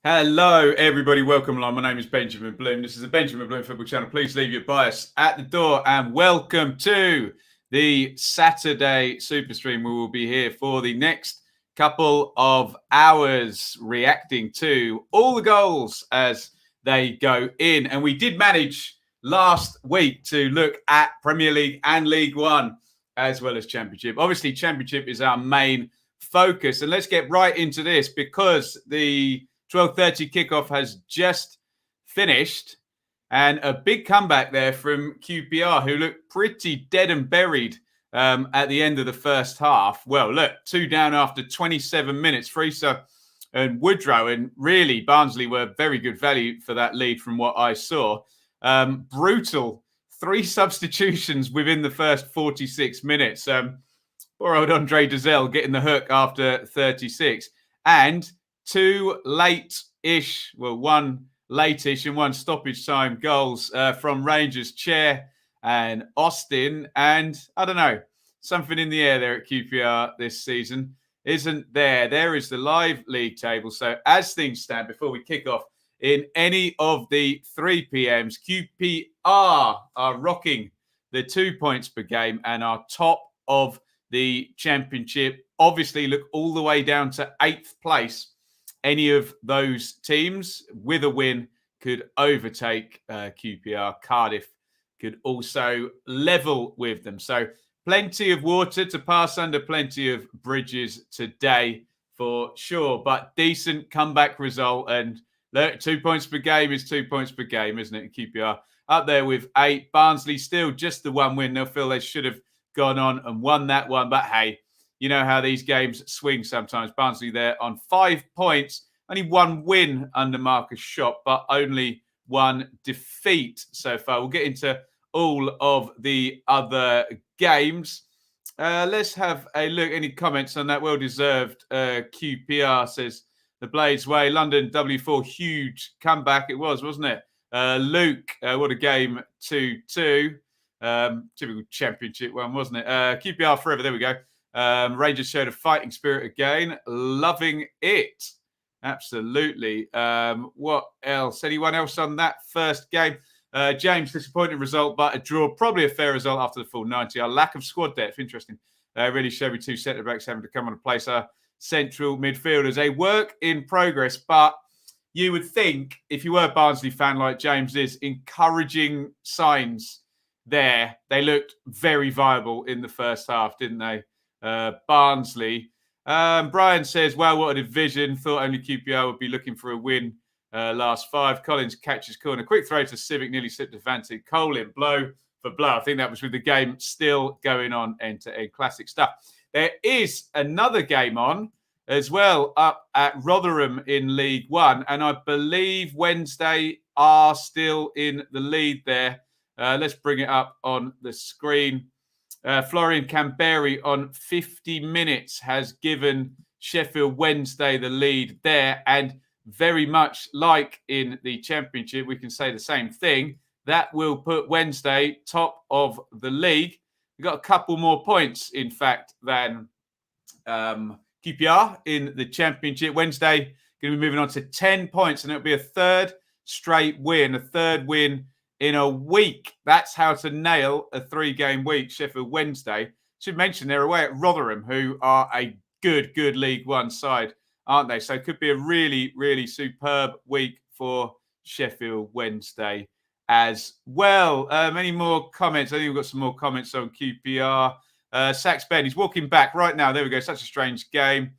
Hello, everybody. Welcome along. My name is Benjamin Bloom. This is the Benjamin Bloom Football Channel. Please leave your bias at the door and welcome to the Saturday Superstream. We will be here for the next couple of hours reacting to all the goals as they go in. And we did manage last week to look at Premier League and League One as well as Championship. Obviously, Championship is our main focus. And let's get right into this because the 12:30 kickoff has just finished, and a big comeback there from QPR, who looked pretty dead and buried at the end of the first half. Well, look, 2 down after 27 minutes. Freezer and Woodrow, and really Barnsley were very good value for that lead from what I saw. Brutal 3 substitutions within the first 46 minutes. Poor old Andre Dazelle getting the hook after 36. And 2 late-ish, well, 1 late-ish and 1 stoppage time goals from Rangers, Chair and Austin. And I don't know, something in the air there at QPR this season isn't there. There is the live league table. So as things stand, before we kick off in any of the 3 PMs, QPR are rocking the 2 points per game and are top of the Championship. Obviously, look all the way down to 8th place. Any of those teams with a win could overtake QPR. Cardiff could also level with them. So plenty of water to pass under, plenty of bridges today for sure. But decent comeback result. And look, 2 points per game is 2 points per game, isn't it? QPR up there with 8. Barnsley still just the 1 win. They'll feel they should have gone on and won that one. But hey, you know how these games swing sometimes. Barnsley there on 5 points. Only 1 win under Marcus Schopp, but only 1 defeat so far. We'll get into all of the other games. Let's have a look. Any comments on that? Well-deserved. QPR says the Blades way. London W4, huge comeback. It was, wasn't it? Luke, what a game. 2-2. Typical Championship one, wasn't it? QPR forever. There we go. Rangers showed a fighting spirit again. Loving it. Absolutely. What else? Anyone else on that first game? James, disappointing result, but a draw. Probably a fair result after the full 90. Our lack of squad depth, interesting. Really showed me 2 centre-backs having to come on and place our central midfielders. A work in progress, but you would think, if you were a Barnsley fan like James is, encouraging signs there. They looked very viable in the first half, didn't they? Barnsley. Brian says, well, what a division. Thought only QPR would be looking for a win last 5. Collins catches corner. Quick throw to Civic, nearly slipped to Vantic. Coyle in, blow for blow. I think that was with the game still going on end to end. Classic stuff. There is another game on as well up at Rotherham in League One. And I believe Wednesday are still in the lead there. Let's bring it up on the screen. Florian Canberry on 50 minutes has given Sheffield Wednesday the lead there. And very much like in the Championship, we can say the same thing. That will put Wednesday top of the league. We've got a couple more points, in fact, than QPR in the Championship. Wednesday going to be moving on to 10 points, and it'll be a 3rd straight win, a 3rd win in a week. That's how to nail a 3-game week. Sheffield Wednesday. Should mention they're away at Rotherham, who are a good League One side, aren't they? So it could be a really, really superb week for Sheffield Wednesday as well. Any more comments? I think we've got some more comments on QPR. Sax Ben, he's walking back right now. There we go. Such a strange game.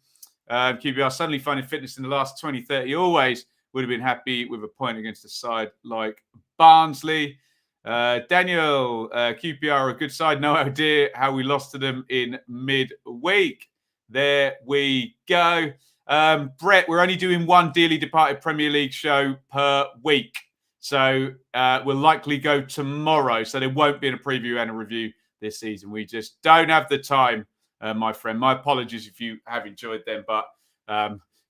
QPR suddenly finding fitness in the last 20-30. Always would have been happy with a point against a side like Barnsley. Daniel, QPR are a good side. No idea how we lost to them in midweek. There we go. Brett, we're only doing 1 dearly departed Premier League show per week. So we'll likely go tomorrow. So there won't be a preview and a review this season. We just don't have the time, my friend. My apologies if you have enjoyed them. But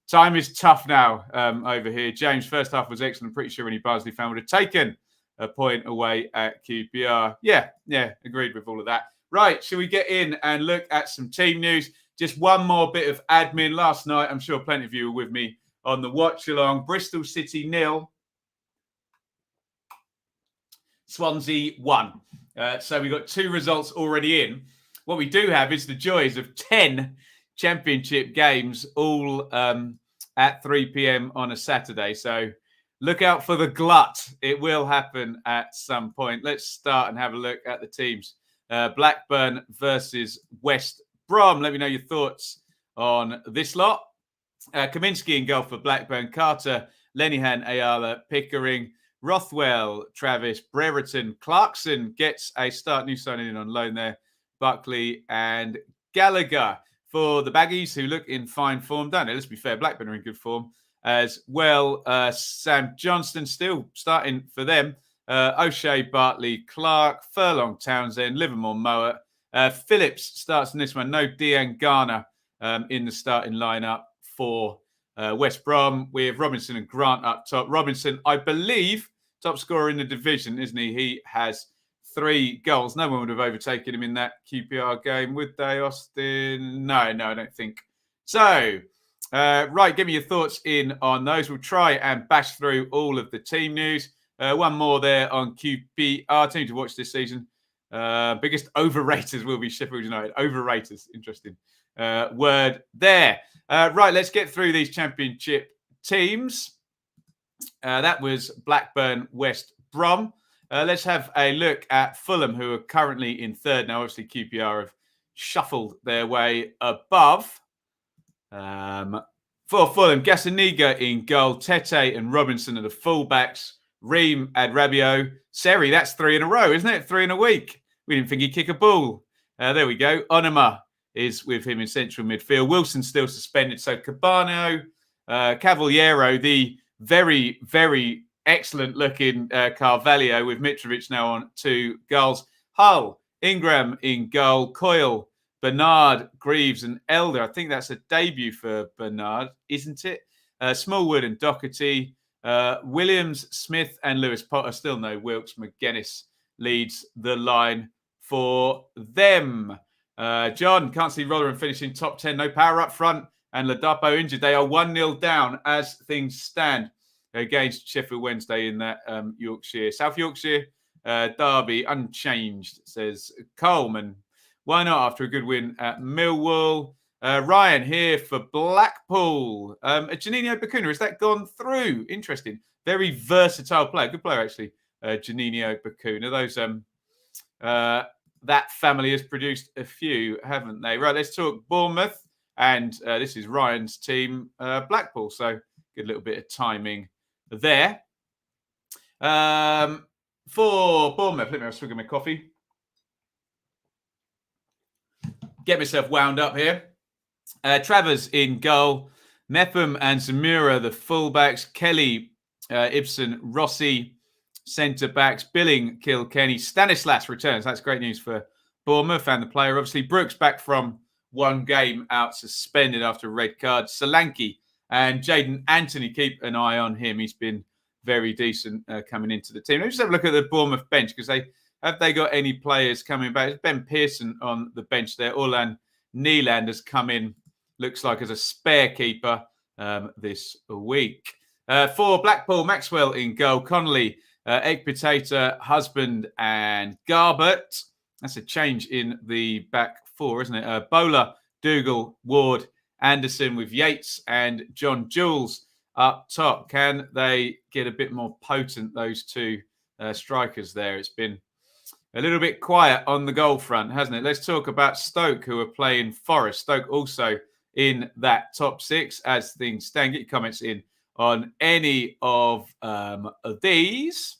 time is tough now over here. James, first half was excellent. I'm pretty sure any Barnsley fan would have taken a point away at QPR. Yeah, agreed with all of that. Right, shall we get in and look at some team news? Just one more bit of admin. Last night, I'm sure plenty of you were with me on the Watchalong. Bristol City 0. Swansea 1. So we've got 2 results already in. What we do have is the joys of 10 championship games all at 3 p.m. on a Saturday. So look out for the glut. It will happen at some point. Let's start and have a look at the teams. Blackburn versus West Brom. Let me know your thoughts on this lot. Kaminsky in goal for Blackburn. Carter, Lenihan, Ayala, Pickering, Rothwell, Travis, Brereton, Clarkson gets a start. New signing in on loan there. Buckley and Gallagher for the Baggies, who look in fine form. Don't they? Let's be fair, Blackburn are in good form as well. Sam Johnston still starting for them. O'Shea, Bartley, Clark, Furlong, Townsend, Livermore, Mowat. Phillips starts in this one. No Dean Garner in the starting lineup for West Brom, with Robinson and Grant up top. Robinson, I believe, top scorer in the division, isn't he? He has 3 goals. No one would have overtaken him in that QPR game, would they, Austin? No, I don't think. So, right, give me your thoughts in on those. We'll try and bash through all of the team news. One more there on QPR. Team to watch this season. Biggest overraters will be Sheffield United. Overraters. Interesting word there. Right, let's get through these championship teams. That was Blackburn, West Brom. Let's have a look at Fulham, who are currently in 3rd now. Obviously, QPR have shuffled their way above. For Fulham, Gazzaniga in goal. Tete and Robinson are the fullbacks. Ream, Adrabio, Seri. That's 3 in a row, isn't it? 3 in a week. We didn't think he'd kick a ball. There we go. Onuma is with him in central midfield. Wilson still suspended. So Cabano, Cavaliero, the very, very excellent-looking Carvalho with Mitrovic now on 2 goals. Hull, Ingram in goal. Coyle, Bernard, Greaves and Elder. I think that's a debut for Bernard, isn't it? Smallwood and Doherty. Williams, Smith and Lewis Potter. Still no Wilkes. McGuinness leads the line for them. John, can't see Rotherham finishing top 10. No power up front. And Ladapo injured. They are 1-0 down as things stand against Sheffield Wednesday in that Yorkshire. South Yorkshire derby unchanged, says Coleman. Why not after a good win at Millwall? Ryan here for Blackpool. Janino Bacuna, has that gone through? Interesting. Very versatile player. Good player, actually. Janino Bacuna. Those that family has produced a few, haven't they? Right, let's talk Bournemouth. And this is Ryan's team, Blackpool. So good little bit of timing there. For Bournemouth, let me have a swig of my coffee. Get myself wound up here. Trevor's in goal. Mepham and Zamira, the fullbacks. Kelly, Ibsen, Rossi, centre-backs. Billing, Kilkenny. Stanislas returns. That's great news for Bournemouth and the player. Obviously, Brooks back from 1 game out, suspended after a red card. Solanke and Jaden Anthony, keep an eye on him. He's been very decent coming into the team. Let's just have a look at the Bournemouth bench, because they got any players coming back? It's Ben Pearson on the bench there. Orlan Neeland has come in, looks like as a spare keeper this week. For Blackpool, Maxwell in goal. Connolly, Ekpitata, Husband and Garbett. That's a change in the back 4, isn't it? Bowler, Dougal, Ward, Anderson with Yates and John Jules up top. Can they get a bit more potent, those 2 strikers there? It's been a little bit quiet on the goal front, hasn't it? Let's talk about Stoke, who are playing Forest. Stoke also in that top 6 as things stand. Get your comments in on any of these.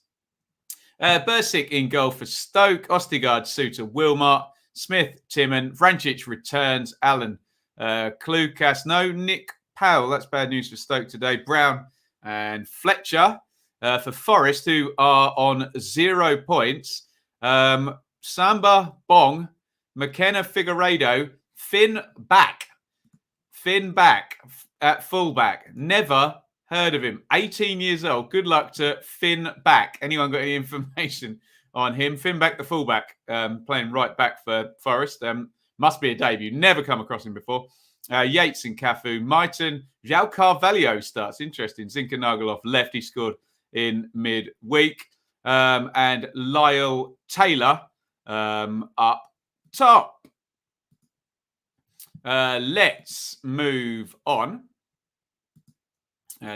Bursic in goal for Stoke. Ostigard, Suter, Wilmot, Smith, Timon, Vrancic returns. Allen, Klukas. No Nick Powell. That's bad news for Stoke today. Brown and Fletcher for Forest, who are on 0 points. Samba, Bong, McKenna, Figueiredo, Finn back at fullback. Never heard of him. 18 years old. Good luck to Finn back. Anyone got any information on him? Finn back, the fullback, playing right back for Forest. Must be a debut. Never come across him before. Yates and Cafu. Myton. João Carvalho starts. Interesting. Zinkernagel left. He scored in midweek. And Lyle Taylor up top. Let's move on.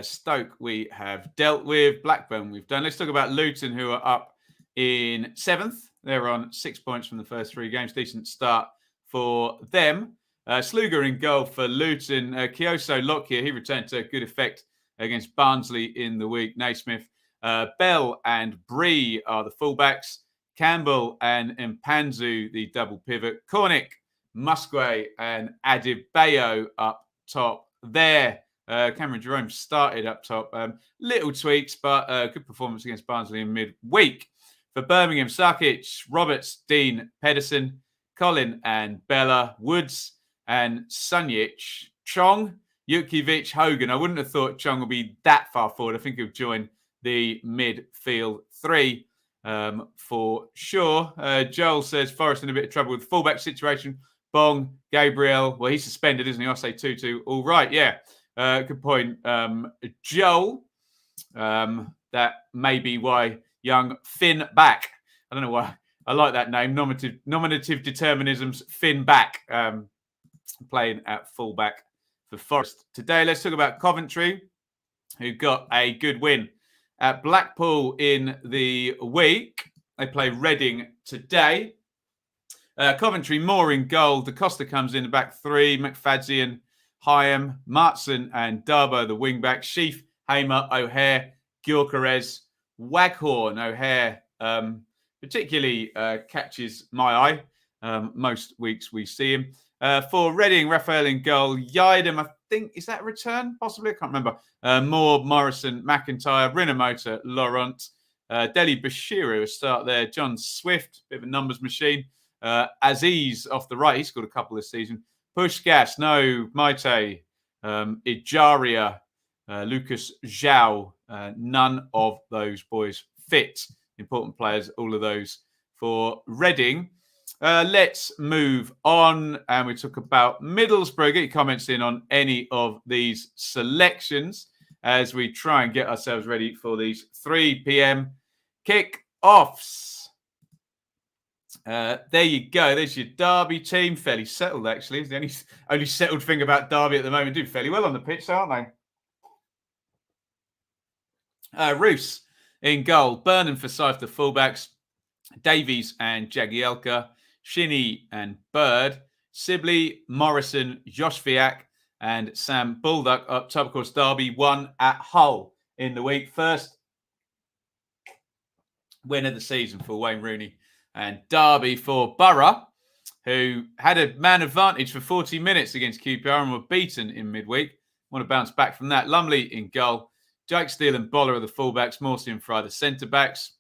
Stoke we have dealt with. Blackburn we've done. Let's talk about Luton, who are up in 7th. They're on 6 points from the first 3 games. Decent start for them. Sluga in goal for Luton. Kioso Lockyer, he returned to good effect against Barnsley in the week. Naismith, Bell and Bree are the fullbacks. Campbell and Mpanzu, the double pivot. Cornick, Musgrave and Adebayo up top there. Cameron Jerome started up top. Little tweaks, but good performance against Barnsley in midweek. For Birmingham, Sarkic, Roberts, Dean, Pedersen, Colin and Bella, Woods and Sunjic, Chong, Jukiewicz, Hogan. I wouldn't have thought Chong would be that far forward. I think he'll join the midfield 3 for sure. Joel says Forest in a bit of trouble with the fullback situation. Bong, Gabriel, well, he's suspended, isn't he? I'll say 2-2. All right, yeah. Good point. Joel, that may be why young Finn Back. I don't know why. I like that name. Nominative determinisms, Finn Back, playing at fullback for Forest. Today, let's talk about Coventry, who got a good win at Blackpool in the week. They play Reading today. Coventry, Moore in goal. Da Costa comes in the back 3. McFadzean, Hyam, Matson and Darby, the wing-back. Sheaf, Hamer, O'Hare, Gyökeres, Waghorn. O'Hare particularly catches my eye. Most weeks we see him. For Reading, Raphael in goal. Yidem, I think, is that a return? Possibly, I can't remember. Moore, Morrison, McIntyre, Rinomota, Laurent, Deli Bashiru, a start there. John Swift, bit of a numbers machine. Aziz off the right, he scored a couple this season. Pushkas, no, Maite, Ijaria, Lucas Zhao, none of those boys fit. Important players, all of those for Reading. Let's move on, and we talk about Middlesbrough. Get your comments in on any of these selections as we try and get ourselves ready for these 3 p.m. kick-offs. There you go. There's your Derby team. Fairly settled, actually. It's the only settled thing about Derby at the moment. Do fairly well on the pitch, aren't they? Roos in goal. Burnham for Forsyth, the fullbacks. Davies and Jagielka. Shinnie and Bird. Sibley, Morrison, Josh Viak, and Sam Baldock up top. Of course, Derby won at Hull in the week. First win of the season for Wayne Rooney. And Derby for Borough, who had a man advantage for 40 minutes against QPR and were beaten in midweek. Want to bounce back from that. Lumley in goal. Jake Steele and Boller are the fullbacks. Morsey and Fry the centre-backs.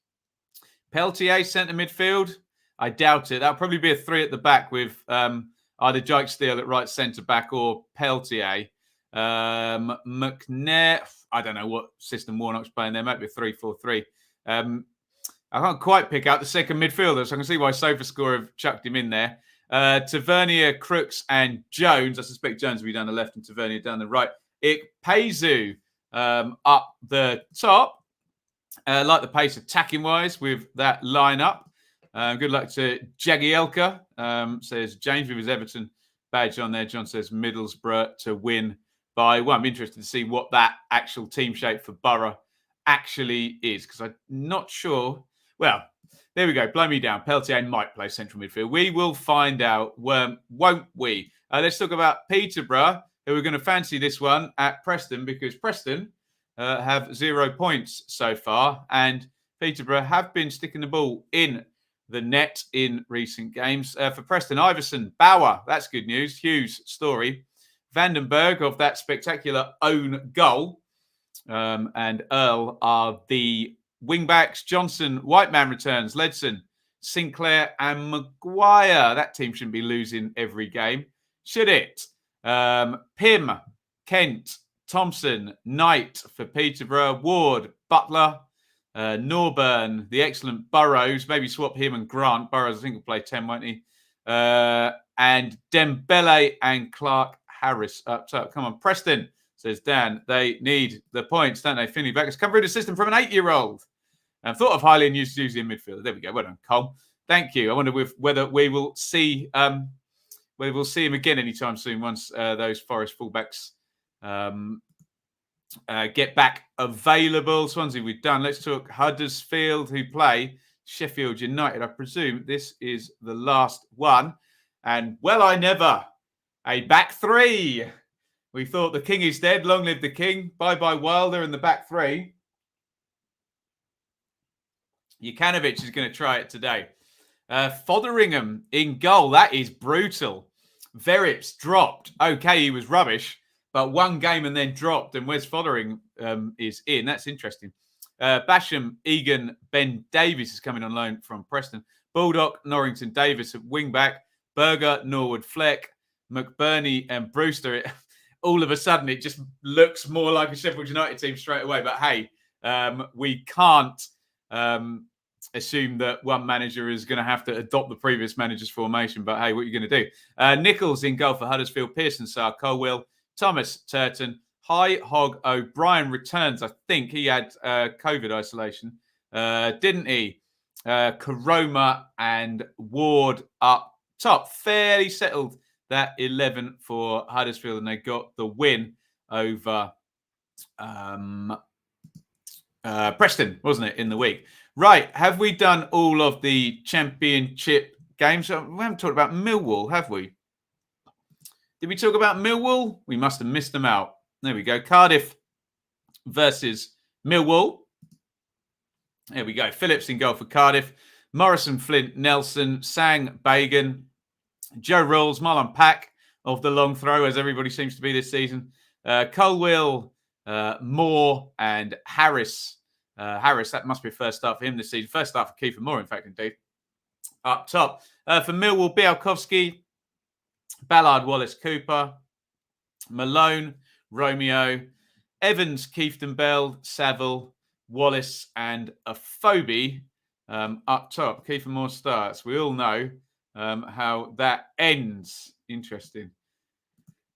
Peltier centre midfield. I doubt it. That'll probably be a 3 at the back with either Jake Steele at right centre-back or Peltier. McNair, I don't know what system Warnock's playing there. Might be a 3-4-3. I can't quite pick out the second midfielder, so I can see why SofaScore have chucked him in there. Tavernier, Crooks, and Jones. I suspect Jones will be down the left and Tavernier down the right. Ikpeazu up the top. Like the pace attacking-wise with that lineup. Good luck to Jagielka, says James with his Everton badge on there. John says Middlesbrough to win by 1. I'm interested to see what that actual team shape for Borough actually is, because I'm not sure. Well, there we go. Blow me down. Peltier might play central midfield. We will find out, won't we? Let's talk about Peterborough, who are going to fancy this one at Preston, because Preston have 0 points so far, and Peterborough have been sticking the ball in the net in recent games. For Preston, Iverson, Bauer, that's good news. Hughes' story. Vandenberg of that spectacular own goal. And Earl are the wing-backs. Johnson, Whiteman returns. Ledson, Sinclair and Maguire. That team shouldn't be losing every game, should it? Pym, Kent, Thompson, Knight for Peterborough. Ward, Butler, Norburn, the excellent Burrows. Maybe swap him and Grant. Burrows, I think, will play 10, won't he? And Dembele and Clark Harris up top. Come on, Preston, says Dan. They need the points, don't they? Finley back has come through the system from an 8-year-old. And thought of highly and used to in midfield. There we go. Well done, Cole. Thank you. I wonder whether we will see him again anytime soon once those Forest fullbacks get back available. Swansea, we've done. Let's talk Huddersfield, who play Sheffield United. I presume this is the last one. And well, I never. A back three. We thought the king is dead. Long live the king. Bye-bye Wilder in the back three. Jukanovic is going to try it today. Fotheringham in goal. That is brutal. Verrips dropped. Okay, he was rubbish, but one game and then dropped. And Wes Fotheringham is in. That's interesting. Basham, Egan, Ben Davies is coming on loan from Preston. Baldock, Norrington, Davis at wing-back. Berger, Norwood, Fleck, McBurney and Brewster. All of a sudden, it just looks more like a Sheffield United team straight away. But hey, we can't assume that one manager is going to have to adopt the previous manager's formation. But hey, what are you going to do? Nichols in goal for Huddersfield. Pearson, Sarr, Coyle, Thomas, Turton, High Hog O'Brien returns. I think he had COVID isolation, didn't he? Karoma and Ward up top. Fairly settled that 11 for Huddersfield, and they got the win over Preston, wasn't it, in the week? Right, have we done all of the championship games? We haven't talked about Millwall, have we? Did we talk about Millwall? We must have missed them out. There we go. Cardiff versus Millwall. There we go. Phillips in goal for Cardiff. Morrison, Flint, Nelson, Sang, Bagan, Joe Rawls, Marlon Pack of the long throw, as everybody seems to be this season. Colwill, Moore, and Harris. Harris, that must be a first start for him this season. First start for Kiefer Moore, in fact, indeed. Up top. For Millwall, Bialkowski, Ballard, Wallace, Cooper, Malone, Romeo, Evans, Kieftenbeld, Saville, Wallace, and Afobe up top. Kiefer Moore starts. We all know how that ends. Interesting.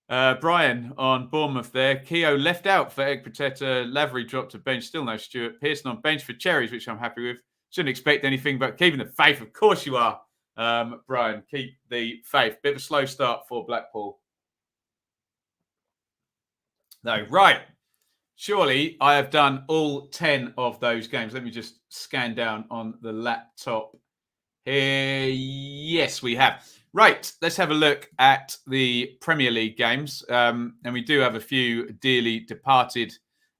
Brian on Bournemouth there. Keogh left out for Ekpateta. Lavery dropped to bench. Still no Stewart. Pearson on bench for Cherries, which I'm happy with. Shouldn't expect anything but keeping the faith. Of course you are, Brian. Keep the faith. Bit of a slow start for Blackpool. No, right. Surely I have done all 10 of those games. Let me just scan down on the laptop here. Yes, we have. Right, let's have a look at the Premier League games. And we do have a few dearly departed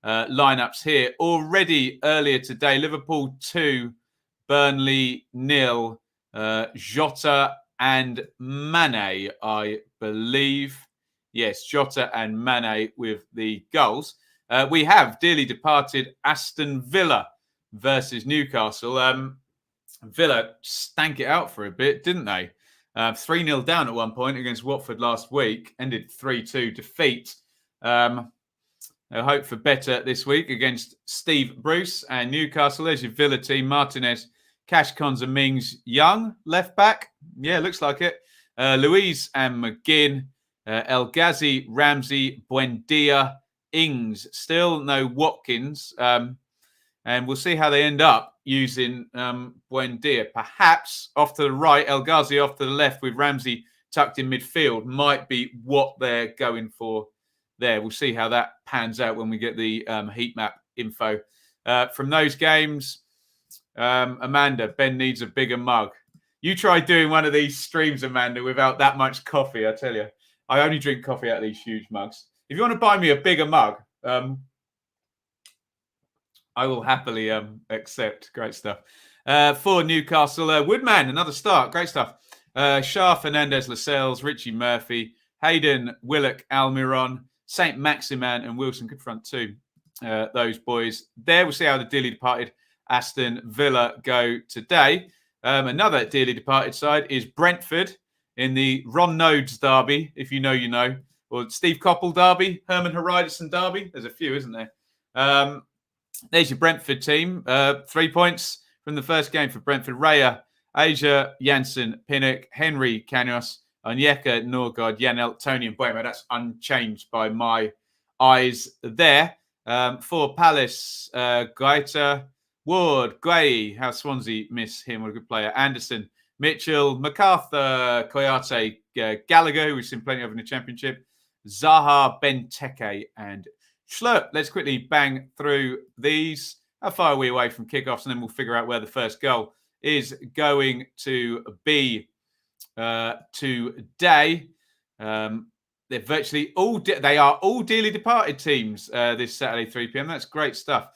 lineups here. Already earlier today, Liverpool 2, Burnley 0, Jota and Mane, I believe. Yes, Jota and Mane with the goals. We have dearly departed Aston Villa versus Newcastle. Villa stank it out for a bit, didn't they? 3-0 down at one point against Watford last week. Ended 3-2 defeat. I hope for better this week against Steve Bruce and Newcastle. There's your Villa team. Martinez, Cash, Konza, Mings, Young, left back. Yeah, looks like it. Louise and McGinn. El Ghazi, Ramsey, Buendia, Ings. Still no Watkins. And we'll see how they end up using Buendia. Perhaps off to the right, El Ghazi off to the left with Ramsey tucked in midfield might be what they're going for there. We'll see how that pans out when we get the heat map info. From those games, Amanda, Ben needs a bigger mug. You try doing one of these streams, Amanda, without that much coffee, I tell you. I only drink coffee out of these huge mugs. If you want to buy me a bigger mug, I will happily accept. Great stuff. For Newcastle, Woodman, another start. Great stuff. Shah, Fernandez, Lascelles, Richie Murphy, Hayden, Willock, Almiron, St. Maximan and Wilson. Good front too. Those boys there. We'll see how the dearly departed Aston Villa go today. Another dearly departed side is Brentford in the Ron Nodes derby, if you know, you know. Or Steve Coppell derby, Herman Haridason derby. There's a few, isn't there? There's your Brentford team. 3 points from the first game for Brentford. Raya, Asia, Janssen, Pinnock, Henry, Canos, Onyeka, Norgard, Janelt, Tony and Bueno. That's unchanged by my eyes there. For Palace, Gaeta, Ward, Gray, how Swansea miss him, what a good player. Anderson, Mitchell, MacArthur, Koyate, Gallagher, who we've seen plenty of in the Championship, Zaha, Benteke, and Schlurp. Let's quickly bang through these. How far are we away from kickoffs? And then we'll figure out where the first goal is going to be today. They're virtually all they are all dearly departed teams this Saturday 3 p.m. That's great stuff.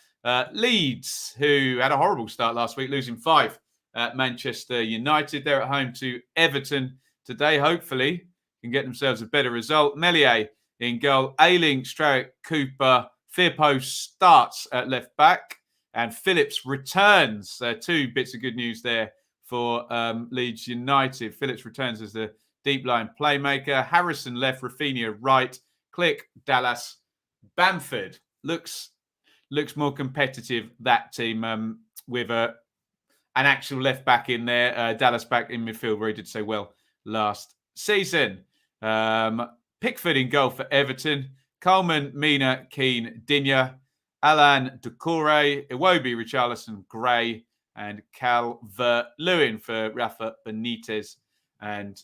Leeds, who had a horrible start last week, losing 5 at Manchester United. They're at home to Everton today. Hopefully, can get themselves a better result. Meslier in goal. Ayling, Strauch, Cooper. Firpo starts at left back, and Phillips returns. 2 bits of good news there for Leeds United. Phillips returns as the deep line playmaker. Harrison left, Rafinha right. Click, Dallas. Bamford looks more competitive, that team, with an actual left back in there. Dallas back in midfield where he did so well last season. Pickford in goal for Everton. Coleman, Mina, Keane, Digne. Alan, Doucouré, Iwobi, Richarlison, Gray, and Calvert-Lewin for Rafa Benitez and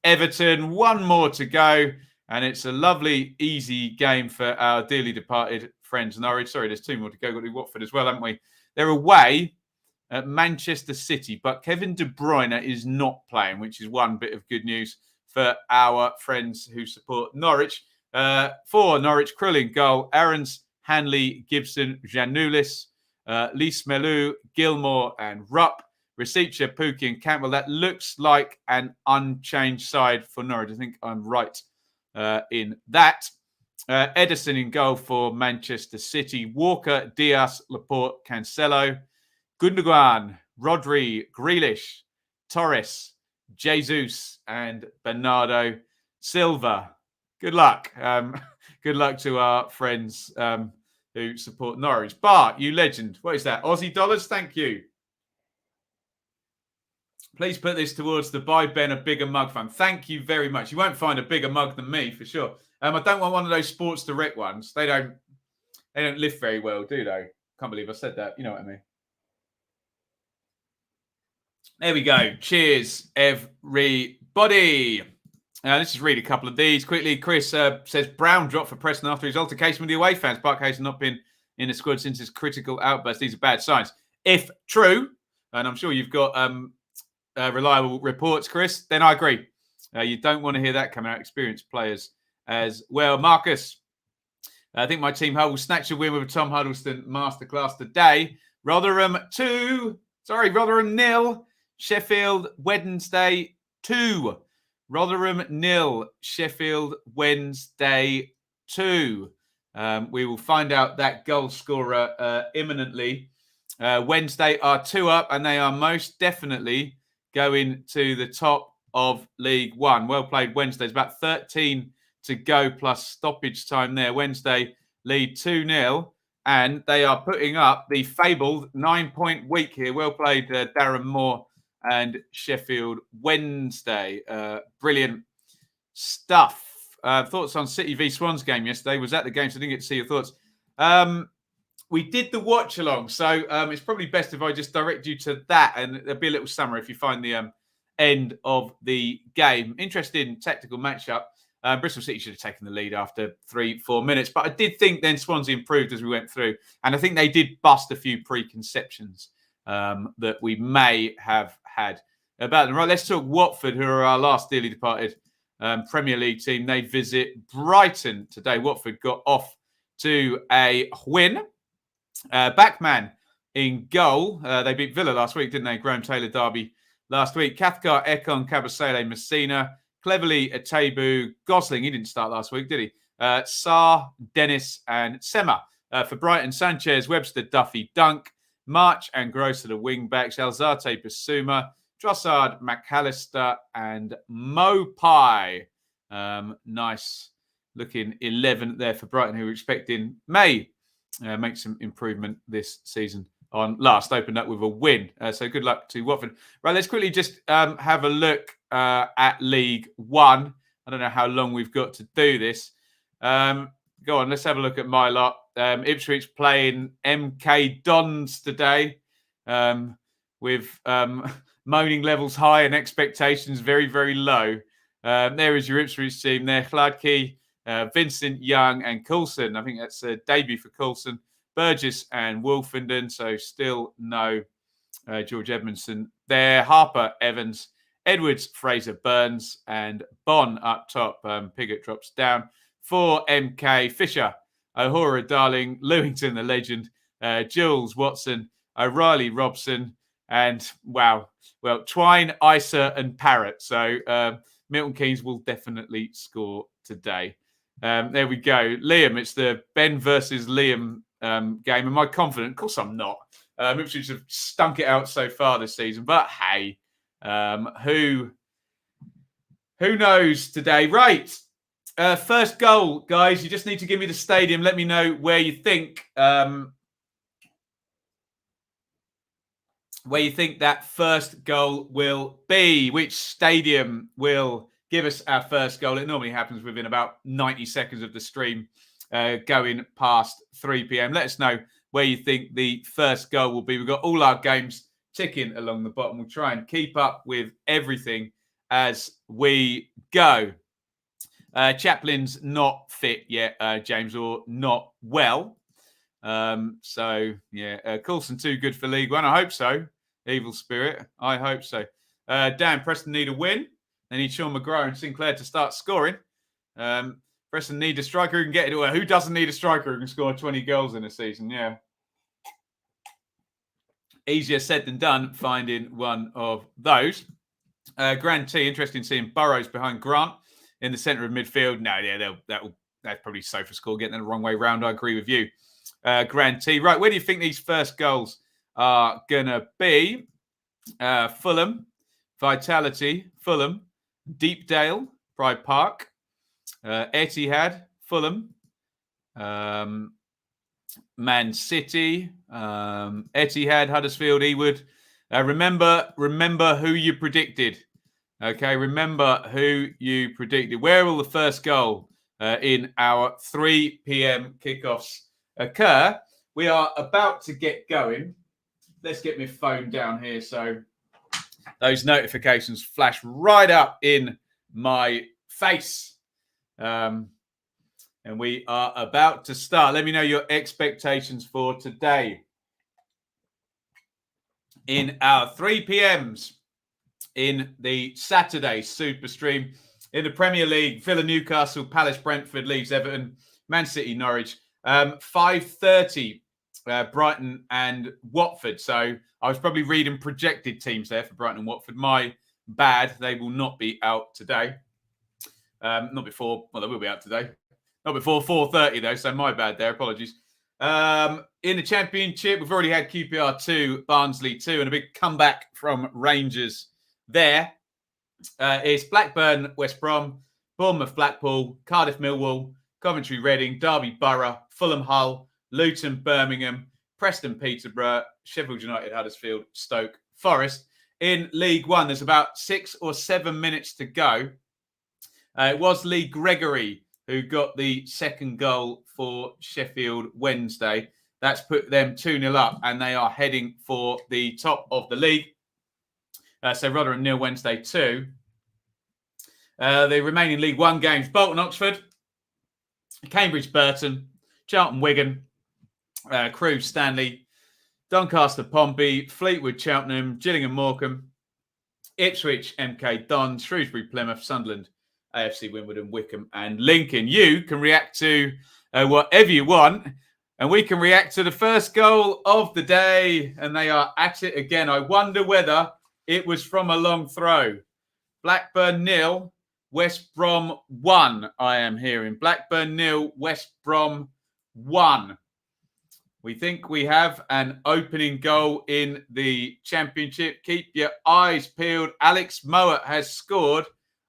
Everton. 1 more to go, and it's a lovely, easy game for our dearly departed friends Norwich. Sorry, there's 2 more to go. Got to do Watford as well, haven't we? They're away at Manchester City, but Kevin De Bruyne is not playing, which is 1 bit of good news for our friends who support Norwich. For Norwich, Krillin, goal. Aarons, Hanley, Gibson, Janulis, Lis Melu, Gilmore, and Rupp. Rasica, Pookie, and Campbell. That looks like an unchanged side for Norwich. I think I'm right in that. Edison in goal for Manchester City. Walker, Diaz, Laporte, Cancelo. Gundogan, Rodri, Grealish, Torres, Jesus, and Bernardo Silva. Good luck. Good luck to our friends who support Norwich. Bart, you legend. What is that? Aussie dollars? Thank you. Please put this towards the Buy Ben a Bigger Mug Fund. Thank you very much. You won't find a bigger mug than me, for sure. I don't want one of those Sports Direct ones. They don't lift very well, do they? Can't believe I said that. You know what I mean. There we go. Cheers, everybody. Let's just read a couple of these quickly. Chris says Brown dropped for Preston after his altercation with the away fans. Barclays has not been in the squad since his critical outburst. These are bad signs. If true, and I'm sure you've got reliable reports, Chris, then I agree. You don't want to hear that coming out. Experienced players as well. Marcus, I think my team will snatch a win with a Tom Huddleston masterclass today. Rotherham 0. Sheffield Wednesday 2. Rotherham 0. Sheffield Wednesday 2. We will find out that goal scorer imminently. Wednesday are 2 up, and they are most definitely going to the top of League One. Well played, Wednesday. It's about 13 to go plus stoppage time there. Wednesday lead 2-0, and they are putting up the fabled 9-point week here. Well played, Darren Moore and Sheffield Wednesday. Brilliant stuff. Thoughts on City v Swans game yesterday? Was at the game, so I didn't get to see your thoughts. We did the watch along, so it's probably best if I just direct you to that, and there'll be a little summary if you find the end of the game. Interesting tactical matchup. Bristol City should have taken the lead after 3-4 minutes, but I did think then Swansea improved as we went through, and I think they did bust a few preconceptions that we may have had about them. Right, let's talk Watford, who are our last dearly departed Premier League team. They visit Brighton today. Watford got off to a win. Backman in goal. They beat Villa last week, didn't they? Graham Taylor, Darby last week. Cathcart, Ekong, Kabasele, Messina. Cleverly, Atebu, Gosling. He didn't start last week, did he? Sarr, Dennis, and Sema. For Brighton, Sanchez, Webster, Duffy, Dunk. March and Gross are the wing-backs. Alzate, Basuma. Trossard, McAllister, and Mopai. Nice looking 11 there for Brighton, who were expecting may make some improvement this season on last, opened up with a win. So good luck to Watford. Right, let's quickly just have a look at League One. I don't know how long we've got to do this. Go on, let's have a look at my lot. Ipswich playing MK Dons today with moaning levels high and expectations very, very low. There is your Ipswich team there. Hladky, Vincent Young and Coulson. I think that's a debut for Coulson. Burgess and Wolfenden. So still no George Edmondson there. Harper, Evans, Edwards, Fraser, Burns, and Bon up top. Pigott drops down. For MK, Fisher, O'Hora, Darling, Lewington, the legend, Jules, Watson, O'Reilly, Robson, and Twine, Isa, and Parrott. So Milton Keynes will definitely score today. There we go. Liam, it's the Ben versus Liam game. Am I confident? Of course I'm not. Ipswich have stunk it out so far this season. But hey, who knows today? Right. First goal, guys. You just need to give me the stadium. Let me know where you think that first goal will be. Which stadium will give us our first goal? It normally happens within about 90 seconds of the stream going past 3 p.m. Let us know where you think the first goal will be. We've got all our games ticking along the bottom. We'll try and keep up with everything as we go. Chaplin's not fit yet, James, or not well. Coulson too good for League One. I hope so. Evil Spirit. I hope so. Dan, Preston need a win. They need Sean McGraw and Sinclair to start scoring. Preston need a striker who can get it. Well, who doesn't need a striker who can score 20 goals in a season? Yeah. Easier said than done finding one of those. Grand T, interesting seeing Burrows behind Grant in the centre of midfield. No, yeah, that's probably sofa score, getting it the wrong way round. I agree with you. Grand T. Right, where do you think these first goals are going to be? Fulham, Vitality, Fulham, Deepdale, Pride Park, Etihad, Fulham, Man City, Etihad, Huddersfield, Ewood. Remember who you predicted. Okay, remember who you predicted. Where will the first goal in our 3 p.m. kickoffs occur? We are about to get going. Let's get my phone down here so those notifications flash right up in my face. And we are about to start. Let me know your expectations for today. In our 3 p.m.s in the Saturday Superstream. In the Premier League, Villa, Newcastle, Palace, Brentford, Leeds, Everton, Man City, Norwich. 5:30, Brighton and Watford. So I was probably reading projected teams there for Brighton and Watford. My bad. They will not be out today. Not before. Well, they will be out today. Not before 4:30 though. So my bad there. Apologies. In the Championship, we've already had QPR 2, Barnsley 2, and a big comeback from Rangers there. It's Blackburn, West Brom, Bournemouth, Blackpool, Cardiff, Millwall, Coventry, Reading, Derby, Borough, Fulham, Hull, Luton, Birmingham, Preston, Peterborough, Sheffield United, Huddersfield, Stoke, Forest. In League One, there's about 6 or 7 minutes to go. It was Lee Gregory who got the second goal for Sheffield Wednesday. That's put them 2-0 up, and they are heading for the top of the league. So Rotherham 0, Wednesday 2. The remaining League One games: Bolton, Oxford, Cambridge, Burton, Charlton, Wigan, Crewe, Stanley, Doncaster, Pompey, Fleetwood, Cheltenham, Gillingham, Morecambe, Ipswich, MK Dons, Shrewsbury, Plymouth, Sunderland, AFC Wimbledon, Wickham, and Lincoln. You can react to whatever you want, and we can react to the first goal of the day, and they are at it again. I wonder whether it was from a long throw. Blackburn 0, West Brom 1, I am hearing. Blackburn 0, West Brom 1. We think we have an opening goal in the Championship. Keep your eyes peeled. Alex Mowat has scored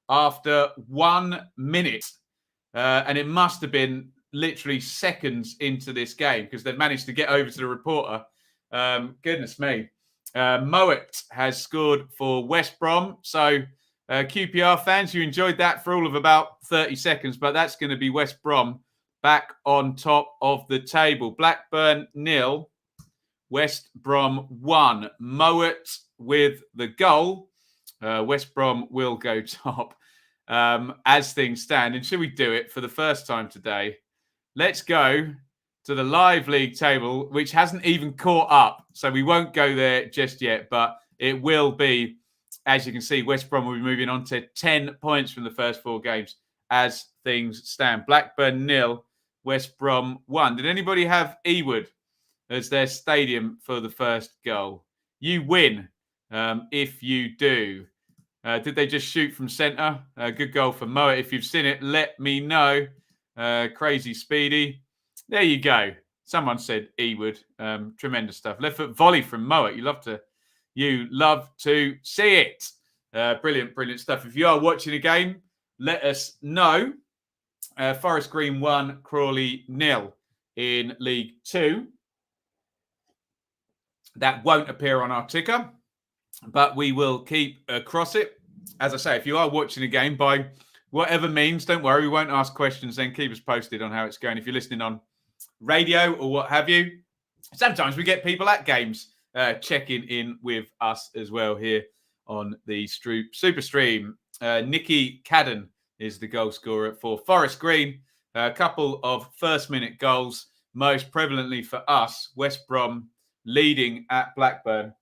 after 1 minute. And it must have been literally seconds into this game because they've managed to get over to the reporter Goodness me. Moet has scored for West Brom. So QPR fans, you enjoyed that for all of about 30 seconds, but that's going to be West Brom back on top of the table. Blackburn 0, West Brom 1. Moet with the goal. West Brom will go top as things stand. And should we do it for the first time today? Let's go to the live league table, which hasn't even caught up. So we won't go there just yet, but it will be, as you can see, West Brom will be moving on to 10 points from the first 4 games as things stand. Blackburn 0, West Brom 1. Did anybody have Ewood as their stadium for the first goal? You win if you do. Did they just shoot from centre? Good goal for Moa. If you've seen it, let me know. Crazy Speedy. There you go. Someone said Ewood. Tremendous stuff. Left foot volley from Moa. You love to see it. Brilliant stuff. If you are watching a game, let us know. Forest Green 1, Crawley 0 in League 2. That won't appear on our ticker, but we will keep across it. As I say, if you are watching a game by whatever means, don't worry, we won't ask questions then. Keep us posted on how it's going. If you're listening on radio or what have you, sometimes we get people at games checking in with us as well here on the Superstream. Nicky Cadden is the goal scorer for Forest Green. A couple of first-minute goals, most prevalently for us. West Brom leading at Blackburn.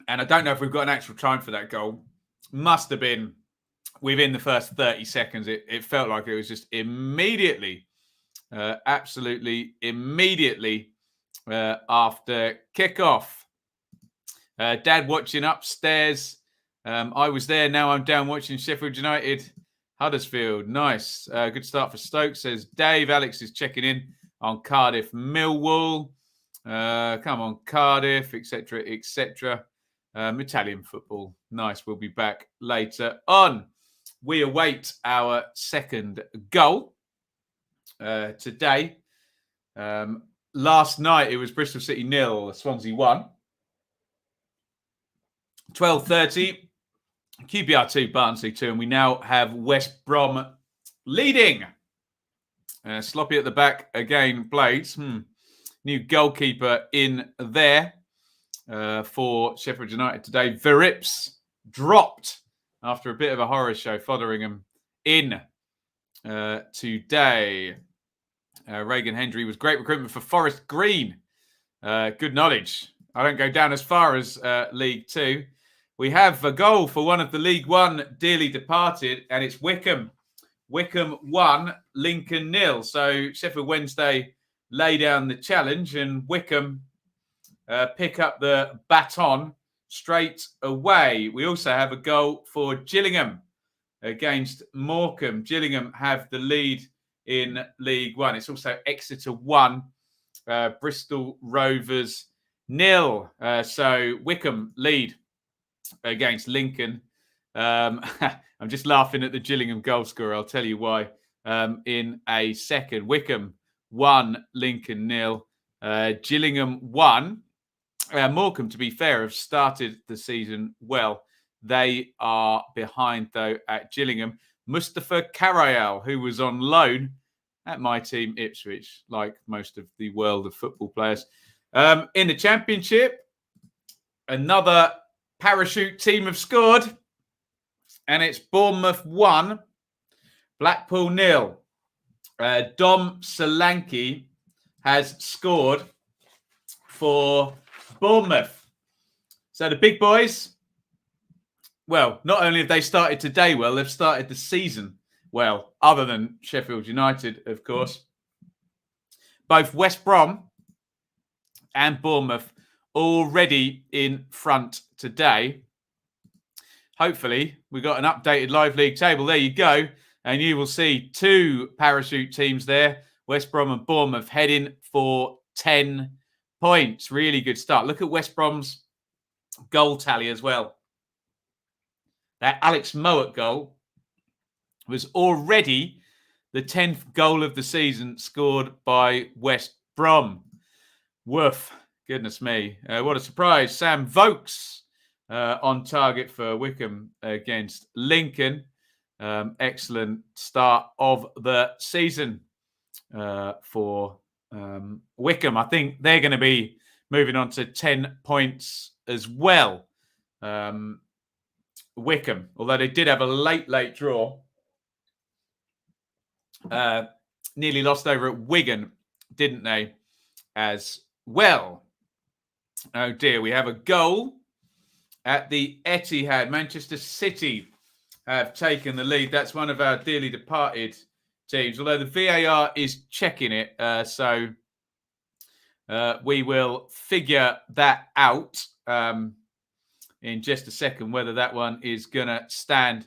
And I don't know if we've got an actual time for that goal. Must have been within the first 30 seconds. It felt like it was just immediately, absolutely immediately after kickoff. Dad watching upstairs. I was there. Now I'm down watching Sheffield United, Huddersfield. Nice. Good start for Stoke, says Dave. Alex is checking in on Cardiff, Millwall. Come on, Cardiff, etc., etc. Italian football. Nice. We'll be back later on. We await our second goal today. Last night, it was Bristol City 0, Swansea 1. 12:30, QPR 2, Barnsley 2, and we now have West Brom leading. Sloppy at the back again, Blades. New goalkeeper in there for Sheffield United today. Verips dropped after a bit of a horror show. Fotheringham in today. Reagan Hendry was great recruitment for Forest Green. Good knowledge. I don't go down as far as League 2. We have a goal for one of the League 1 dearly departed, and it's Wickham. Wickham 1, Lincoln 0. So Sheffield Wednesday lay down the challenge, and Wickham pick up the baton straight away. We also have a goal for Gillingham against Morecambe. Gillingham have the lead in League 1. It's also Exeter 1, Bristol Rovers 0. So Wickham lead against Lincoln. I'm just laughing at the Gillingham goal scorer. I'll tell you why in a second. Wickham 1, Lincoln 0. Gillingham 1. Morecambe, to be fair, have started the season well. They are behind, though, at Gillingham. Mustafa Karayel, who was on loan at my team, Ipswich, like most of the world of football players. In the Championship, another parachute team have scored, and it's Bournemouth 1, Blackpool 0. Dom Solanke has scored for Bournemouth. So the big boys, well, not only have they started today well, they've started the season well, other than Sheffield United, of course. Both West Brom and Bournemouth already in front today. Hopefully, we got an updated live league table. There you go. And you will see 2 parachute teams there. West Brom and Bournemouth heading for 10 points. Really good start. Look at West Brom's goal tally as well. That Alex Mowat goal was already the 10th goal of the season scored by West Brom. Woof. Goodness me. What a surprise. Sam Vokes on target for Wycombe against Lincoln. Excellent start of the season for Wycombe. I think they're going to be moving on to 10 points as well. Wycombe, although they did have a late draw. Nearly lost over at Wigan, didn't they, as well? Oh dear, we have a goal at the Etihad. Manchester City have taken the lead. That's one of our dearly departed teams, although the VAR is checking it. So we will figure that out in just a second, whether that one is going to stand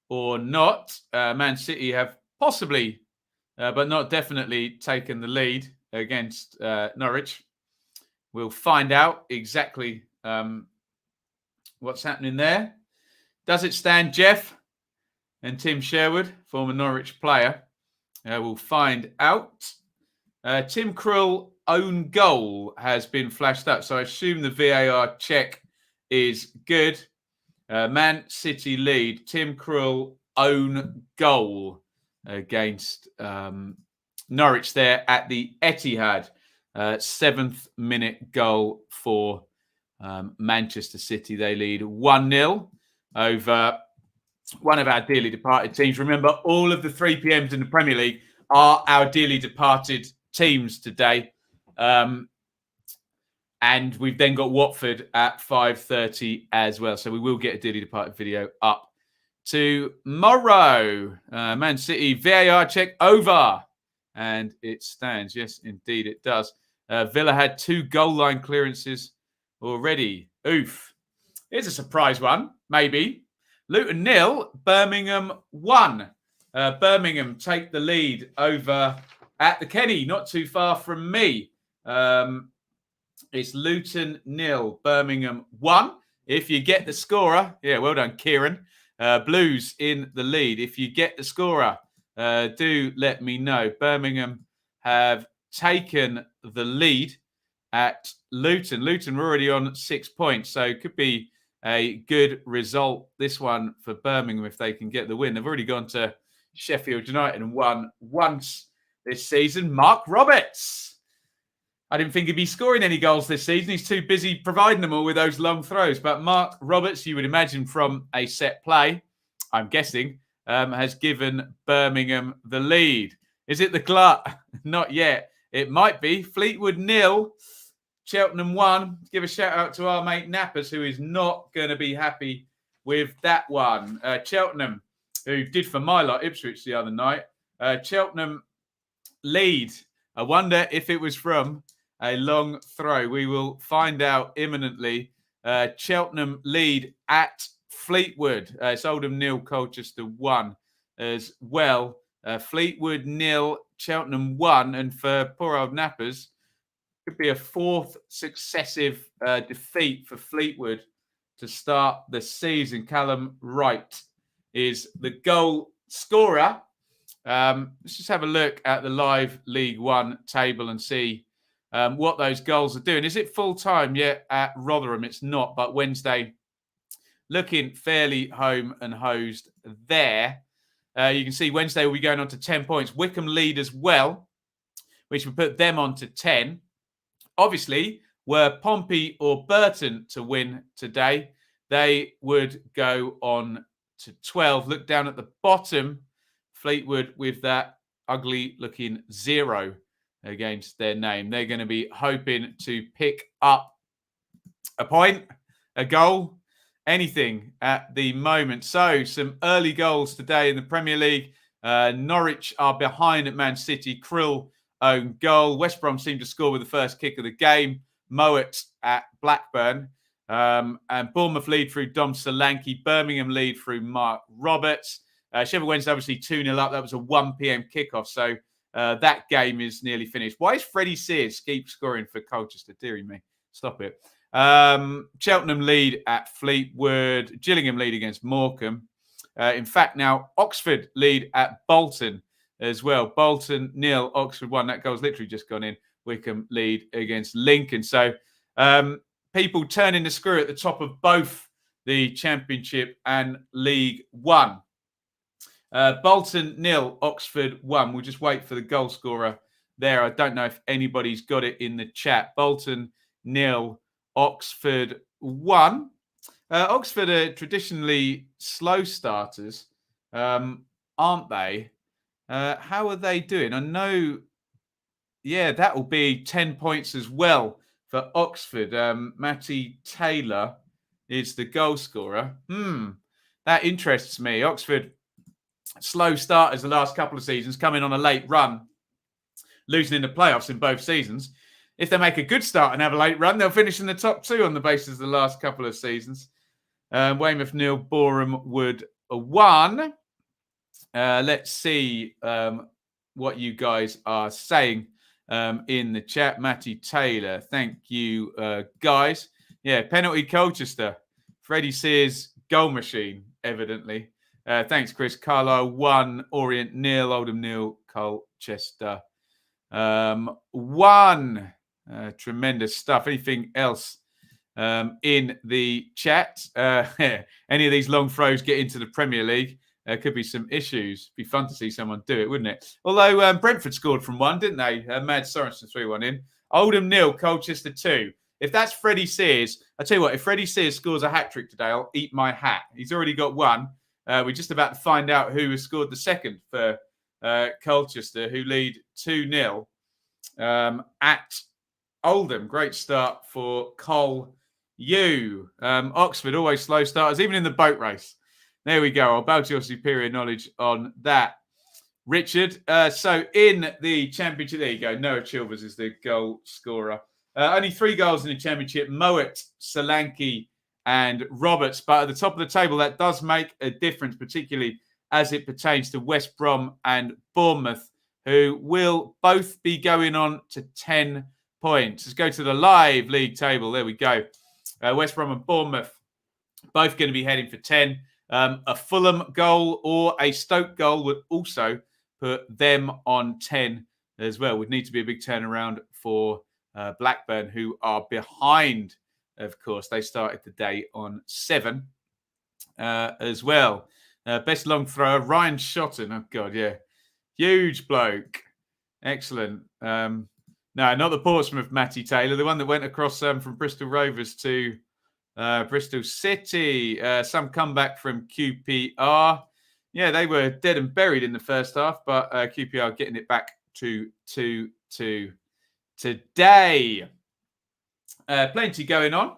or not. Man City have possibly, but not definitely, taken the lead against Norwich. We'll find out exactly what's happening there. Does it stand, Jeff? And Tim Sherwood, former Norwich player. We'll find out. Tim Krul own goal has been flashed up. So I assume the VAR check is good. Man City lead. Tim Krul own goal against Norwich there at the Etihad. 7th minute goal for Manchester City. They lead 1-0 over one of our dearly departed teams. Remember, all of the 3 PMs in the Premier League are our dearly departed teams today. And we've then got Watford at 5:30 as well. So we will get a dearly departed video up tomorrow. Man City VAR check over. And it stands. Yes, indeed it does. Villa had 2 goal line clearances already. Oof. Here's a surprise one, maybe. Luton 0, Birmingham 1. Birmingham take the lead over at the Kenny, not too far from me. It's Luton 0, Birmingham 1. If you get the scorer, yeah, well done, Kieran. Blues in the lead. If you get the scorer, do let me know. Birmingham have taken the lead at Luton. Luton were already on 6 points, so it could be a good result, this one, for Birmingham if they can get the win. They've already gone to Sheffield United and won once this season. Mark Roberts. I didn't think he'd be scoring any goals this season. He's too busy providing them all with those long throws. But Mark Roberts, you would imagine from a set play, I'm guessing, has given Birmingham the lead. Is it the glut? Not yet. It might be. Fleetwood 0, Cheltenham 1. Give a shout out to our mate Nappers, who is not going to be happy with that one. Cheltenham, who did for my lot Ipswich the other night. Cheltenham lead. I wonder if it was from a long throw. We will find out imminently. Cheltenham lead at Fleetwood. It's Oldham 0, Colchester 1 as well. Fleetwood 0, Cheltenham 1. And for poor old Nappers, could be a 4th successive defeat for Fleetwood to start the season. Callum Wright is the goal scorer. Let's just have a look at the live League One table and see what those goals are doing. Is it full time yet at Rotherham? It's not, but Wednesday looking fairly home and hosed there. You can see Wednesday will be going on to 10 points. Wycombe lead as well, which would put them on to 10. Obviously, were Pompey or Burton to win today, they would go on to 12. Look down at the bottom, Fleetwood with that ugly-looking 0 against their name. They're going to be hoping to pick up a point, a goal, anything at the moment. So some early goals today in the Premier League. Norwich are behind at Man City. Krill own goal. West Brom seem to score with the first kick of the game. Mowat at Blackburn. And Bournemouth lead through Dom Solanke. Birmingham lead through Mark Roberts. Sheffield Wednesday obviously 2-0 up. That was a 1 p.m. kickoff. So that game is nearly finished. Why is Freddie Sears keep scoring for Colchester? Deary me. Stop it. Cheltenham lead at Fleetwood. Gillingham lead against Morecambe. In fact, now Oxford lead at Bolton as well. Bolton 0, Oxford 1. That goal's literally just gone in. Wycombe lead against Lincoln. So people turning the screw at the top of both the Championship and League One. Bolton 0, Oxford 1. We'll just wait for the goal scorer there. I don't know if anybody's got it in the chat. Bolton 0, Oxford 1. Oxford are traditionally slow starters, aren't they? How are they doing? I know, yeah, that will be 10 points as well for Oxford. Matty Taylor is the goal scorer. That interests me. Oxford, slow starters the last couple of seasons, coming on a late run, losing in the playoffs in both seasons. If they make a good start and have a late run, they'll finish in the top 2 on the basis of the last couple of seasons. Weymouth 0, Boreham Wood 1. Let's see what you guys are saying in the chat. Matty Taylor, thank you, guys. Yeah, penalty Colchester. Freddie Sears, goal machine, evidently. Thanks, Chris. Carlisle 1, Orient 0, Oldham 0, Colchester 1. Tremendous stuff. Anything else in the chat? Any of these long throws get into the Premier League? Could be some issues. Be fun to see someone do it, wouldn't it? Although Brentford scored from 1, didn't they? Mad Sorensen 3-1 in. Oldham 0, Colchester 2. If that's Freddie Sears, I tell you what, if Freddie Sears scores a hat-trick today, I'll eat my hat. He's already got 1. We're just about to find out who has scored the second for Colchester, who lead 2-0 at Oldham. Great start for Coyle. Oxford, always slow starters, even in the boat race. There we go. I'll bow to your superior knowledge on that, Richard. So in the Championship, there you go. Noah Chilvers is the goal scorer. Only 3 goals in the Championship. Mowat, Solanke and Roberts. But at the top of the table, that does make a difference, particularly as it pertains to West Brom and Bournemouth, who will both be going on to 10 points. Let's go to the live league table. There we go. West Brom and Bournemouth both going to be heading for 10. A Fulham goal or a Stoke goal would also put them on 10 as well. Would need to be a big turnaround for Blackburn, who are behind, of course. They started the day on 7 as well. Best long thrower, Ryan Shotton. Oh, God, yeah. Huge bloke. Excellent. No, not the Portsmouth Matty Taylor, the one that went across from Bristol Rovers to Bristol City. Some comeback from QPR. Yeah, they were dead and buried in the first half, but QPR getting it back to 2-2 today. Plenty going on.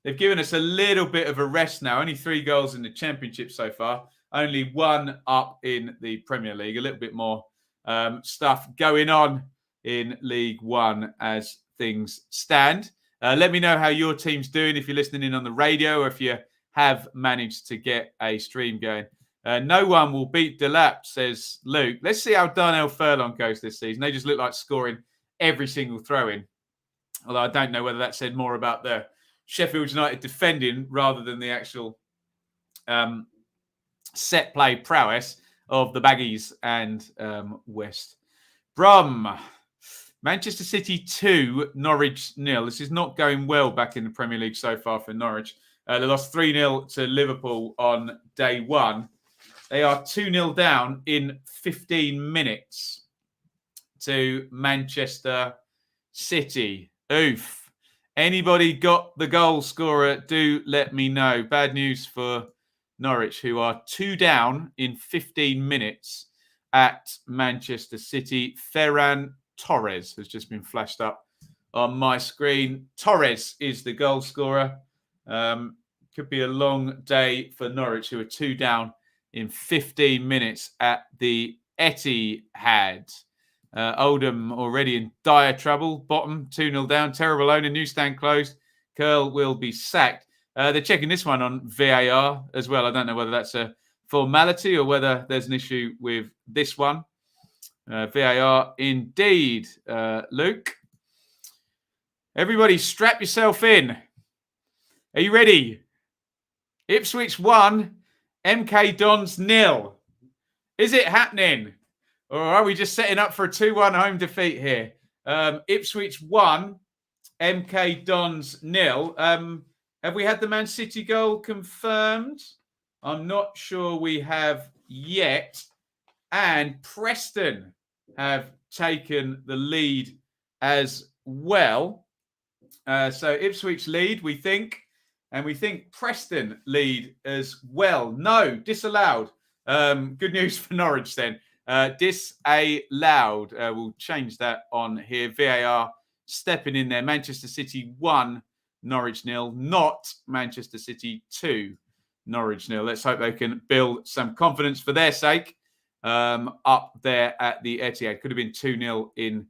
They've given us a little bit of a rest now. Only 3 goals in the Championship so far. Only 1 up in the Premier League. A little bit more stuff going on in League One as things stand. Let me know how your team's doing if you're listening in on the radio or if you have managed to get a stream going. No one will beat Delap, says Luke. Let's see how Darnell Furlong goes this season. They just look like scoring every single throw-in. Although I don't know whether that said more about the Sheffield United defending rather than the actual set play prowess of the Baggies and West Brom. Manchester City 2, Norwich 0. This is not going well back in the Premier League so far for Norwich. They lost 3-0 to Liverpool on day 1. They are 2-0 down in 15 minutes to Manchester City. Oof. Anybody got the goal scorer? Do let me know. Bad news for Norwich, who are 2 down in 15 minutes at Manchester City. Ferran Torres has just been flashed up on my screen. Torres is the goal scorer. Could be a long day for Norwich, who are 2 down in 15 minutes at the Etihad. Oldham already in dire trouble. Bottom, 2-0 down. Terrible owner. Newsstand closed. Curl will be sacked. They're checking this one on VAR as well. I don't know whether that's a formality or whether there's an issue with this one. VAR indeed, Luke. Everybody strap yourself in. Are you ready? Ipswich 1, MK Dons 0. Is it happening? Or are we just setting up for a 2-1 home defeat here? Ipswich 1, MK Dons 0. Have we had the Man City goal confirmed? I'm not sure we have yet. And Preston have taken the lead as well. So Ipswich lead, we think. And we think Preston lead as well. No, disallowed. Good news for Norwich then. Disallowed. We'll change that on here. VAR stepping in there. Manchester City 1, Norwich 0. Not Manchester City 2, Norwich 0. Let's hope they can build some confidence for their sake up there at the Etihad. Could have been 2-0 in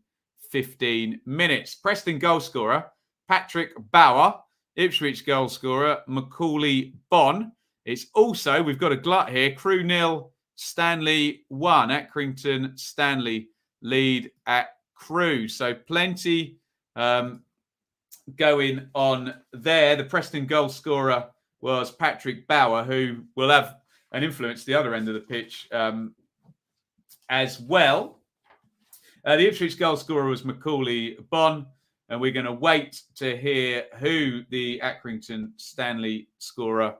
15 minutes. Preston goal scorer, Patrick Bauer. Ipswich goal scorer, Macaulay Bonne. It's also, we've got a glut here, Crew 0, Stanley 1. Accrington, Stanley lead at Crew. So plenty going on there. The Preston goal scorer was Patrick Bauer, who will have an influence the other end of the pitch as well. The Ipswich goal scorer was Macaulay Bonne. And we're going to wait to hear who the Accrington Stanley scorer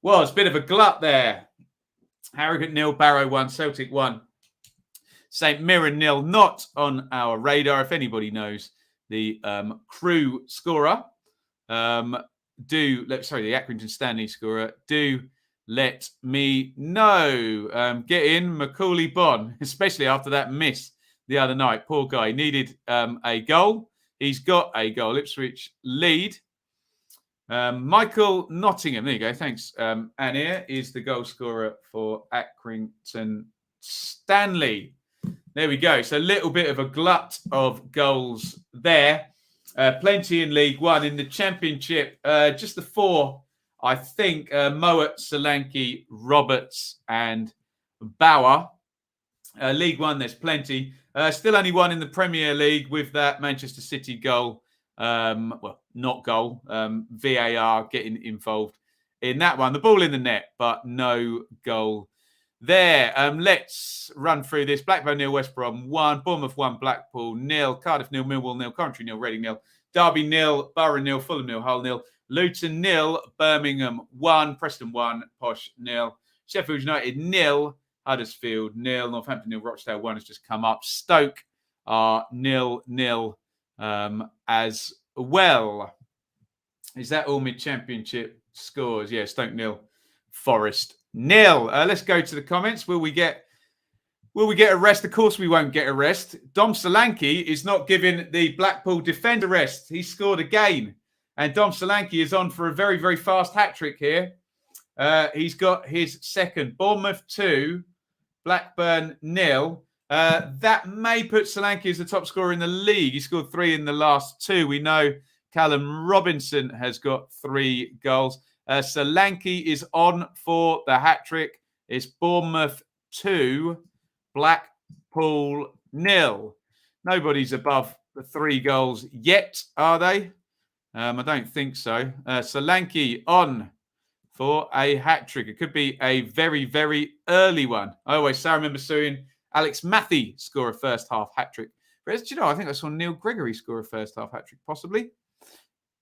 was. Bit of a glut there. Harrogate 0, Barrow 1, Celtic 1. St Mirren 0, not on our radar. If anybody knows the Crew scorer, the Accrington Stanley scorer, do let me know. Get in Macaulay Bonne, especially after that miss the other night. Poor guy. Needed a goal. He's got a goal. Ipswich lead. Michael Nottingham. There you go. Thanks. Anir is the goal scorer for Accrington Stanley. There we go. So a little bit of a glut of goals there. Plenty in League One. In the Championship, just the 4, I think. Mowat, Solanke, Roberts and Bauer. League One, there's plenty. Still only one in the Premier League with that Manchester City goal. Not goal. VAR getting involved in that one. The ball in the net, but no goal there. Let's run through this. Blackburn 0, West Brom 1, Bournemouth 1, Blackpool 0, Cardiff 0, Millwall 0, Coventry 0, Reading 0, Derby 0, Borough 0, Fulham 0, Hull 0, Luton 0, Birmingham 1, Preston 1, Posh 0, Sheffield United 0, Huddersfield 0, Northampton 0, Rochdale 1 has just come up. Stoke are 0-0 as well. Is that all mid-championship scores? Yeah, Stoke 0, Forest 0. Let's go to the comments. Will we get a rest? Of course we won't get a rest. Dom Solanke is not giving the Blackpool defender rest. He scored again. And Dom Solanke is on for a very, very fast hat-trick here. He's got his second. Bournemouth 2, Blackburn 0. That may put Solanke as the top scorer in the league. He scored 3 in the last 2. We know Callum Robinson has got 3 goals. Solanke is on for the hat-trick. It's Bournemouth 2, Blackpool 0. Nobody's above the 3 goals yet, are they? I don't think so. Solanke on for a hat-trick. It could be a very, very early one. I always remember seeing Alex Matthew score a first-half hat-trick. But do you know, I think I saw Neil Gregory score a first-half hat-trick, possibly.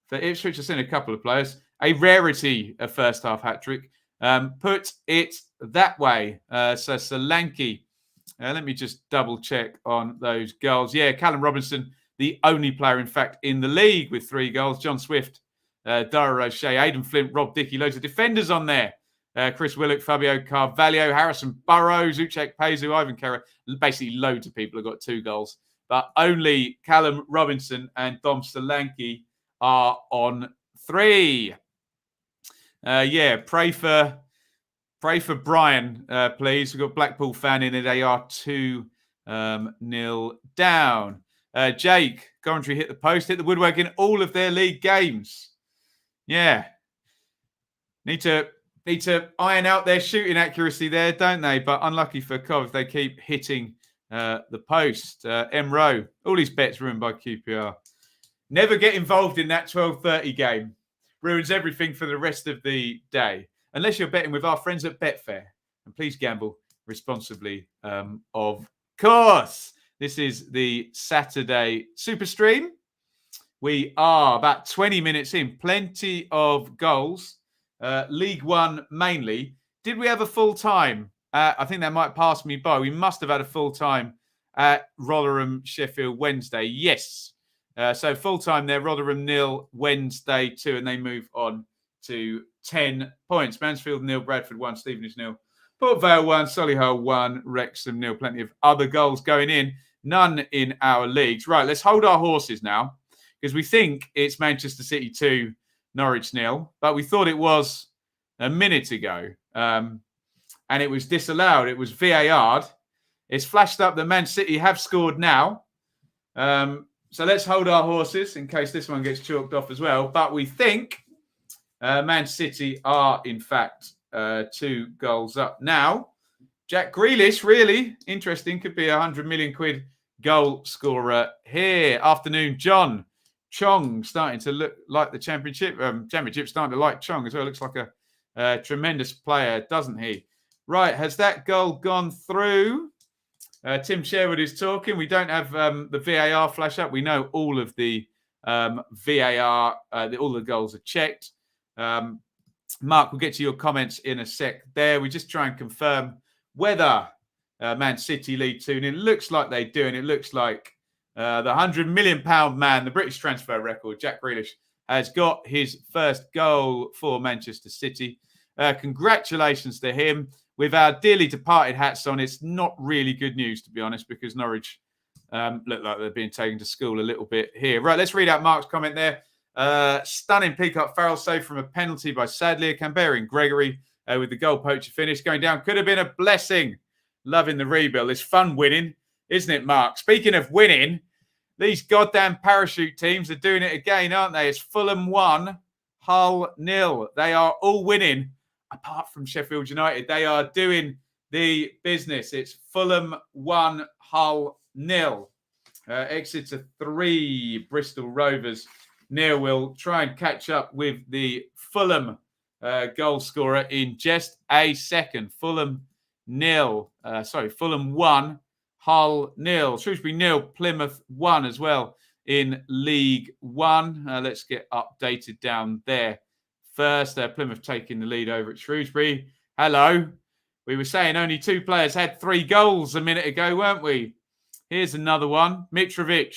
For Ipswich, I've seen a couple of players. A rarity, a first-half hat-trick. Put it that way. So Solanke. Let me just double-check on those goals. Yeah, Callum Robinson, the only player, in fact, in the league with 3 goals. John Swift, Dara O'Shea, Aidan Flint, Rob Dickey, loads of defenders on there. Chris Willock, Fabio Carvalho, Harrison Burrows, Uche Pezu, Ivan Kera. Basically, loads of people have got 2 goals. But only Callum Robinson and Dom Solanke are on 3. Pray for Brian, please. We've got Blackpool fan in it. They are 2-0 down. Jake, Coventry hit the post, hit the woodwork in all of their league games. Yeah. Need to iron out their shooting accuracy there, don't they? But unlucky for Cov, they keep hitting the post. M. Rowe, all his bets ruined by QPR. Never get involved in that 12:30 game. Ruins everything for the rest of the day. Unless you're betting with our friends at Betfair. And please gamble responsibly, of course. This is the Saturday Superstream. We are about 20 minutes in. Plenty of goals. League One mainly. Did we have a full time? I think that might pass me by. We must have had a full time at Rotherham, Sheffield Wednesday. Yes. So full time there. Rotherham 0, Wednesday 2, and they move on to 10 points. Mansfield 0, Bradford 1, Stevenage 0, Port Vale 1, Solihull 1, Wrexham 0. Plenty of other goals going in. None in our leagues. Right, let's hold our horses now because we think it's Manchester City 2, Norwich 0, but we thought it was a minute ago. And it was disallowed. It was VAR'd. It's flashed up that Man City have scored now. So let's hold our horses in case this one gets chalked off as well. But we think Man City are, in fact, 2 goals up. Now, Jack Grealish, really interesting, could be a 100 million quid goal scorer here. Afternoon, John. Chong starting to look like the championship. Championship starting to like Chong as well. Looks like a tremendous player, doesn't he? Right, has that goal gone through? Tim Sherwood is talking. We don't have the VAR flash up. We know all of the VAR, all the goals are checked. Mark, we'll get to your comments in a sec there. We just try and confirm whether Man City lead 2-0. It looks like they do, and it looks like the £100 million man, the British transfer record, Jack Grealish, has got his first goal for Manchester City. Congratulations to him. With our dearly departed hats on, it's not really good news, to be honest, because Norwich look like they're being taken to school a little bit here. Right, let's read out Mark's comment there. Stunning Peacock Farrell save from a penalty by Sadlier. Canberra and Gregory with the goal poacher finish. Going down could have been a blessing. Loving the rebuild. It's fun winning, isn't it, Mark? Speaking of winning, these goddamn parachute teams are doing it again, aren't they? It's Fulham 1, Hull 0. They are all winning. Apart from Sheffield United, they are doing the business. It's Fulham 1, Hull 0. Exeter 3, Bristol Rovers 0. Will try and catch up with the Fulham goal scorer in just a second. Fulham 1, Hull 0. Shrewsbury 0, Plymouth 1 as well in League One. Let's get updated down there. First, Plymouth taking the lead over at Shrewsbury. Hello. We were saying only 2 players had 3 goals a minute ago, weren't we? Here's another one. Mitrovic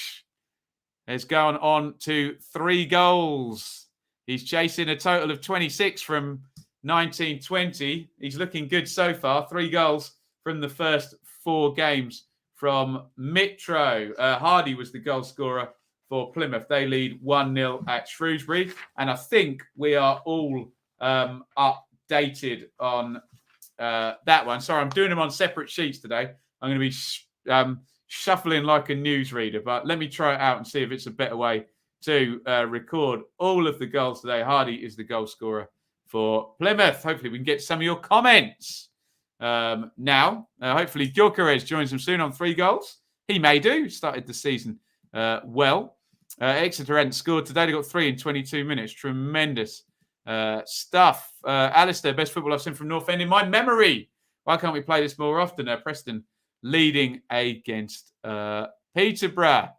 has gone on to 3 goals. He's chasing a total of 26 from 1920. He's looking good so far. 3 goals from the first 4 games from Mitro. Hardy was the goal scorer for Plymouth. They lead 1-0 at Shrewsbury. And I think we are all updated on that one. Sorry, I'm doing them on separate sheets today. I'm going to be shuffling like a newsreader, but let me try it out and see if it's a better way to record all of the goals today. Hardy is the goal scorer for Plymouth. Hopefully we can get some of your comments now. Hopefully Gyökeres joins them soon on 3 goals. He may do. Started the season well. Exeter hadn't scored today. They got 3 in 22 minutes. Tremendous stuff. Alistair, best football I've seen from North End in my memory. Why can't we play this more often? Preston leading against Peterborough.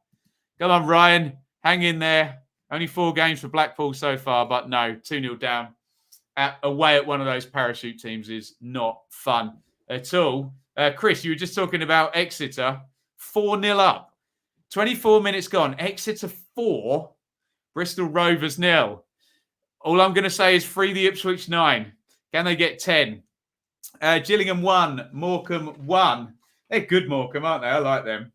Come on, Ryan. Hang in there. Only 4 games for Blackpool so far, but no, 2-0 down. Away at one of those parachute teams is not fun at all. Chris, you were just talking about Exeter. 4-0 up. 24 minutes gone. Exeter 4, Bristol Rovers 0. All I'm going to say is free the Ipswich 9. Can they get 10? Gillingham 1, Morecambe 1. They're good, Morecambe, aren't they? I like them.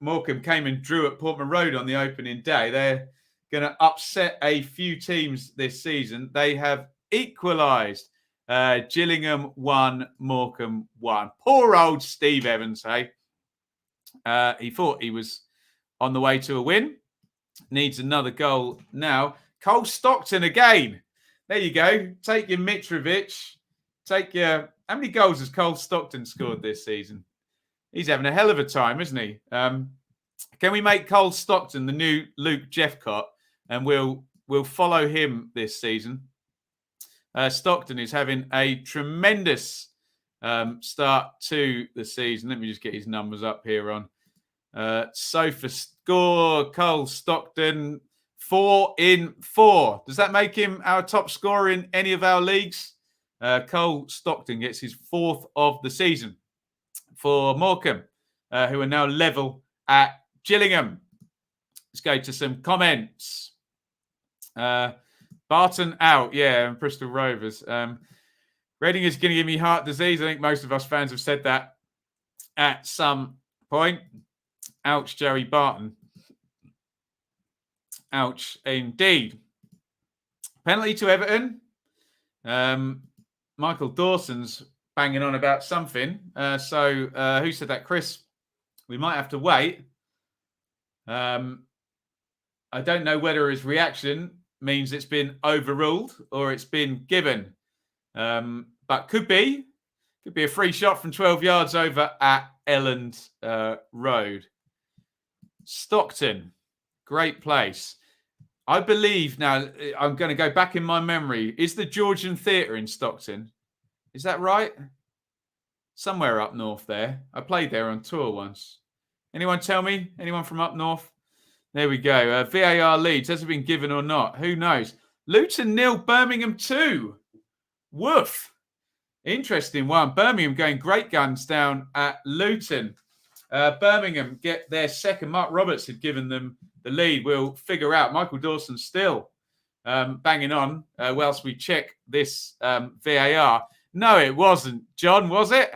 Morecambe came and drew at Portman Road on the opening day. They're going to upset a few teams this season. They have equalised. Gillingham 1, Morecambe 1. Poor old Steve Evans, hey? He thought he was on the way to a win. Needs another goal now. Cole Stockton again. There you go. Take your Mitrovic. Take your... How many goals has Cole Stockton scored this season? He's having a hell of a time, isn't he? Can we make Cole Stockton the new Luke Jeffcott? And we'll follow him this season. Stockton is having a tremendous start to the season. Let me just get his numbers up here on Sofa Score. Cole Stockton, 4 in 4. Does that make him our top scorer in any of our leagues? Cole Stockton gets his 4th of the season for Morecambe, who are now level at Gillingham. Let's go to some comments. Barton out, yeah, and Bristol Rovers. Reading is going to give me heart disease. I think most of us fans have said that at some point. Ouch, Joey Barton. Ouch, indeed. Penalty to Everton. Michael Dawson's banging on about something. So who said that? Chris. We might have to wait. I don't know whether his reaction means it's been overruled or it's been given. But could be a free shot from 12 yards over at Elland Road. Stockton, great place. I believe now, I'm going to go back in my memory. Is the Georgian Theatre in Stockton? Is that right? Somewhere up north there. I played there on tour once. Anyone tell me? Anyone from up north? There we go. VAR leads. Has it been given or not? Who knows? Luton 0, Birmingham 2. Woof. Interesting one. Birmingham going great guns down at Luton. Birmingham get their second. Mark Roberts had given them the lead. We'll figure out. Michael Dawson still banging on whilst we check this VAR. No, it wasn't. John, was it?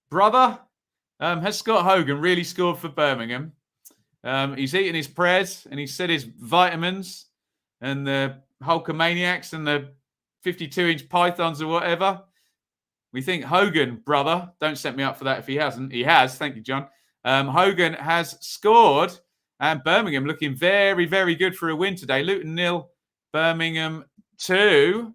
Brother? Has Scott Hogan really scored for Birmingham? He's eaten his prayers and he said his vitamins and the Hulkamaniacs and the 52-inch pythons or whatever. We think Hogan, brother. Don't set me up for that if he hasn't. He has. Thank you, John. Hogan has scored and Birmingham looking very, very good for a win today. Luton 0, Birmingham 2.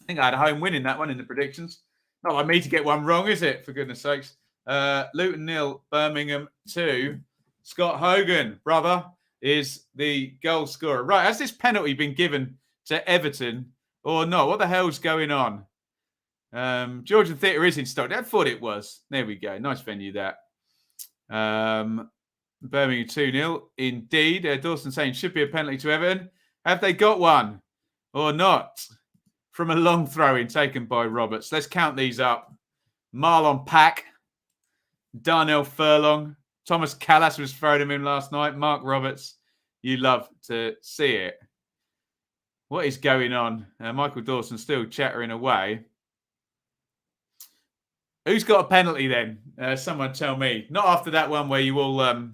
I think I had a home win in that one in the predictions. Not like me to get one wrong, is it? For goodness sakes. Luton 0, Birmingham 2. Scott Hogan, brother, is the goal scorer. Right, has this penalty been given to Everton or not? What the hell's going on? Georgian Theatre is in Stockton. I thought it was. There we go. Nice venue, that. Birmingham 2-0. Indeed. Dawson saying should be a penalty to Everton. Have they got one or not? From a long throw-in taken by Roberts. Let's count these up. Marlon Pack, Darnell Furlong, Thomas Callas was throwing him in last night. Mark Roberts, you love to see it. What is going on? Michael Dawson still chattering away. Who's got a penalty then? Someone tell me. Not after that one where you all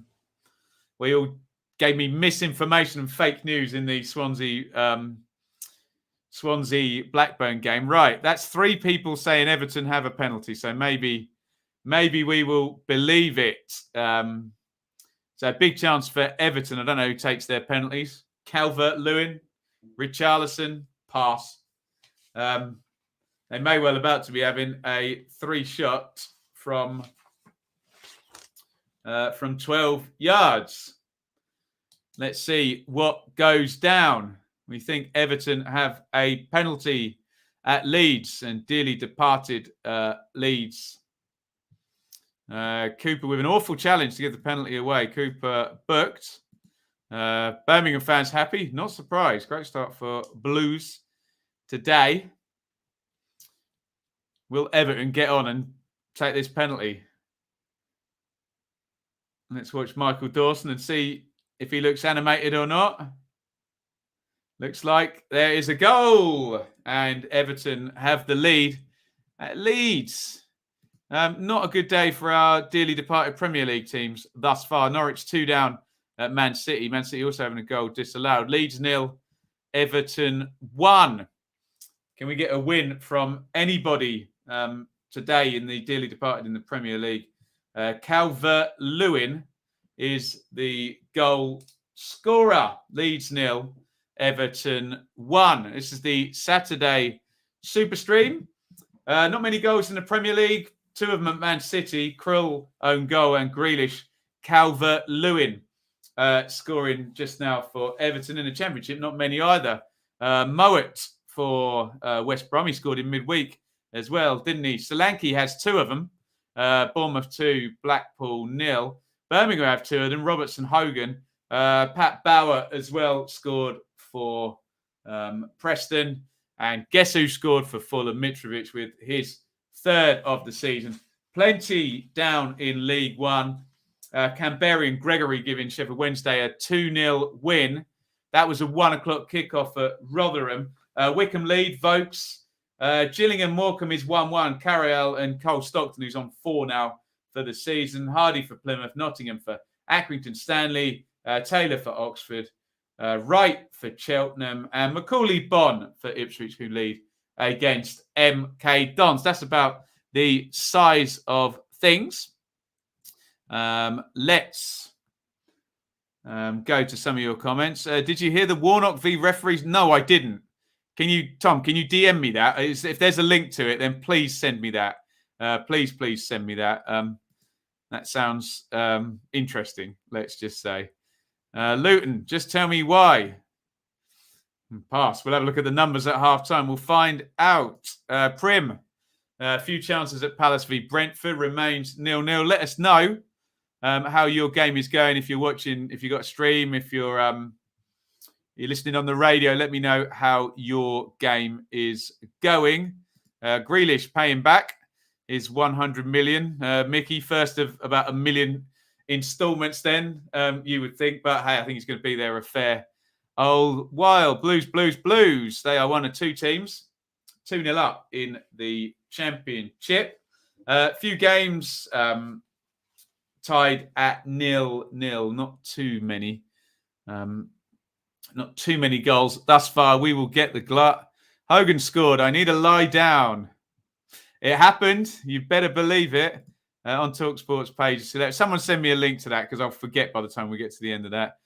gave me misinformation and fake news in the Swansea Blackburn game. Right, that's 3 people saying Everton have a penalty. So maybe we will believe it. So a big chance for Everton. I don't know who takes their penalties. Calvert-Lewin, Richarlison, pass. They may well about to be having a 3-shot from 12 yards. Let's see what goes down. We think Everton have a penalty at Leeds and dearly departed Leeds. Cooper with an awful challenge to give the penalty away. Cooper booked. Birmingham fans happy. Not surprised. Great start for Blues today. Will Everton get on and take this penalty? Let's watch Michael Dawson and see if he looks animated or not. Looks like there is a goal and Everton have the lead at Leeds. Not a good day for our dearly departed Premier League teams thus far. Norwich 2 down at Man City. Man City also having a goal disallowed. Leeds 0, Everton 1. Can we get a win from anybody today in the dearly departed in the Premier League? Calvert-Lewin is the goal scorer. Leeds 0, Everton 1. This is the Saturday Superstream. Not many goals in the Premier League. 2 of them at Man City. Krull own goal and Grealish. Calvert-Lewin scoring just now for Everton in the Championship. Not many either. Mowat for West Brom. He scored in midweek as well, didn't he? Solanke has 2 of them. Bournemouth 2, Blackpool 0. Birmingham have 2 of them. Robertson, Hogan. Pat Bauer as well scored for Preston. And guess who scored for Fulham? Mitrovic with his 3rd of the season. Plenty down in League One. Canberra and Gregory giving Sheffield Wednesday a 2-0 win. That was a 1 o'clock kickoff at Rotherham. Wickham lead, Vokes. Gillingham Morecambe is 1-1. Carriel and Cole Stockton, who's on 4 now for the season. Hardy for Plymouth. Nottingham for Accrington Stanley. Taylor for Oxford. Wright for Cheltenham. And Macaulay Bonne for Ipswich, who lead against MK Dons. That's about the size of things. Let's go to some of your comments. Did you hear the Warnock v referees? No, I didn't. Tom, can you DM me that? If there's a link to it, then please send me that. Please send me that. That sounds interesting, let's just say. Luton, just tell me why. Pass. We'll have a look at the numbers at half-time. We'll find out. Prim, a few chances at Palace v Brentford, remains 0-0. Let us know how your game is going. If you're watching, if you've got a stream, if you're listening on the radio, let me know how your game is going. Grealish paying back is 100 million. Mickey, first of about 1 million installments then, you would think. But hey, I think he's going to be there a fair old while. Blues. They are one of 2 teams. 2-0 up in the Championship. A few games tied at 0-0. Not too many. Not too many goals thus far. We will get the glut. Hogan scored. I need to lie down. It happened. You better believe it. On TalkSport's page. So someone send me a link to that because I'll forget by the time we get to the end of that.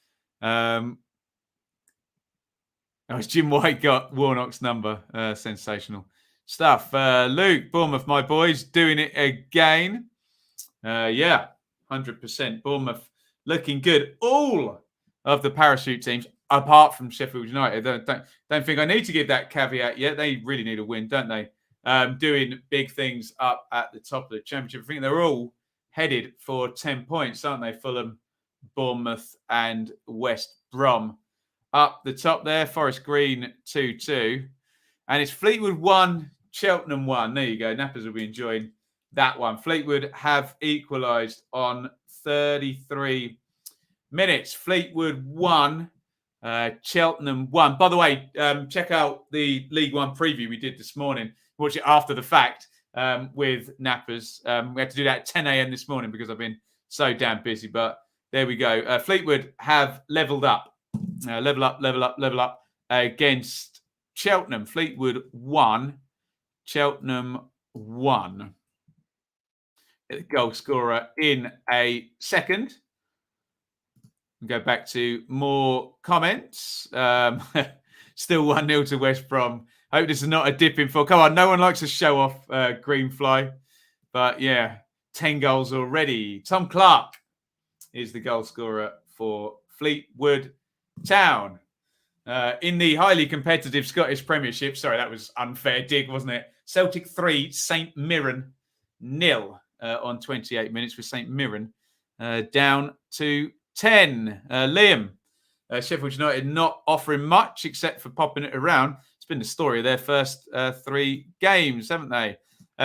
Jim White got Warnock's number. Sensational stuff. Luke, Bournemouth, my boys, doing it again. 100%. Bournemouth looking good. All of the parachute teams, apart from Sheffield United, don't think I need to give that caveat yet. They really need a win, don't they? Doing big things up at the top of the Championship. I think they're all headed for 10 points, aren't they? Fulham, Bournemouth and West Brom. Up the top there, Forest Green 2-2. And it's Fleetwood 1, Cheltenham 1. There you go. Nappers will be enjoying that one. Fleetwood have equalised on 33 minutes. Fleetwood 1, Cheltenham 1. By the way, check out the League One preview we did this morning. Watch it after the fact with Nappers. We had to do that at 10 a.m. this morning because I've been so damn busy. But there we go. Fleetwood have levelled up. Level up against Cheltenham. Fleetwood 1, Cheltenham 1. The goal scorer in a second. Go back to more comments. Still 1-0 to West Brom. Hope this is not a dip in for. Come on, no one likes to show off Greenfly. But yeah, 10 goals already. Tom Clark is the goal scorer for Fleetwood Town. In the highly competitive Scottish Premiership. Sorry, that was unfair dig, wasn't it? Celtic 3, St Mirren 0 on 28 minutes with St Mirren down to 10. Liam, Sheffield United not offering much except for popping it around. It's been the story of their first 3 games, haven't they?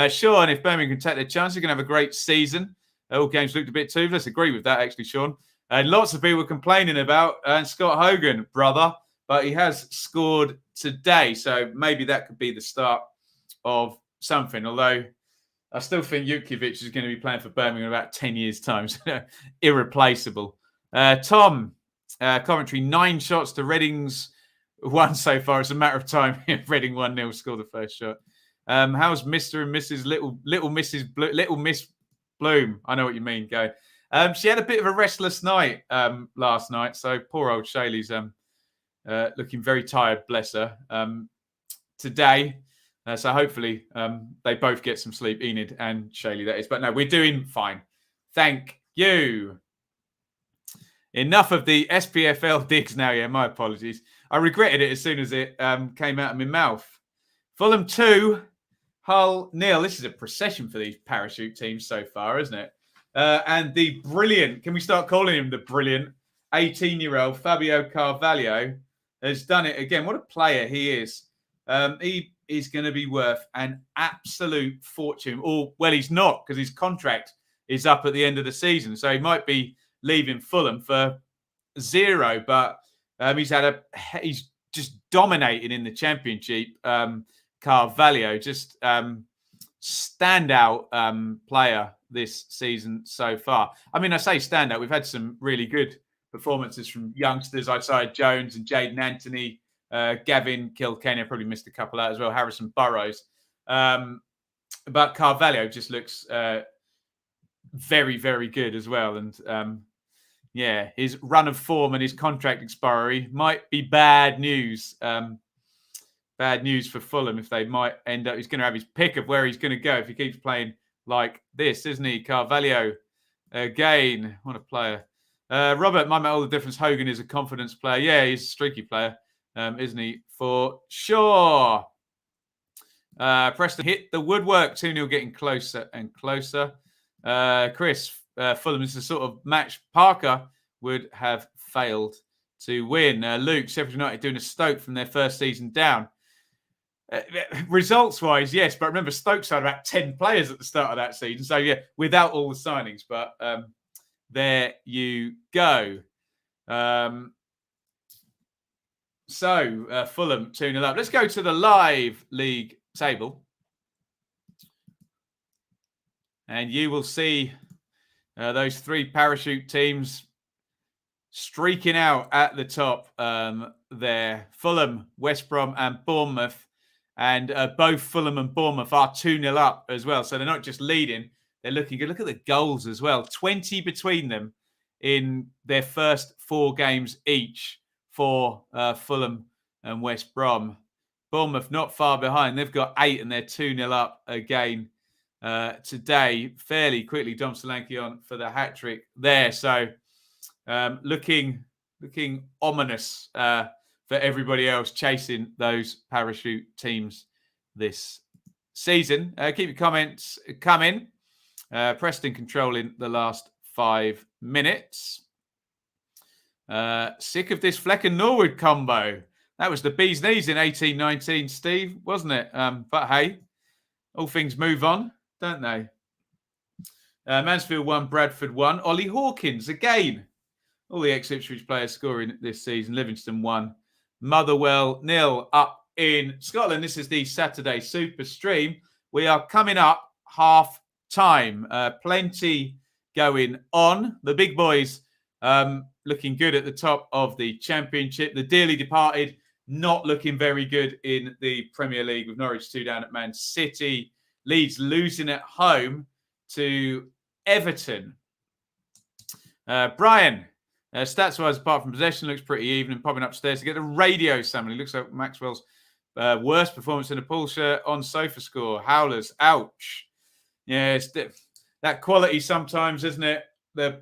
Sean, if Birmingham can take their chance, they're going to have a great season. All games looked a bit toothless. Agree with that, actually, Sean. And lots of people complaining about Scott Hogan, brother, but he has scored today. So maybe that could be the start of something. Although I still think Jutkiewicz is going to be playing for Birmingham in about 10 years' time. So irreplaceable. Tom, commentary, 9 shots to Reading's 1 so far. It's a matter of time. Reading 1-0 scored the first shot. How's Mr. and Mrs. Little Miss Bloom? I know what you mean. Go. She had a bit of a restless night last night. So poor old Shaylee's looking very tired, bless her, today. So hopefully they both get some sleep, Enid and Shaylee, that is. But no, we're doing fine. Thank you. Enough of the SPFL digs now. Yeah, my apologies. I regretted it as soon as it came out of my mouth. Fulham 2, Hull, nil. This is a procession for these parachute teams so far, isn't it? And the brilliant, can we start calling him the brilliant 18-year-old Fabio Carvalho has done it again. What a player he is. He is going to be worth an absolute fortune. Or, well, he's not, because his contract is up at the end of the season. So he might be leaving Fulham for zero, but he's just dominating in the Championship. Carvalho, just standout player this season so far. I mean, I say standout. We've had some really good performances from youngsters, Isaiah Jones and Jaden Anthony, Gavin Kilkenny. I probably missed a couple out as well, Harrison Burrows. But Carvalho just looks very, very good as well. And yeah, his run of form and his contract expiry might be bad news. Bad news for Fulham if they might end up. He's going to have his pick of where he's going to go if he keeps playing like this, isn't he? Carvalho again. What a player. Robert might make all the difference. Hogan is a confidence player. Yeah, he's a streaky player, isn't he? For sure. Preston hit the woodwork. 2-0 getting closer and closer. Chris, Fulham is the sort of match Parker would have failed to win. Luke, Sheffield United doing a Stoke from their first season down. Results-wise, yes, but remember, Stokes had about 10 players at the start of that season. So, yeah, without all the signings. But there you go. Fulham 2-0 up. Let's go to the live league table. And you will see those three parachute teams streaking out at the top there. Fulham, West Brom and Bournemouth. And both Fulham and Bournemouth are 2-0 up as well. So they're not just leading, they're looking good. Look at the goals as well. 20 between them in their first 4 games each for Fulham and West Brom. Bournemouth not far behind. They've got 8 and they're 2-0 up again today. Fairly quickly, Dom Solanke on for the hat-trick there. So looking ominous for everybody else chasing those parachute teams this season. Keep your comments coming. Preston controlling the last 5 minutes. Sick of this Fleck and Norwood combo. That was the bee's knees in 18-19, Steve, wasn't it? But hey, all things move on, don't they? Mansfield 1, Bradford 1. Ollie Hawkins again. All the ex-Ipswich players scoring this season. Livingston 1. Motherwell 0 up in Scotland. This is the Saturday Super Stream. We are coming up half time. Plenty going on. The big boys looking good at the top of the Championship. The dearly departed not looking very good in the Premier League with Norwich 2 down at Man City. Leeds losing at home to Everton. Brian, stats-wise, apart from possession, looks pretty even and popping upstairs to get the radio summary. Looks like Maxwell's worst performance in a pool shirt on sofa score. Howlers, ouch. Yeah, it's that quality sometimes, isn't it? The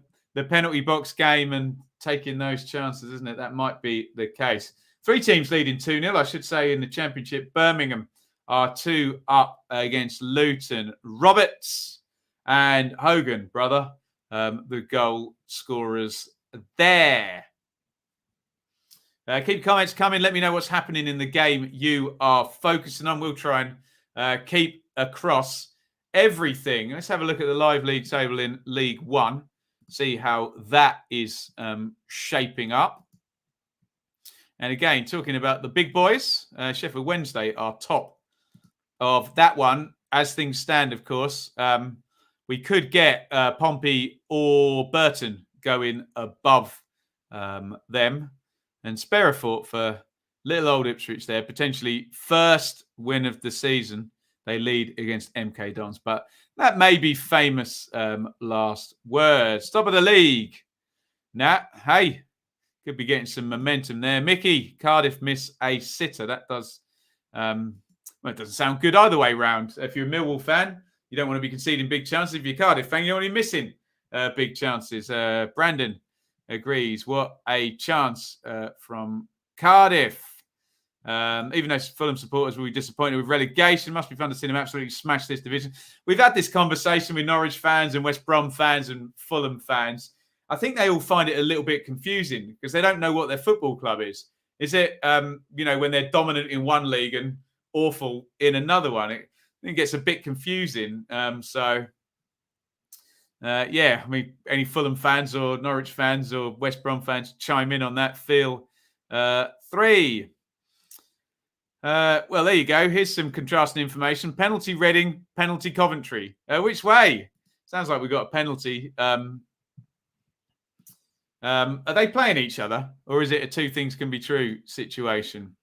penalty box game and taking those chances, isn't it? That might be the case. 3 teams leading 2-0, I should say, in the Championship. Birmingham are 2 up against Luton. Roberts and Hogan, brother, the goal scorers there. Keep comments coming. Let me know what's happening in the game you are focusing on. We'll try and keep across everything. Let's have a look at the live league table in League One. See how that is shaping up. And again, talking about the big boys, Sheffield Wednesday are top of that one. As things stand, of course, we could get Pompey or Burton going above them. And spare a thought for little old Ipswich there. Potentially first win of the season. They lead against MK Dons. But that may be famous last words. Top of the league. Hey, could be getting some momentum there. Mickey, Cardiff miss a sitter. That does, well, it doesn't sound good either way round. If you're a Millwall fan, you don't want to be conceding big chances. If you're a Cardiff fan, you're only missing big chances. Brandon agrees. What a chance from Cardiff. Even though Fulham supporters will be disappointed with relegation, it must be fun to see them absolutely smash this division. We've had this conversation with Norwich fans and West Brom fans and Fulham fans. I think they all find it a little bit confusing because they don't know what their football club is. Is it, when they're dominant in one league and awful in another one? It gets a bit confusing. Any Fulham fans or Norwich fans or West Brom fans chime in on that. Feel free. Well, there you go. Here's some contrasting information. Penalty Reading, penalty Coventry. Which way? Sounds like we've got a penalty. Are they playing each other, or is it a two things can be true situation?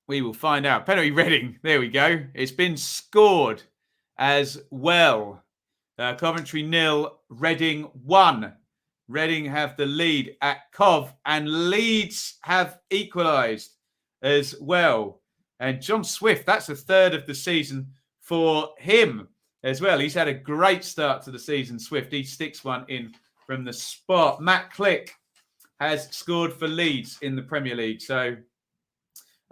We will find out. Penalty Reading. There we go. It's been scored as well. Coventry 0, Reading 1. Reading have the lead at Cov, and Leeds have equalised as well. And John Swift, that's the third of the season for him as well. He's had a great start to the season, Swift. He sticks one in from the spot. Matt Click has scored for Leeds in the Premier League. So,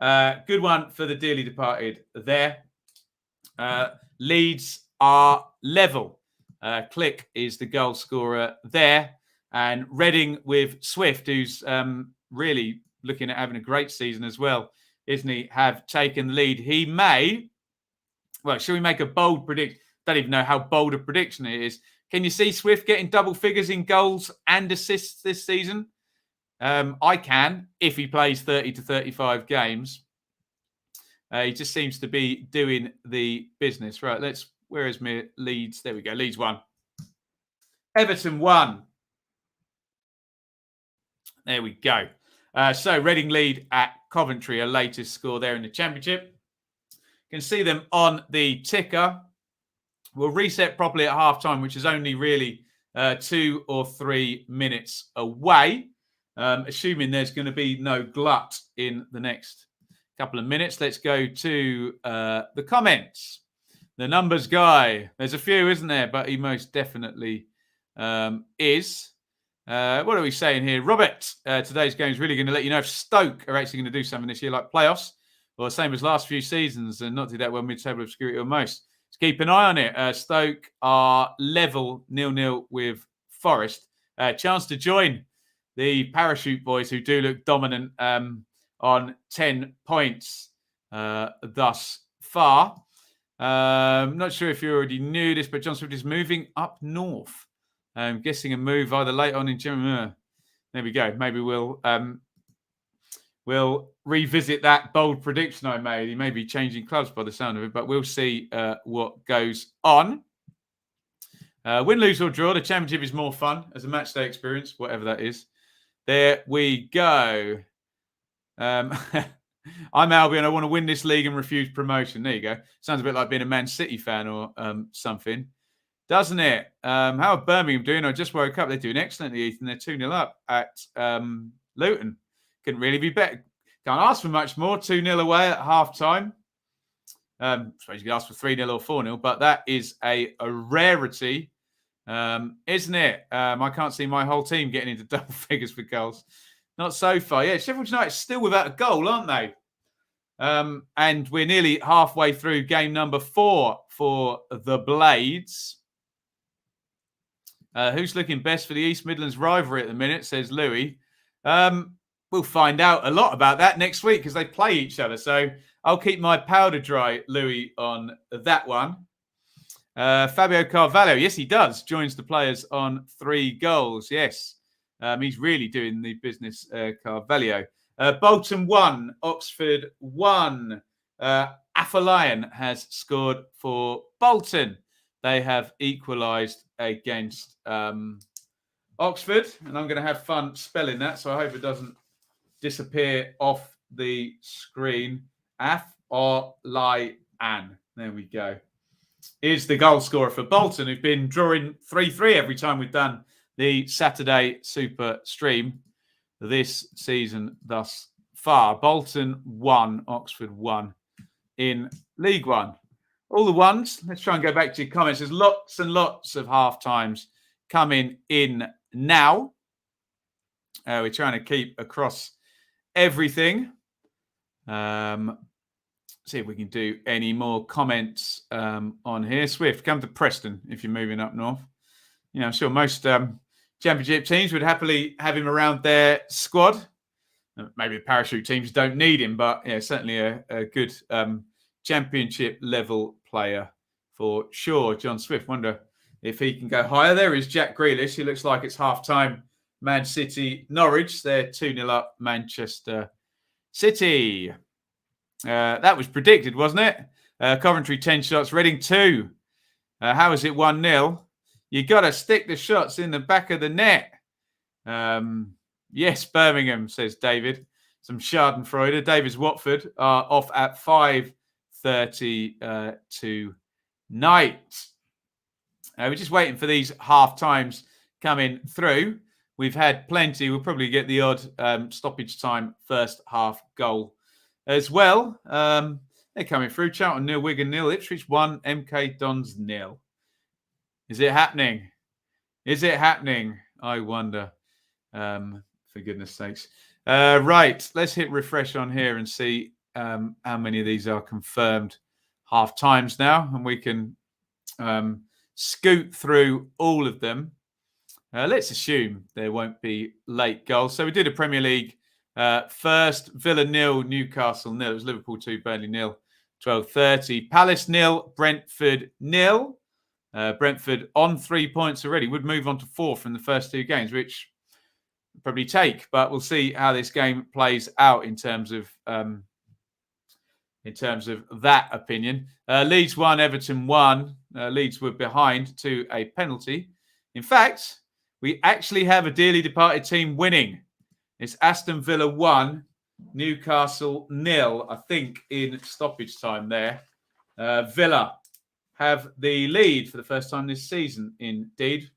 good one for the dearly departed there. Leeds are level. Click is the goal scorer there. And Reading with Swift, who's really looking at having a great season as well, isn't he, have taken the lead. He may, should we make a bold prediction? Don't even know how bold a prediction it is. Can you see Swift getting double figures in goals and assists this season? I can, if he plays 30 to 35 games. He just seems to be doing the business. Right, where is my Leeds? There we go, Leeds 1. Everton 1. There we go. So Reading lead at Coventry, a latest score there in the Championship. You can see them on the ticker. We'll reset properly at half-time, which is only really 2 or 3 minutes away, assuming there's going to be no glut in the next couple of minutes. Let's go to the comments. The numbers guy. There's a few, isn't there? But he most definitely is. What are we saying here? Robert, today's game is really going to let you know if Stoke are actually going to do something this year like playoffs, or the same as last few seasons, and not do that well mid-table obscurity or most. Let's keep an eye on it. Stoke are level 0-0 with Forest. Chance to join the Parachute Boys, who do look dominant on 10 points thus far. Not sure if you already knew this, but John Swift is moving up north. I'm guessing a move either late on in January. There we go. Maybe we'll revisit that bold prediction I made. He may be changing clubs by the sound of it, but we'll see what goes on. Win, lose or draw, the Championship is more fun as a match day experience, whatever that is. There we go. I'm Albion. I want to win this league and refuse promotion. There you go. Sounds a bit like being a Man City fan or something. Doesn't it? How are Birmingham doing? I just woke up. They're doing excellently, Ethan. They're 2-0 up at Luton. Couldn't really be better. Can't ask for much more. 2-0 away at half-time. I suppose you could ask for 3-0 or 4-0, but that is a rarity, isn't it? I can't see my whole team getting into double figures for goals. Not so far. Yeah, Sheffield United still without a goal, aren't they? And we're nearly halfway through game number 4 for the Blades. Who's looking best for the East Midlands rivalry at the minute, says Louis. We'll find out a lot about that next week because they play each other. So I'll keep my powder dry, Louis, on that one. Fabio Carvalho, yes, he does. Joins the players on 3 goals. Yes, he's really doing the business, Carvalho. Bolton 1, Oxford 1. Atholian has scored for Bolton. They have equalised against Oxford, and I'm going to have fun spelling that, so I hope it doesn't disappear off the screen. Atholian. There we go. Is the goal scorer for Bolton, who've been drawing 3-3 every time we've done the Saturday Super Stream this season thus far. Bolton 1, Oxford 1 in League One. All the ones. Let's try and go back to your comments. There's lots and lots of half times coming in now. We're trying to keep across everything. See if we can do any more comments on here. Swift, come to Preston if you're moving up north. You know, I'm sure most championship teams would happily have him around their squad. Maybe the parachute teams don't need him, but yeah, certainly a good championship level player for sure. John Swift, wonder if he can go higher. There is Jack Grealish. He looks like it's half-time. Man City, Norwich. They're 2-0 up Manchester City. That was predicted, wasn't it? Coventry 10 shots, Reading 2. How is it 1-0? You got to stick the shots in the back of the net. Yes, Birmingham, says David. Some Schadenfreude. David's Watford are off at 5:30 tonight. We're just waiting for these half times coming through. We've had plenty. We'll probably get the odd stoppage time first half goal as well. They're coming through. Charlton 0, Wigan 0, Ipswich 1, MK Dons 0. Is it happening? Is it happening? I wonder. For goodness sakes. Right, let's hit refresh on here and see how many of these are confirmed half times now, and we can scoot through all of them. Let's assume there won't be late goals. So we did a Premier League first. Villa 0, Newcastle 0. It was Liverpool 2, Burnley 0, 12:30. Palace 0, Brentford 0. Brentford on 3 points already. Would move on to 4 from the first 2 games, which probably take, but we'll see how this game plays out in terms of that opinion. Leeds 1, Everton 1. Leeds were behind to a penalty. In fact, we actually have a dearly departed team winning. It's Aston Villa 1, Newcastle 0, I think, in stoppage time there. Villa have the lead for the first time this season, indeed.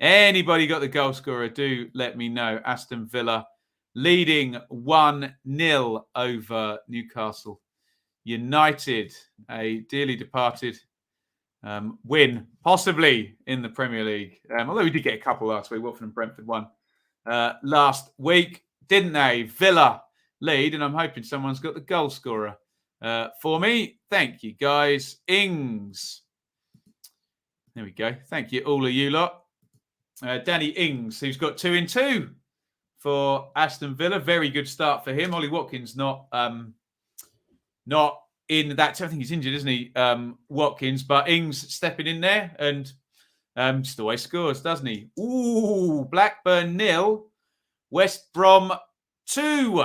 Anybody got the goal scorer? Do let me know. Aston Villa leading 1-0 over Newcastle United. A dearly departed win, possibly in the Premier League. Although we did get a couple last week. Watford and Brentford won last week, didn't they? Villa lead, and I'm hoping someone's got the goal scorer for me. Thank you, guys. Ings. There we go. Thank you, all of you lot. Danny Ings, who's got 2 in 2 for Aston Villa. Very good start for him. Ollie Watkins not in that. I think he's injured, isn't he? Watkins, but Ings stepping in there and just always scores, doesn't he? Ooh, Blackburn 0, West Brom 2.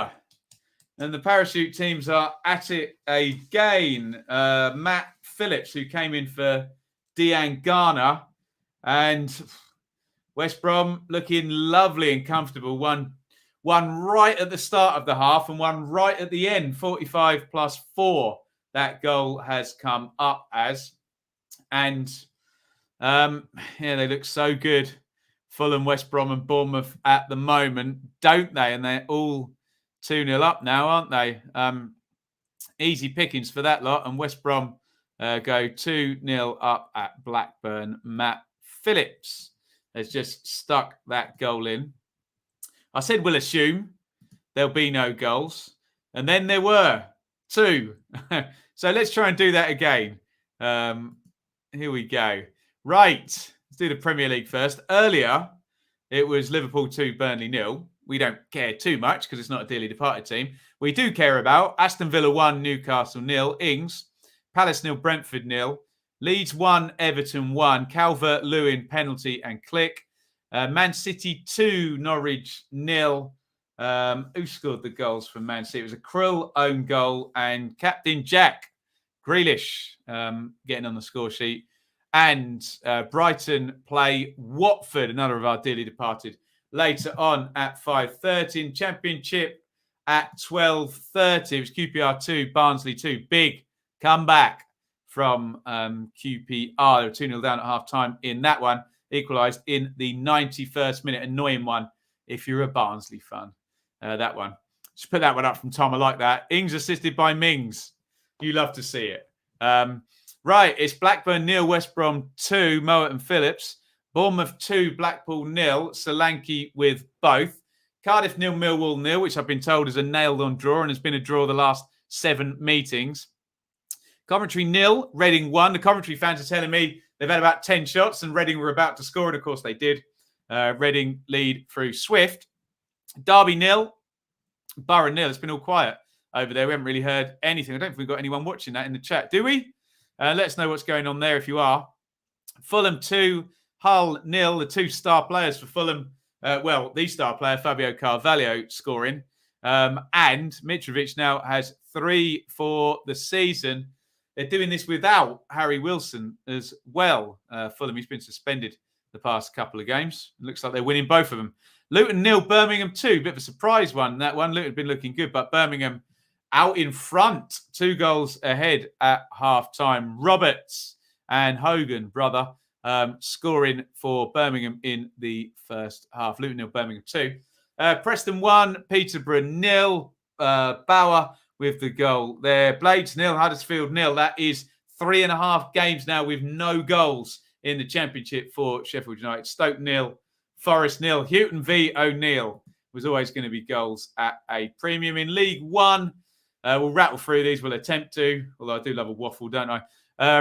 And the parachute teams are at it again. Matt Phillips, who came in for Dean Garner, and West Brom looking lovely and comfortable. One right at the start of the half and one right at the end. 45 plus 4. That goal has come up as. And they look so good. Fulham, West Brom and Bournemouth at the moment, don't they? And they're all 2-0 up now, aren't they? Easy pickings for that lot. And West Brom go 2-0 up at Blackburn. Matt Phillips has just stuck that goal in. I said we'll assume there'll be no goals. And then there were 2. So let's try and do that again. Here we go. Right. Let's do the Premier League first. Earlier, it was Liverpool 2, Burnley 0. We don't care too much because it's not a dearly departed team. We do care about Aston Villa 1, Newcastle 0. Ings. Palace 0, Brentford 0. Leeds 1, Everton 1. Calvert-Lewin penalty and click. Man City 2, Norwich 0. Who scored the goals for Man City? It was a Krill own goal and Captain Jack Grealish getting on the score sheet. And Brighton play Watford, another of our dearly departed, later on at 5:30. In Championship at 12:30. It was QPR 2, Barnsley 2. Big comeback from QPR. They were 2-0 down at half-time in that one. Equalised in the 91st minute. Annoying one if you're a Barnsley fan. That one. Just put that one up from Tom. I like that. Ings assisted by Mings. You love to see it. Right, it's Blackburn 0, West Brom 2, Mowat and Phillips. Bournemouth 2, Blackpool 0, Solanke with both. Cardiff 0, Millwall 0, which I've been told is a nailed-on draw and has been a draw the last 7 meetings. Coventry 0, Reading 1. The Coventry fans are telling me they've had about 10 shots and Reading were about to score, and of course they did. Reading lead through Swift. Derby 0, Borough 0. It's been all quiet over there. We haven't really heard anything. I don't think we've got anyone watching that in the chat, do we? Let us know what's going on there if you are. Fulham 2, Hull 0. The 2 star players for Fulham. The star player, Fabio Carvalho, scoring. And Mitrovic now has 3 for the season. They're doing this without Harry Wilson as well. Fulham, he's been suspended the past couple of games. It looks like they're winning both of them. Luton 0, Birmingham 2. Bit of a surprise one. That one, Luton had been looking good, but Birmingham out in front. 2 goals ahead at half-time. Roberts and Hogan, brother, scoring for Birmingham in the first half. Luton 0, Birmingham 2. Preston 1, Peterborough 0. Bauer with the goal there. Blades 0, Huddersfield 0. That is 3.5 games now with no goals in the Championship for Sheffield United. Stoke 0, Forest 0. Houghton v O'Neill was always going to be goals at a premium. In League 1, we'll rattle through these. We'll attempt to, although I do love a waffle, don't I?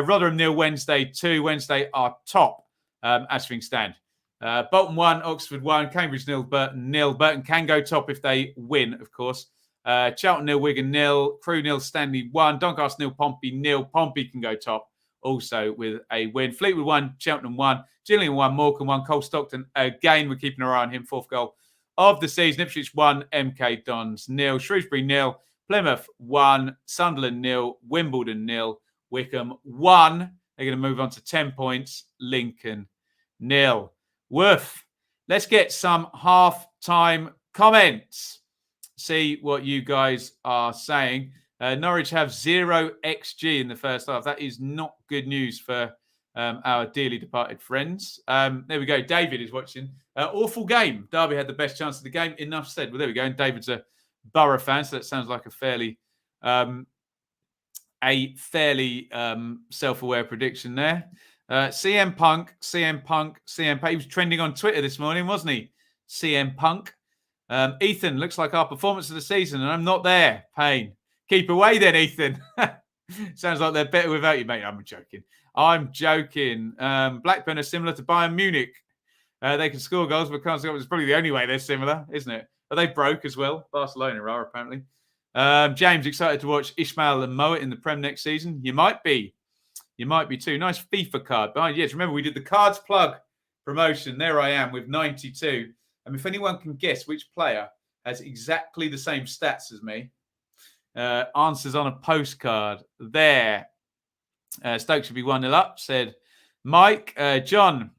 Rotherham 0, Wednesday 2. Wednesday are top as things stand. Bolton 1, Oxford 1. Cambridge 0, Burton 0. Burton can go top if they win, of course. Charlton 0, Wigan 0. Crewe 0, Stanley 1. Doncaster 0, Pompey 0. Pompey can go top also with a win. Fleetwood 1, Cheltenham 1. Gillingham 1, Morecambe 1. Cole Stockton again. We're keeping our eye on him. 4th goal of the season. Ipswich 1, MK Dons 0. Shrewsbury 0. Plymouth 1. Sunderland 0. Wimbledon 0. Wickham 1. They're going to move on to 10 points. Lincoln 0. Woof. Let's get some half-time comments. See what you guys are saying. Norwich have 0 XG in the first half. That is not good news for our dearly departed friends. There we go. David is watching. Awful game. Derby had the best chance of the game. Enough said. Well, there we go. And David's a Borough fan, so that sounds like a fairly self-aware prediction there. CM Punk. He was trending on Twitter this morning, wasn't he? CM Punk. Ethan, looks like our performance of the season, and I'm not there. Pain. Keep away then, Ethan. Sounds like they're better without you, mate. I'm joking. Blackburn are similar to Bayern Munich. They can score goals, but can't score. It's probably the only way they're similar, isn't it? But they broke as well. Barcelona are, apparently. James, excited to watch Ishmael and Moet in the Prem next season? You might be. You might be too. Nice FIFA card behind. Yes, remember we did the cards plug promotion. There I am with 92. And if anyone can guess which player has exactly the same stats as me, answers on a postcard there. Stoke should be 1-0 up, said Mike. John,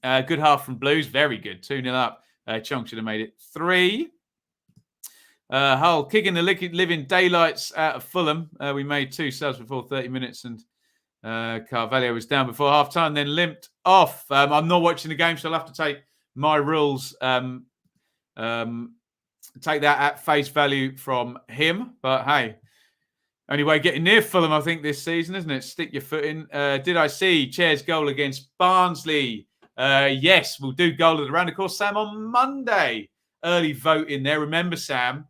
good half from Blues. Very good. 2-0 up. Chong should have made it 3. Hull kicking the living daylights out of Fulham. We made 2 subs before 30 minutes and Carvalho was down before half-time, then limped off. I'm not watching the game, so I'll have to take my rules. Take that at face value from him. But hey, only way getting near Fulham, I think, this season, isn't it? Stick your foot in. Did I see Chair's goal against Barnsley? Yes, we'll do goal of the round. Of course, Sam, on Monday. Early vote in there. Remember, Sam,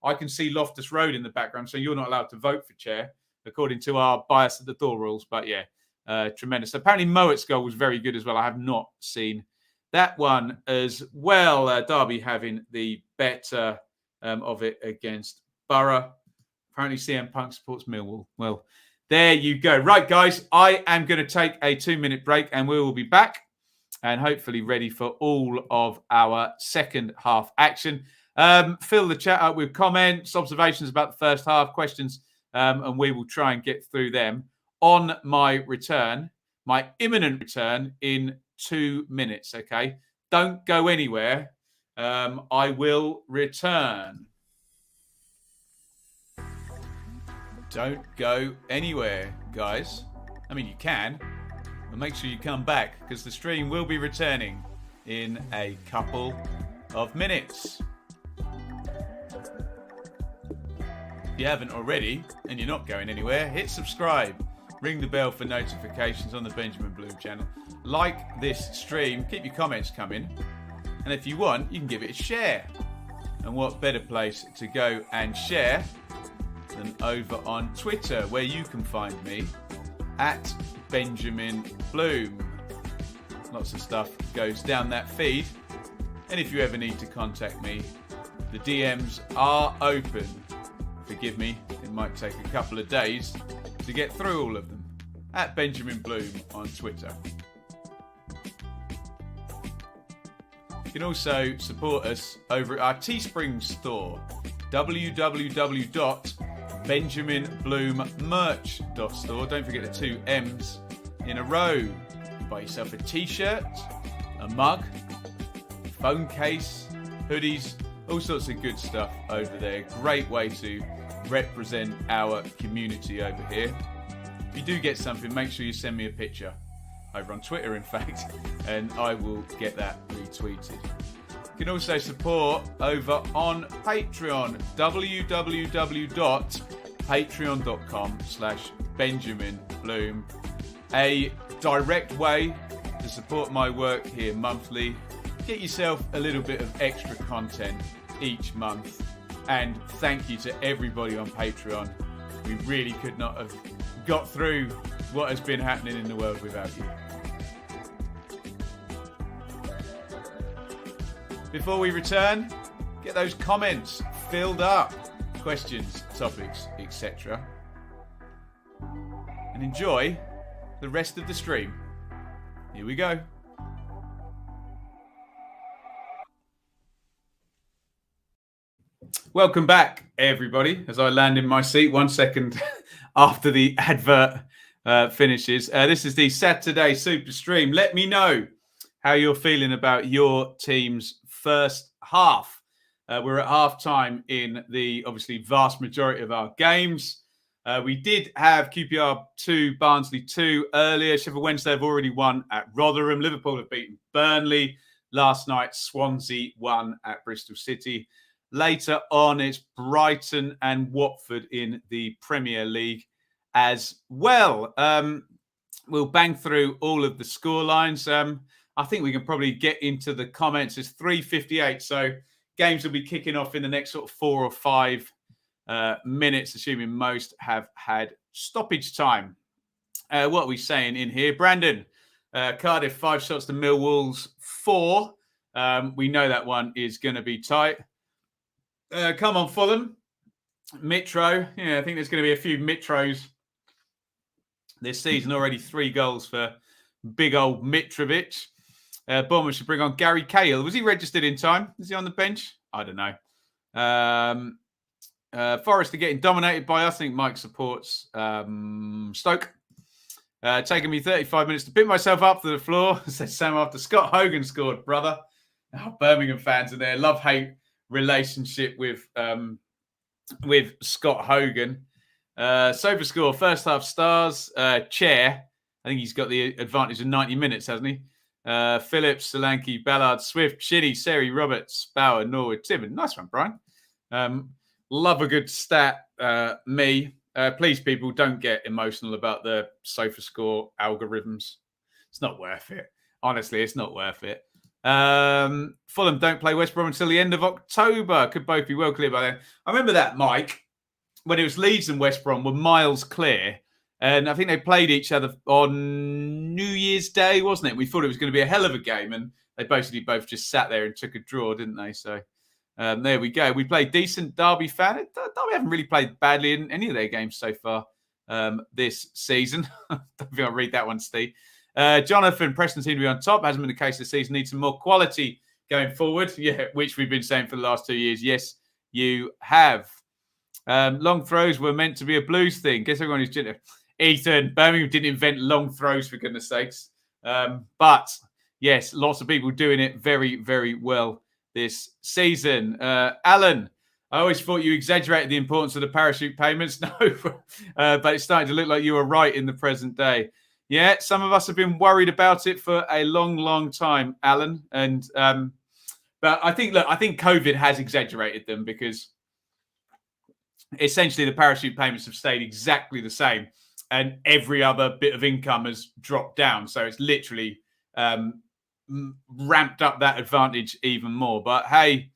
I can see Loftus Road in the background, so you're not allowed to vote for Chair, according to our bias at the door rules. But yeah, tremendous. Apparently, Moet's goal was very good as well. I have not seen that one as well. Darby having the better of it against Borough. Apparently, CM Punk supports Millwall. Well, there you go. Right, guys, I am going to take a 2-minute break and we will be back and hopefully ready for all of our second half action. Fill the chat up with comments, observations about the first half, questions, and we will try and get through them on my return, my imminent return in 2 minutes, okay? Don't go anywhere. I will return. Don't go anywhere, guys. I mean, you can, but make sure you come back because the stream will be returning in a couple of minutes. If you haven't already and you're not going anywhere, hit subscribe. Ring the bell for notifications on the Benjamin Bloom channel. Like this stream. Keep your comments coming. And if you want, you can give it a share. And what better place to go and share than over on Twitter, where you can find me at Benjamin Bloom. Lots of stuff goes down that feed. And if you ever need to contact me, the DMs are open. Forgive me, it might take a couple of days to get through all of them. At Benjamin Bloom on Twitter. You can also support us over at our Teespring store, www.benjaminbloommerch.store. Don't forget the 2 M's in a row. Buy yourself a t-shirt, a mug, phone case, hoodies, all sorts of good stuff over there. Great way to represent our community over here. If you do get something, make sure you send me a picture. Over on Twitter, in fact, and I will get that retweeted. You can also support over on Patreon, www.patreon.com/BenjaminBloom. A direct way to support my work here monthly. Get yourself a little bit of extra content each month. And thank you to everybody on Patreon. We really could not have got through what has been happening in the world without you. Before we return, get those comments filled up. Questions, topics, etc. And enjoy the rest of the stream. Here we go. Welcome back, everybody, as I land in my seat 1 second after the advert finishes. This is the Saturday Super Stream. Let me know how you're feeling about your team's first half. We're at half time in the obviously vast majority of our games. We did have QPR 2, Barnsley 2 earlier. Sheffield Wednesday have already won at Rotherham. Liverpool have beaten Burnley. Last night, Swansea won at Bristol City. Later on, it's Brighton and Watford in the Premier League as well. We'll bang through all of the scorelines. I think we can probably get into the comments. It's 3:58, so games will be kicking off in the next sort of 4 or 5 minutes, assuming most have had stoppage time. What are we saying in here? Brandon, Cardiff 5 shots to Millwall's 4. We know that one is going to be tight. Come on, Fulham. Mitro. Yeah, I think there's going to be a few Mitros this season. Already 3 goals for big old Mitrovic. Bournemouth should bring on Gary Cahill. Was he registered in time? Is he on the bench? I don't know. Forest are getting dominated by us. I think Mike supports Stoke. Taking me 35 minutes to pick myself up to the floor, said Sam after Scott Hogan scored, brother. Oh, Birmingham fans are there. Love-hate relationship with Scott Hogan. Sofa score, first half stars. Chair, I think he's got the advantage of 90 minutes, hasn't he? Phillips, Solanke, Ballard, Swift, Shitty, Seri, Roberts, Bauer, Norwood, Tibbin. Nice one, Brian. Love a good stat, me. Please, people, don't get emotional about the sofa score algorithms. It's not worth it. Honestly, it's not worth it. Fulham don't play West Brom until the end of October. Could both be well clear by then. I remember that, Mike, when it was Leeds and West Brom were miles clear. And I think they played each other on New Year's Day, wasn't it? We thought it was going to be a hell of a game. And they basically both just sat there and took a draw, didn't they? So there we go. We played decent. Derby fan. Derby haven't really played badly in any of their games so far this season. Don't think I'll read that one, Steve. Jonathan, Preston seem to be on top. Hasn't been the case this season. Needs some more quality going forward. Yeah, which we've been saying for the last 2 years. Yes, you have. Long throws were meant to be a Blues thing. Guess everyone is... Ethan, Birmingham didn't invent long throws, for goodness sakes. But, yes, lots of people doing it very, very well this season. Alan, I always thought you exaggerated the importance of the parachute payments. No, but it's starting to look like you were right in the present day. Yeah, some of us have been worried about it for a long, long time, Alan. And but I think COVID has exaggerated them because essentially the parachute payments have stayed exactly the same. And every other bit of income has dropped down. So it's literally ramped up that advantage even more. But hey,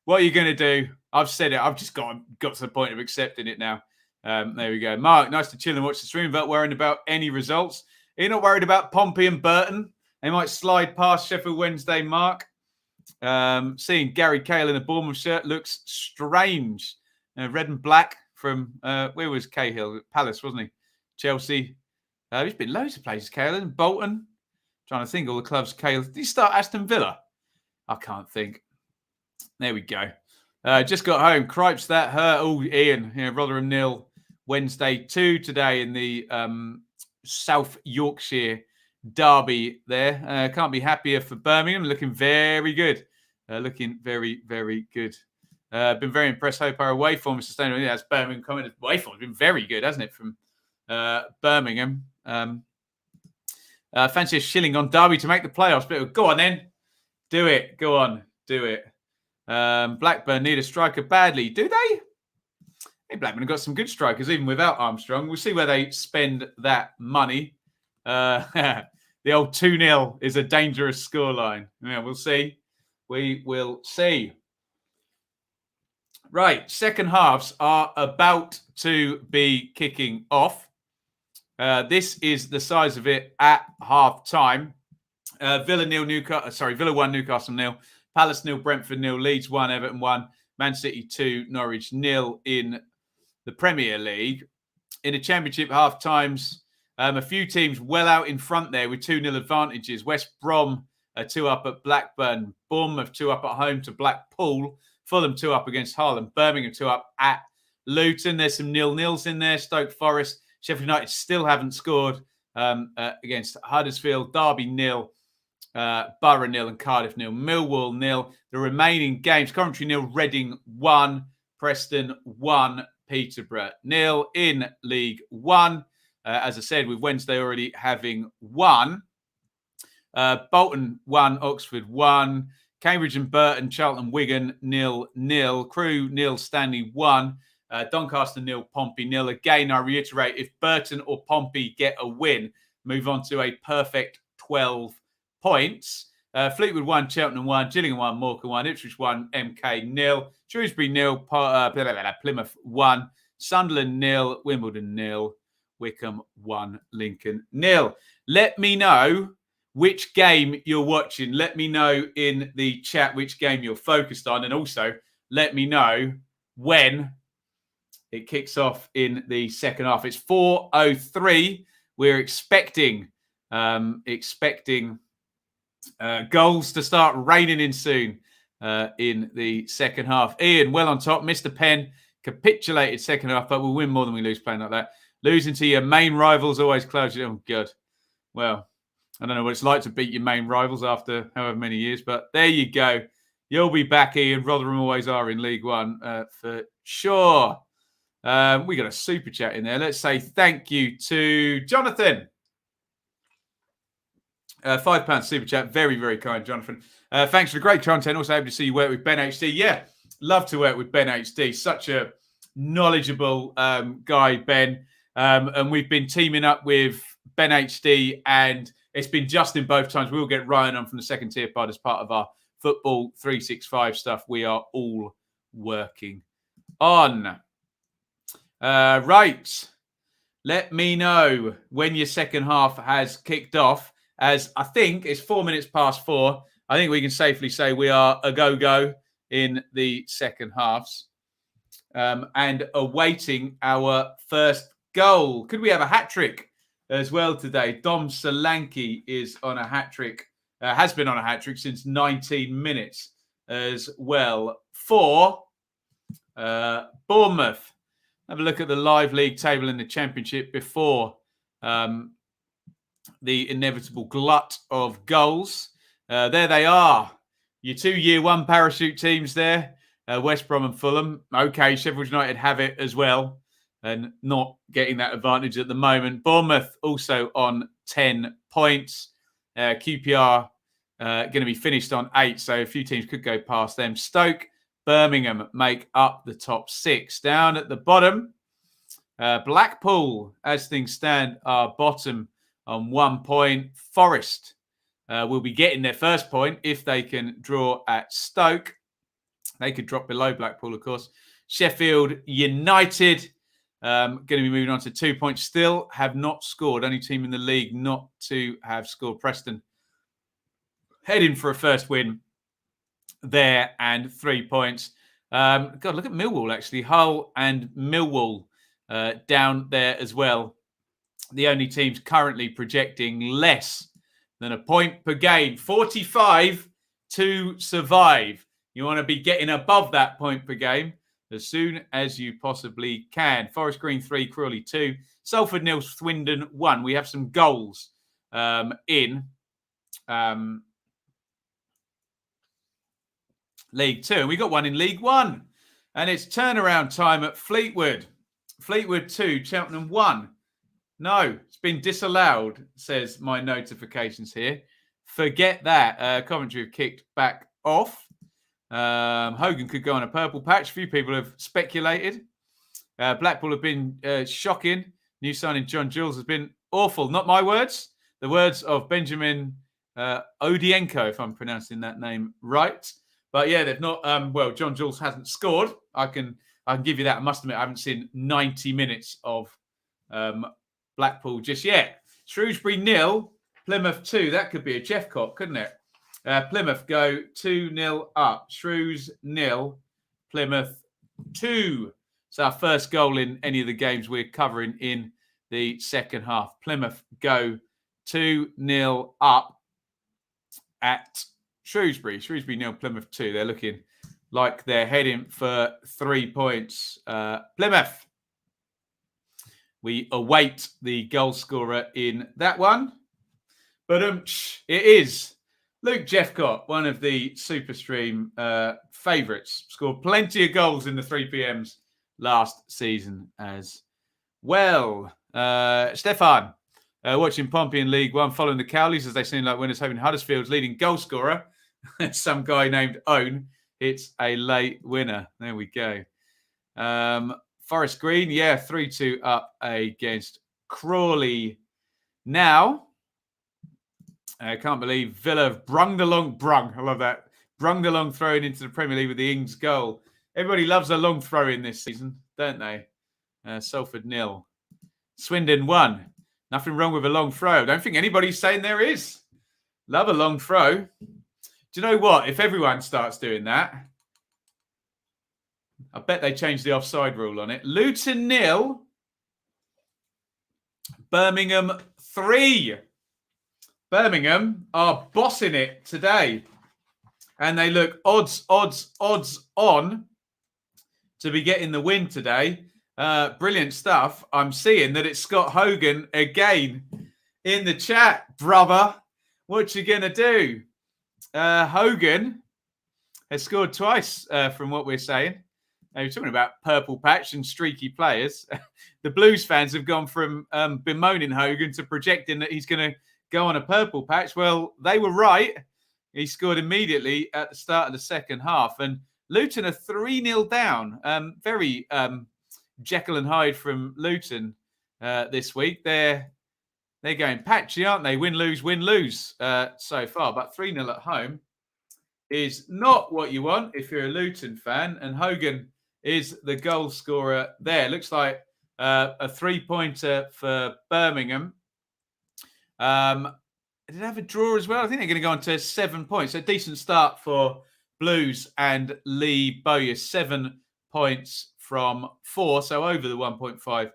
What are you going to do? I've said it. I've just got to the point of accepting it now. There we go. Mark, nice to chill and watch the stream without worrying about any results. You're not worried about Pompey and Burton? They might slide past Sheffield Wednesday, Mark. Seeing Gary Cahill in a Bournemouth shirt looks strange. Red and black from, where was Cahill? Palace, wasn't he? Chelsea. He's been loads of places, Cahill. Bolton. Trying to think all the clubs Cahill. Did he start Aston Villa? I can't think. There we go. Just got home. Cripes, that hurt. Oh, Iain. Rotherham 0. Wednesday 2 today in the South Yorkshire derby there. Can't be happier for Birmingham. Looking very good. Looking very, very good. Been very impressed. Hope our away form is sustainable. Yeah, that's Birmingham coming. Away form has been very good, hasn't it, from Birmingham? Fancy a shilling on Darby to make the playoffs. But go on then. Do it. Go on. Do it. Blackburn need a striker badly. Do they? Hey, Blackburn have got some good strikers, even without Armstrong. We'll see where they spend that money. The old 2-0 is a dangerous scoreline. Yeah, we'll see. We will see. Right, second halves are about to be kicking off. This is the size of it at half time. Villa 1, Newcastle 0. Palace 0, Brentford 0. Leeds 1, Everton 1. Man City 2, Norwich 0 in the Premier League. In the Championship half times, a few teams well out in front there with 2-0 advantages. West Brom 2 up at Blackburn. Bournemouth 2 up at home to Blackpool. Fulham 2 up against Harlem. Birmingham 2 up at Luton. There's some 0-0s in there. Stoke Forest. Sheffield United still haven't scored against Huddersfield. Derby 0. Borough 0 and Cardiff 0. Millwall 0. The remaining games. Coventry 0. Reading 1. Preston 1. Peterborough 0 in League 1. As I said, with Wednesday already having 1. Bolton 1. Oxford 1. Cambridge and Burton, Charlton, Wigan 0-0. Crewe 0. Stanley 1. Doncaster 0. Pompey 0. Again, I reiterate, if Burton or Pompey get a win, move on to a perfect 12 points. Fleetwood 1, Cheltenham 1, Gillingham 1, Morecambe 1, Ipswich 1, MK 0, Shrewsbury 0, Plymouth 1, Sunderland 0, Wimbledon 0, Wickham 1, Lincoln 0. Let me know which game you're watching. Let me know in the chat which game you're focused on, and also let me know when it kicks off in the second half. It's 4:03. We're expecting goals to start raining in soon in the second half. Iain, well on top. Mr. Penn capitulated second half, but we'll win more than we lose playing like that. Losing to your main rivals always clouds you. Oh, good. Well, I don't know what it's like to beat your main rivals after however many years, but there you go. You'll be back, Iain. Rotherham always are in League One for sure. We got a super chat in there. Let's say thank you to Jonathan. £5 super chat. Very, very kind, Jonathan. Thanks for the great content. Also, able to see you work with Ben HD. Yeah, love to work with Ben HD. Such a knowledgeable guy, Ben. And we've been teaming up with Ben HD, and it's been Justin both times. We'll get Ryan on from the second tier pod as part of our Football 365 stuff we are all working on. Right. Let me know when your second half has kicked off, as I think it's 4 minutes past 4. I think we can safely say we are a go-go in the second halves and awaiting our first goal. Could we have a hat-trick as well today? Dom Solanke is on a hat-trick, has been on a hat-trick since 19 minutes as well for Bournemouth. Have a look at the live league table in the Championship before the inevitable glut of goals. There they are. Your 2 year one parachute teams there. West Brom and Fulham. Okay, Sheffield United have it as well, and not getting that advantage at the moment. Bournemouth also on 10 points. QPR going to be finished on 8, so a few teams could go past them. Stoke, Birmingham make up the top 6. Down at the bottom, Blackpool, as things stand, are bottom on 1 point. Forest will be getting their first point if they can draw at Stoke. They could drop below Blackpool, of course. Sheffield United going to be moving on to 2 points. Still have not scored. Only team in the league not to have scored. Preston heading for a first win there and 3 points. God, look at Millwall, actually. Hull and Millwall down there as well. The only teams currently projecting less than a point per game. 45 to survive. You want to be getting above that point per game as soon as you possibly can. Forest Green 3, Crawley 2. Salford 0, Swindon 1. We have some goals in League 2. And we got one in League 1. And it's turnaround time at Fleetwood. Fleetwood 2, Cheltenham 1. No, it's been disallowed, says my notifications here. Forget that. Coventry have kicked back off. Hogan could go on a purple patch. A few people have speculated. Blackpool have been shocking. New signing John Jules has been awful. Not my words. The words of Benjamin Odienko, if I'm pronouncing that name right. But yeah, they've not. John Jules hasn't scored. I can give you that. I must admit, I haven't seen 90 minutes of Blackpool just yet. Shrewsbury 0, Plymouth 2. That could be a Jeff Cop, couldn't it? Plymouth go 2-0 up. Shrews 0, Plymouth 2. It's our first goal in any of the games we're covering in the second half. Plymouth go 2-0 up at Shrewsbury. Shrewsbury 0, Plymouth 2. They're looking like they're heading for 3 points. Plymouth. We await the goal scorer in that one. But it is Luke Jeffcott, one of the Superstream favourites. Scored plenty of goals in the 3 PMs last season as well. Stefan, watching Pompey in League 1, following the Cowleys as they seem like winners, hoping Huddersfield's leading goal scorer. Some guy named Owen. It's a late winner. There we go. Forest Green, 3-2 up against Crawley. Now, I can't believe Villa have brung. I love that. Brung the long throw-in into the Premier League with the Ings goal. Everybody loves a long throw-in this season, don't they? Salford 0. Swindon 1. Nothing wrong with a long throw. I don't think anybody's saying there is. Love a long throw. Do you know what? If everyone starts doing that, I bet they changed the offside rule on it. Luton 0. Birmingham 3. Birmingham are bossing it today. And they look odds on to be getting the win today. Brilliant stuff. I'm seeing that it's Scott Hogan again in the chat. Brother, what you going to do? Hogan has scored twice from what we're saying. We're talking about purple patch and streaky players. The Blues fans have gone from bemoaning Hogan to projecting that he's going to go on a purple patch. Well, they were right. He scored immediately at the start of the second half. And Luton are 3-0 down. Very Jekyll and Hyde from Luton this week. They're going patchy, aren't they? Win, lose so far. But 3-0 at home is not what you want if you're a Luton fan. And Hogan is the goal scorer there. Looks like a 3-pointer for Birmingham. Did they have a draw as well? I think they're going to go on to 7 points. A decent start for Blues and Lee Bowyer. 7 points from 4, so over the 1.5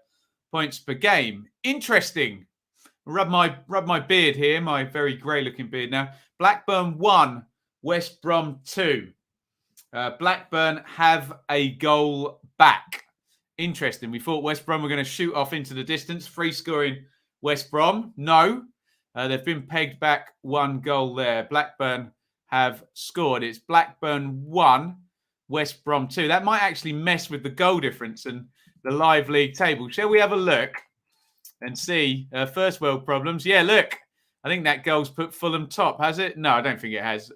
points per game. Interesting. Rub my beard here, my very grey-looking beard now. Blackburn 1, West Brom 2. Blackburn have a goal back. Interesting. We thought West Brom were going to shoot off into the distance. Free scoring West Brom. No. They've been pegged back 1 goal there. Blackburn have scored. It's Blackburn 1, West Brom 2. That might actually mess with the goal difference and the live league table. Shall we have a look and see? First world problems. Yeah, look. I think that goal's put Fulham top, has it? No, I don't think it has.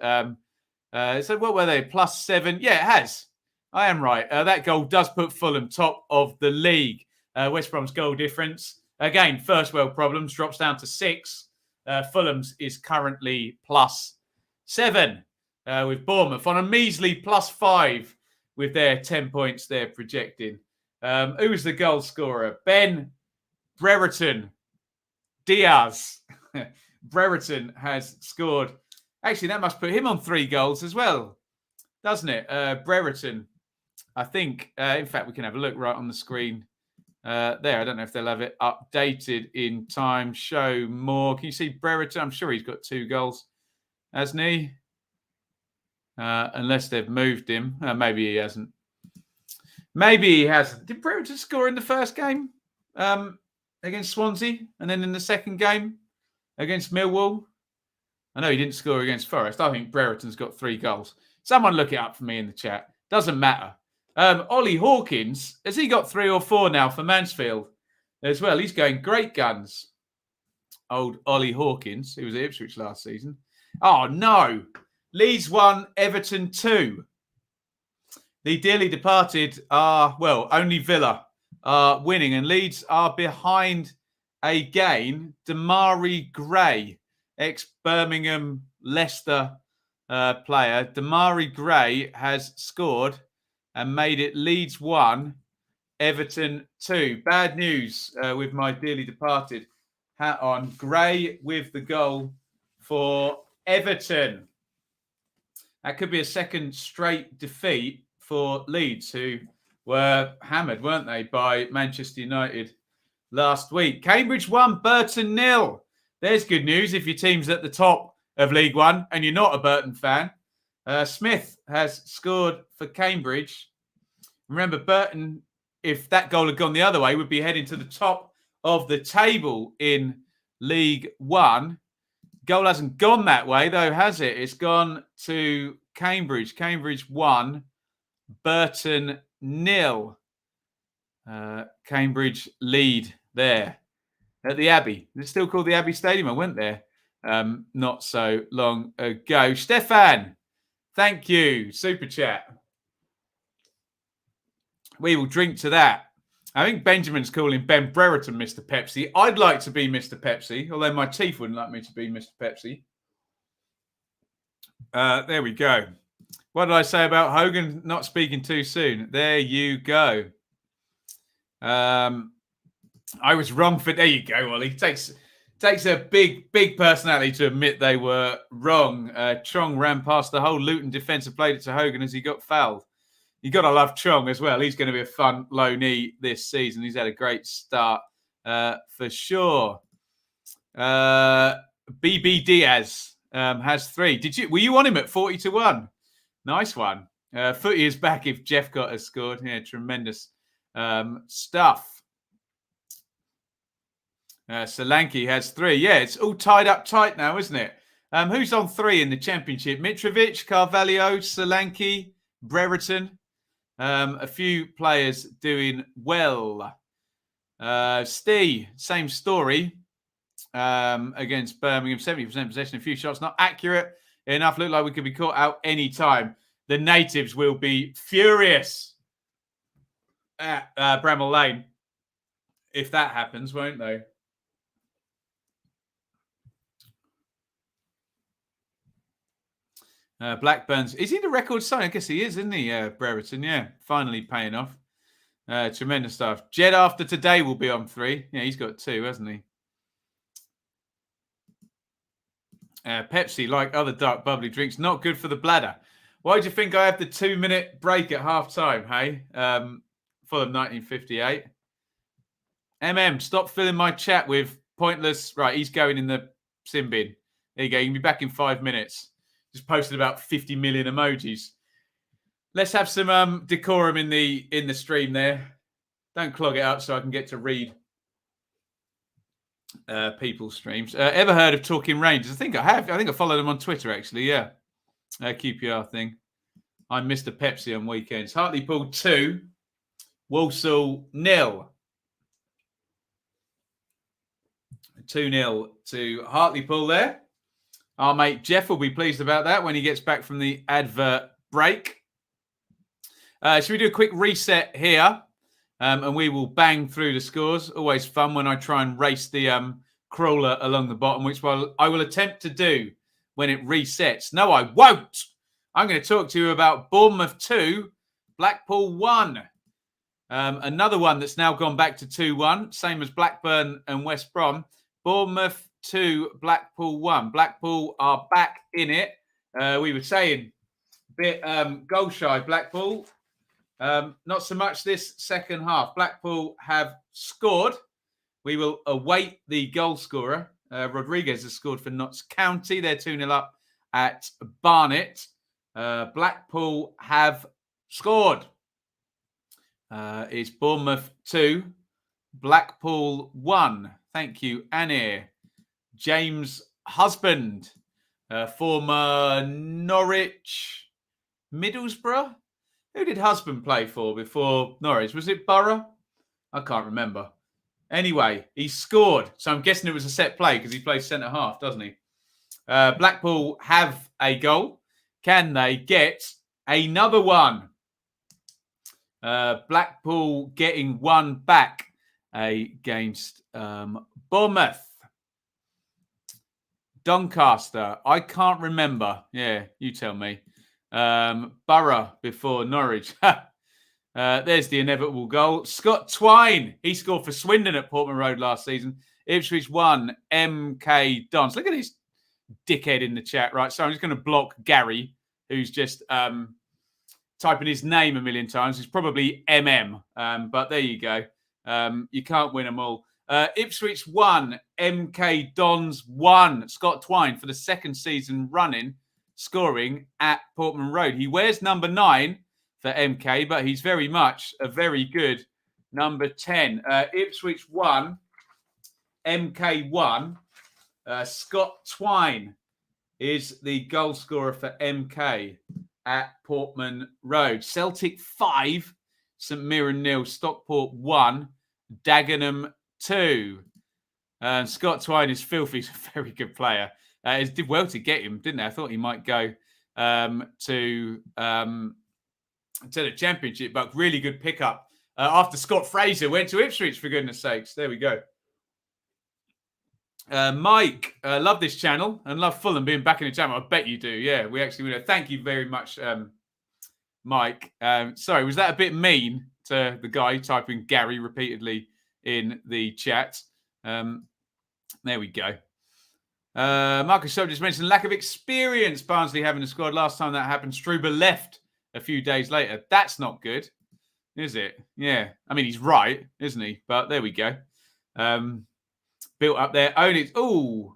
So what were they? +7? Yeah, it has. I am right. That goal does put Fulham top of the league. West Brom's goal difference. Again, first world problems. Drops down to 6. Fulham's is currently +7 with Bournemouth on a measly +5 with their 10 points they're projecting. Who was the goal scorer? Ben Brereton Diaz. Brereton has scored. Actually, that must put him on 3 goals as well, doesn't it? Brereton, I think. In fact, we can have a look right on the screen. There, I don't know if they'll have it updated in time. Show more. Can you see Brereton? I'm sure he's got 2 goals, hasn't he? Unless they've moved him. Maybe he hasn't. Maybe he hasn't. Did Brereton score in the first game against Swansea? And then in the second game against Millwall? I know he didn't score against Forest. I think Brereton's got 3 goals. Someone look it up for me in the chat. Doesn't matter. Ollie Hawkins, has he got 3 or 4 now for Mansfield as well? He's going great guns. Old Ollie Hawkins, who was at Ipswich last season. Oh, no. Leeds 1, Everton 2. The dearly departed are, well, only Villa are winning, and Leeds are behind again. Damari Gray, ex-Birmingham Leicester player. Damari Gray has scored and made it Leeds 1, Everton 2. Bad news with my dearly departed hat on. Gray with the goal for Everton. That could be a second straight defeat for Leeds, who were hammered, weren't they, by Manchester United last week. Cambridge 1, Burton 0. There's good news if your team's at the top of League One and you're not a Burton fan. Smith has scored for Cambridge. Remember, Burton, if that goal had gone the other way, would be heading to the top of the table in League One. Goal hasn't gone that way, though, has it? It's gone to Cambridge. Cambridge 1, Burton 0. Cambridge lead there at the Abbey. It's still called the Abbey Stadium. I went there not so long ago. Stefan, thank you. Super chat. We will drink to that. I think Benjamin's calling Ben Brereton Mr. Pepsi. I'd like to be Mr. Pepsi, although my teeth wouldn't like me to be Mr. Pepsi. There we go. What did I say about Hogan not speaking too soon? There you go. I was wrong for... There you go, Ollie. Takes a big personality to admit they were wrong. Chong ran past the whole Luton defence and played it to Hogan as he got fouled. You got to love Chong as well. He's going to be a fun loanee this season. He's had a great start for sure. BB Diaz has 3. Were you on him at 40-1? Nice one. Footy is back if Jeffcott has scored. Yeah, tremendous stuff. Solanke has 3. Yeah, it's all tied up tight now, isn't it? Who's on 3 in the Championship? Mitrovic, Carvalho, Solanke, Brereton. A few players doing well. Steve, same story against Birmingham. 70% possession, a few shots not accurate enough. Look like we could be caught out any time. The natives will be furious at Bramall Lane if that happens, won't they? Blackburn's, is he the record sign? I guess he is, isn't he, Brereton? Yeah, finally paying off. Tremendous stuff. Jed after today will be on 3. Yeah, he's got 2, hasn't he? Pepsi, like other dark bubbly drinks, not good for the bladder. Why do you think I have the 2-minute break at half time, hey? Fulham 1958. Stop filling my chat with pointless... Right, he's going in the sin bin. There you go. You can be back in 5 minutes. Just posted about 50 million emojis. Let's have some decorum in the stream there. Don't clog it up so I can get to read people's streams. Ever heard of Talking Rangers? I think I have. I think I followed them on Twitter, actually. Yeah. QPR thing. I'm Mr. Pepsi on weekends. Hartlepool 2. Walsall 0. 2-0 to Hartlepool there. Our mate Jeff will be pleased about that when he gets back from the advert break. Should we do a quick reset here? And we will bang through the scores. Always fun when I try and race the crawler along the bottom, which I will attempt to do when it resets. No, I won't. I'm going to talk to you about Bournemouth 2, Blackpool 1. Another one that's now gone back to 2-1, same as Blackburn and West Brom. Bournemouth 2, Blackpool 1. Blackpool are back in it. We were saying a bit goal shy, Blackpool. Not so much this second half. Blackpool have scored. We will await the goal scorer. Rodriguez has scored for Notts County. They're 2-0 up at Barnet. Blackpool have scored. It's Bournemouth 2, Blackpool 1. Thank you, Anir. James Husband, former Norwich, Middlesbrough. Who did Husband play for before Norwich? Was it Borough? I can't remember. Anyway, he scored. So I'm guessing it was a set play because he plays centre half, doesn't he? Blackpool have a goal. Can they get another one? Blackpool getting one back against Bournemouth. Doncaster, I can't remember. Yeah, you tell me. Borough before Norwich. There's the inevitable goal. Scott Twine, he scored for Swindon at Portman Road last season. Ipswich 1, MK Dons. Look at this dickhead in the chat, right? So I'm just going to block Gary, who's just typing his name a million times. It's probably MM, but there you go. You can't win them all. Ipswich 1, MK Dons 1. Scott Twine for the second season running, scoring at Portman Road. He wears number 9 for MK, but he's very much a very good number 10. Ipswich 1, MK 1. Scott Twine is the goal scorer for MK at Portman Road. Celtic 5, St Mirren 0, Stockport 1, Dagenham 2. Scott Twine is filthy. He's a very good player. It did well to get him, didn't it? I thought he might go to the Championship, but really good pickup. After Scott Fraser went to Ipswich, for goodness sakes. There we go. Mike, love this channel and love Fulham being back in the channel. I bet you do. Yeah, we actually will. Thank you very much, Mike. Sorry, was that a bit mean to the guy typing Gary repeatedly in the chat? There we go. Marcus Soap just mentioned lack of experience Barnsley having a squad. Last time that happened, Struber left a few days later. That's not good, is it? Yeah. I mean, he's right, isn't he? But there we go. Built up there. Oh,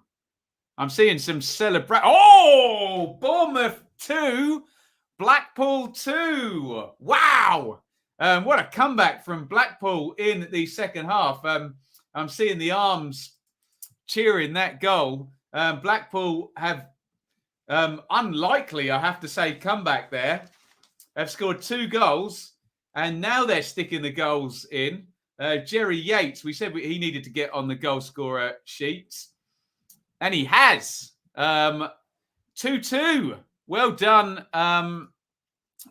I'm seeing some celebration. Oh, Bournemouth 2, Blackpool 2. Wow. What a comeback from Blackpool in the second half. I'm seeing the arms cheering that goal. Blackpool have unlikely, I have to say, comeback there. They've scored 2 goals, and now they're sticking the goals in. Jerry Yates, we said he needed to get on the goal scorer sheets, and he has. 2-2. Well done.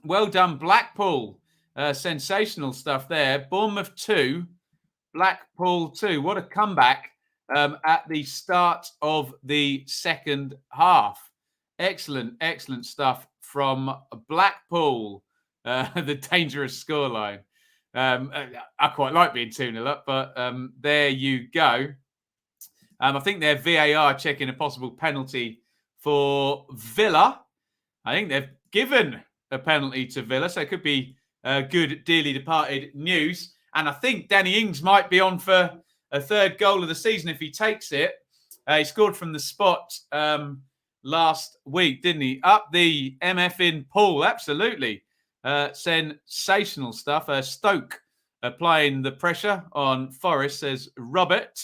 Well done, Blackpool. Sensational stuff there. Bournemouth 2, Blackpool 2. What a comeback at the start of the second half. Excellent, excellent stuff from Blackpool. The dangerous scoreline. I quite like being 2-0 up, but there you go. I think they're VAR checking a possible penalty for Villa. I think they've given a penalty to Villa, so it could be good, dearly departed news. And I think Danny Ings might be on for a third goal of the season if he takes it. He scored from the spot last week, didn't he? Up the MF in pool, absolutely. Sensational stuff. Stoke applying the pressure on Forest, says Robert.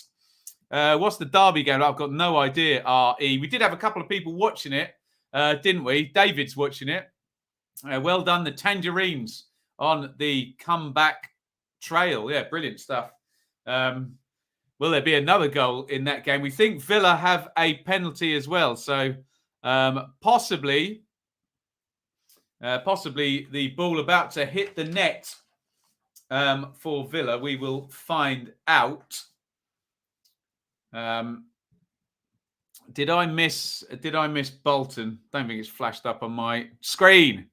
What's the Derby game? I've got no idea, RE. We did have a couple of people watching it, didn't we? David's watching it. Well done, the Tangerines on the comeback trail. Yeah, brilliant stuff. Will there be another goal in that game? We think Villa have a penalty as well. So possibly the ball about to hit the net for Villa. We will find out. Did I miss Bolton? Don't think it's flashed up on my screen.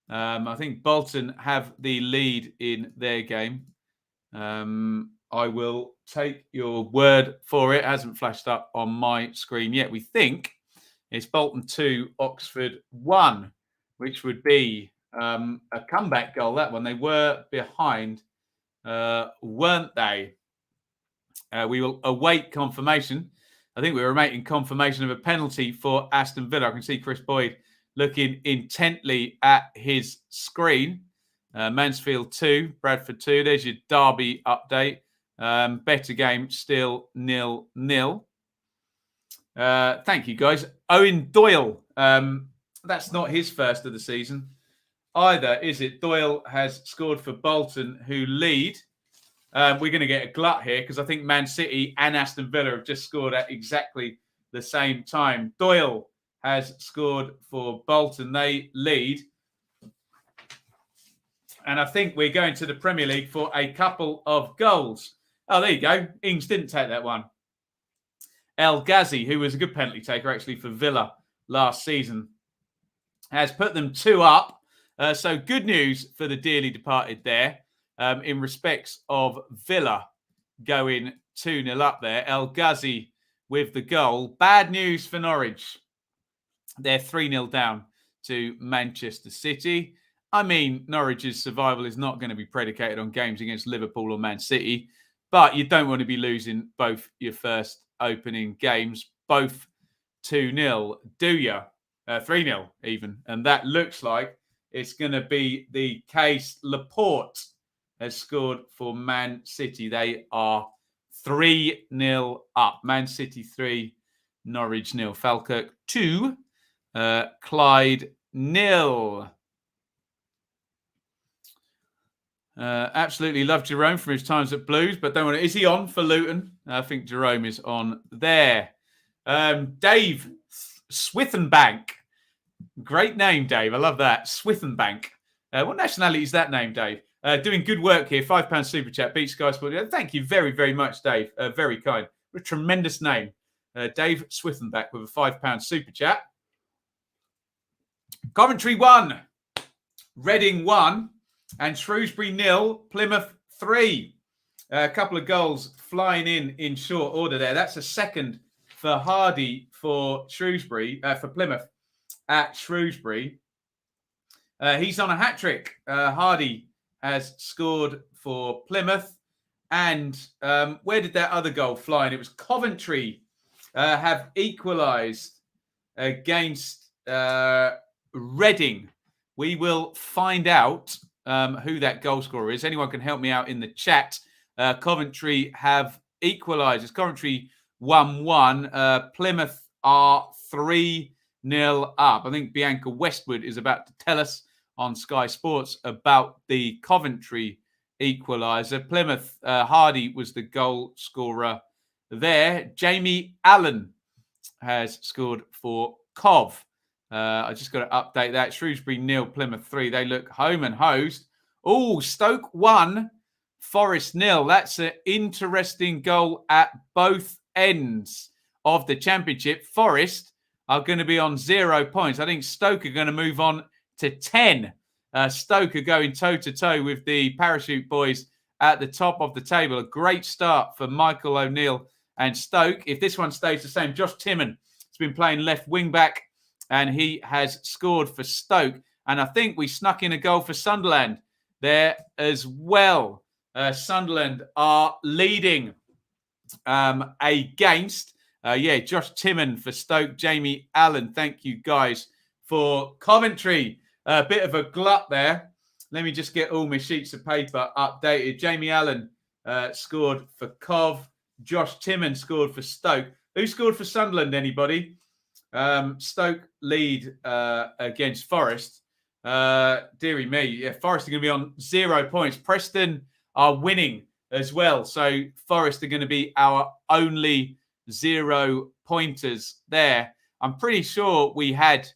I think Bolton have the lead in their game. I will take your word for it. It hasn't flashed up on my screen yet. We think it's Bolton 2, Oxford 1, which would be a comeback goal, that one. They were behind, weren't they? We will await confirmation. I think we were awaiting confirmation of a penalty for Aston Villa. I can see Chris Boyd looking intently at his screen. Mansfield 2, Bradford 2. There's your Darby update. Better game, still 0-0. Thank you, guys. Owen Doyle. That's not his first of the season either, is it? Doyle has scored for Bolton, who lead. We're going to get a glut here because I think Man City and Aston Villa have just scored at exactly the same time. Doyle has scored for Bolton. They lead. And I think we're going to the Premier League for a couple of goals. Oh, there you go. Ings didn't take that one. El Ghazi, who was a good penalty taker actually for Villa last season, has put them 2 up. So good news for the dearly departed there. In respects of Villa going 2-0 up there. El Ghazi with the goal. Bad news for Norwich. They're 3-0 down to Manchester City. I mean, Norwich's survival is not going to be predicated on games against Liverpool or Man City, but you don't want to be losing both your first opening games, both 2-0, do you? 3-0 even. And that looks like it's going to be the case. Laporte has scored for Man City. They are 3-0 up. Man City 3, Norwich 0. Falkirk 2, Clyde 0. Absolutely love Jerome from his times at Blues, but don't want to. Is he on for Luton? I think Jerome is on there. Dave Swithenbank. Great name, Dave. I love that. Swithenbank. What nationality is that name, Dave? Doing good work here. £5 super chat. Beat Sky Sport. Thank you very, very much, Dave. Very kind. What a tremendous name. Dave Swithenbank with a £5 super chat. Coventry 1, Reading 1, and Shrewsbury 0, Plymouth 3. A couple of goals flying in short order there. That's a second for Hardy for Shrewsbury, for Plymouth at Shrewsbury. He's on a hat-trick. Hardy has scored for Plymouth. And where did that other goal fly in? It was Coventry have equalised against Reading. We will find out who that goal scorer is. Anyone can help me out in the chat. Coventry have equalised. It's Coventry 1-1. Plymouth are 3-0 up. I think Bianca Westwood is about to tell us on Sky Sports about the Coventry equaliser. Plymouth, Hardy was the goal scorer there. Jamie Allen has scored for Cov. I just got to update that. Shrewsbury 0, Plymouth 3. They look home and hosed. Oh, Stoke 1, Forest 0. That's an interesting goal at both ends of the championship. Forest are going to be on 0 points. I think Stoke are going to move on to 10. Stoke are going toe-to-toe with the Parachute Boys at the top of the table. A great start for Michael O'Neill and Stoke. If this one stays the same, Josh Timmon has been playing left wing-back, and he has scored for Stoke. And I think we snuck in a goal for Sunderland there as well. Sunderland are leading against, Josh Timmon for Stoke, Jamie Allen. Thank you, guys, for Coventry. A bit of a glut there. Let me just get all my sheets of paper updated. Jamie Allen scored for Cov. Josh Timmon scored for Stoke. Who scored for Sunderland, anybody? Stoke lead against Forest. Deary me. Yeah, Forest are going to be on 0 points. Preston are winning as well. So Forest are going to be our only 0 pointers there. I'm pretty sure we had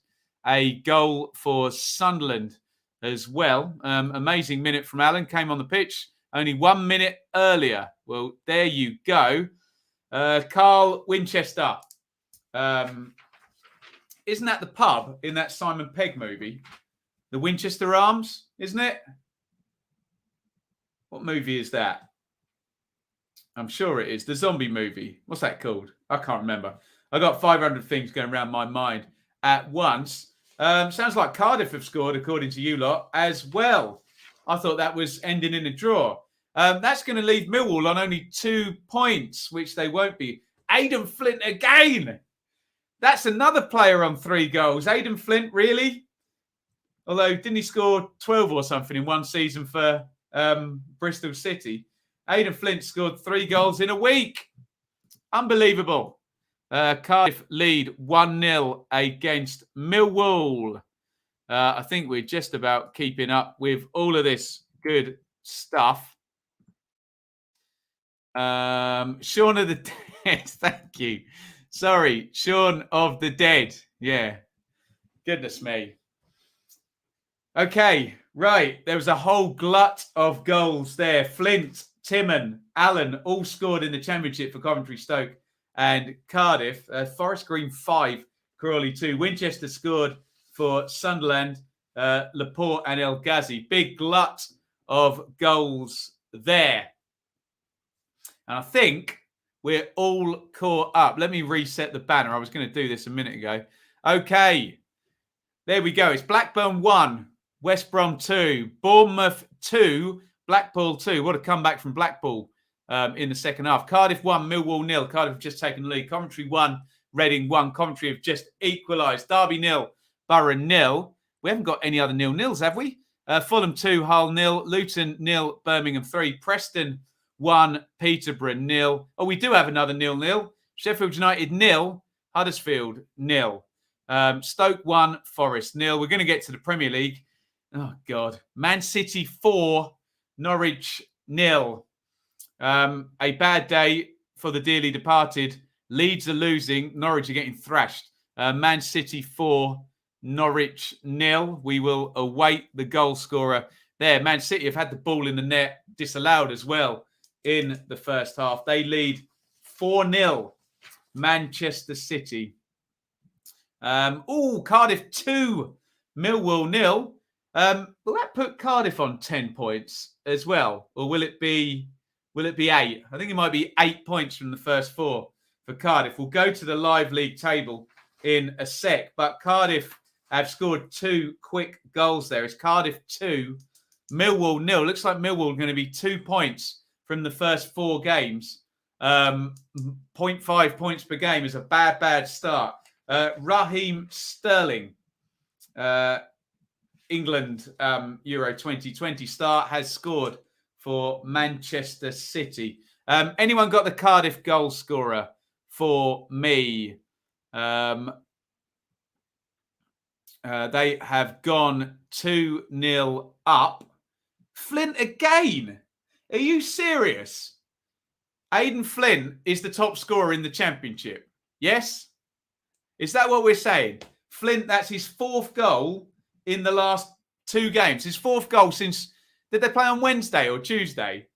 a goal for Sunderland as well. Amazing minute from Allen. Came on the pitch only 1 minute earlier. Well, there you go. Carl Winchester. Isn't that the pub in that Simon Pegg movie? The Winchester Arms, isn't it? What movie is that? I'm sure it is. The zombie movie. What's that called? I can't remember. I got 500 things going around my mind at once. Sounds like Cardiff have scored, according to you lot, as well. I thought that was ending in a draw. That's going to leave Millwall on only 2 points, which they won't be. Aidan Flint again. That's another player on 3 goals. Aidan Flint, really? Although, didn't he score 12 or something in one season for Bristol City? Aidan Flint scored 3 goals in a week. Unbelievable. Cardiff lead 1-0 against Millwall. I think we're just about keeping up with all of this good stuff. Shaun of the Dead. Thank you. Sorry, Shaun of the Dead. Yeah. Goodness me. Okay, right. There was a whole glut of goals there. Flint, Timon, Allen all scored in the Championship for Coventry, Stoke and Cardiff. Forest Green 5, Crawley 2. Winchester scored for Sunderland, Laporte and El Ghazi. Big glut of goals there. And I think we're all caught up. Let me reset the banner. I was going to do this a minute ago. Okay. There we go. It's Blackburn 1, West Brom 2, Bournemouth 2, Blackpool 2. What a comeback from Blackpool in the second half. Cardiff 1, Millwall 0. Cardiff have just taken the lead. Coventry 1, Reading 1. Coventry have just equalised. Derby 0, Borough 0. We haven't got any other 0-0s, have we? Fulham 2, Hull 0. Luton 0, Birmingham 3. Preston 1, Peterborough 0. Oh, we do have another 0-0. Sheffield United 0, Huddersfield 0. Stoke 1, Forest 0. We're going to get to the Premier League. Oh, God. Man City 4, Norwich 0. A bad day for the dearly departed. Leeds are losing. Norwich are getting thrashed. Man City 4, Norwich 0. We will await the goal scorer there. Man City have had the ball in the net disallowed as well in the first half. They lead 4-0. Manchester City. Cardiff 2, Millwall 0. Will that put Cardiff on 10 points as well? Or will it be 8? I think it might be 8 points from the first 4 for Cardiff. We'll go to the live league table in a sec. But Cardiff have scored 2 quick goals there. It's Cardiff 2, Millwall 0. Looks like Millwall are going to be 2 points from the first 4 games. 0.5 points per game is a bad start. Raheem Stirling, England Euro 2020 start, has scored for Manchester City. Anyone got the Cardiff goal scorer for me? They have gone 2-0 up. Flint again. Are you serious? Aidan Flint is the top scorer in the Championship. Yes? Is that what we're saying? Flint, that's his 4th goal in the last 2 games. His 4th goal since... Did they play on Wednesday or Tuesday?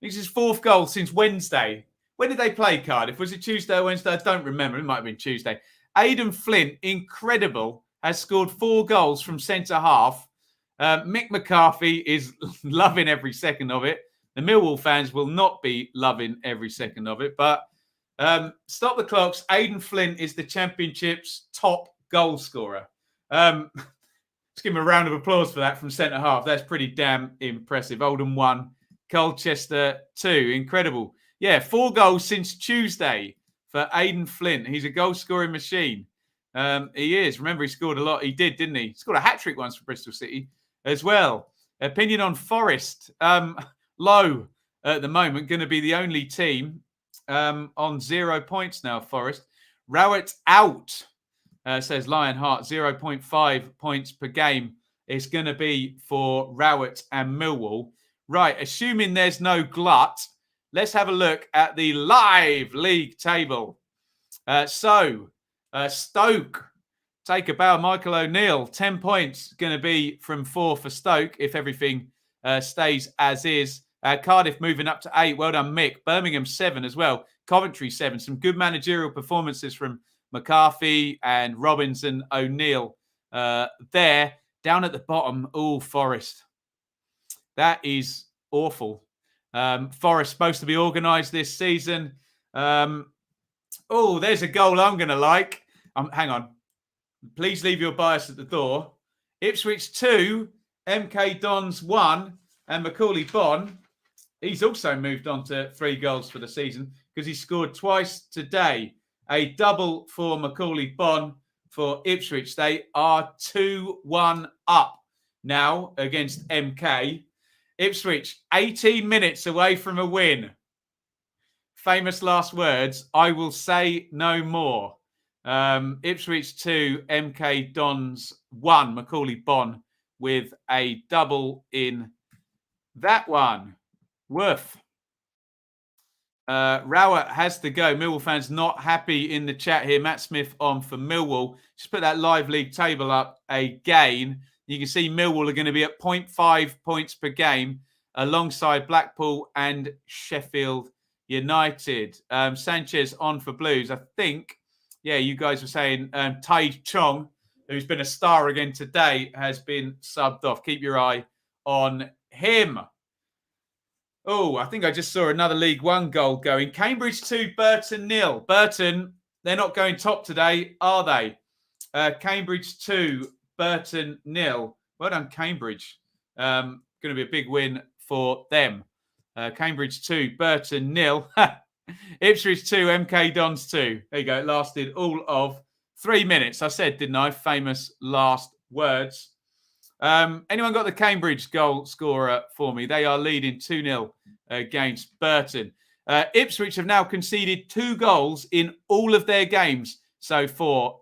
It's his 4th goal since Wednesday. When did they play Cardiff? Was it Tuesday or Wednesday? I don't remember. It might have been Tuesday. Aidan Flint, incredible, has scored 4 goals from centre-half. Mick McCarthy is loving every second of it. The Millwall fans will not be loving every second of it. But stop the clocks. Aidan Flint is the Championship's top goal scorer. Let's give him a round of applause for that from centre-half. That's pretty damn impressive. Oldham 1, Colchester 2. Incredible. Yeah, 4 goals since Tuesday for Aidan Flint. He's a goal-scoring machine. He is. Remember, he scored a lot. He did, didn't he? He scored a hat-trick once for Bristol City as well. Opinion on Forest. Low at the moment. Going to be the only team on 0 points now, Forest. Rowett out, says Lionheart. 0.5 points per game is going to be for Rowett and Millwall. Right, assuming there's no glut, let's have a look at the live league table. Stoke, take a bow. Michael O'Neill, 10 points, going to be from 4 for Stoke if everything stays as is. Cardiff moving up to 8. Well done, Mick. Birmingham 7 as well. Coventry 7. Some good managerial performances from McCarthy and Robbins and O'Neill there. Down at the bottom, Forest. That is awful. Forest supposed to be organised this season. There's a goal I'm going to like. Hang on. Please leave your bias at the door. Ipswich 2, MK Dons 1, and Macaulay Bonne. He's also moved on to 3 goals for the season because he scored twice today. A double for Macaulay Bonne for Ipswich. They are 2-1 up now against MK. Ipswich, 18 minutes away from a win. Famous last words, I will say no more. Ipswich 2, MK Dons 1, Macaulay Bonne with a double in that one. Woof. Rowett has to go. Millwall fans not happy in the chat here. Matt Smith on for Millwall. Just put that live league table up again. You can see Millwall are going to be at 0.5 points per game alongside Blackpool and Sheffield United. Sanchez on for Blues. I think, you guys were saying Tai Chong, who's been a star again today, has been subbed off. Keep your eye on him. I think I just saw another League One goal going. Cambridge 2, Burton 0. Burton, they're not going top today, are they? Cambridge 2, Burton 0. Well done, Cambridge. Going to be a big win for them. Cambridge 2, Burton 0. Ipswich 2, MK Dons 2. There you go. It lasted all of 3 minutes. I said, didn't I? Famous last words. Anyone got the Cambridge goal scorer for me? They are leading 2-0 against Burton. Ipswich have now conceded 2 goals in all of their games so far.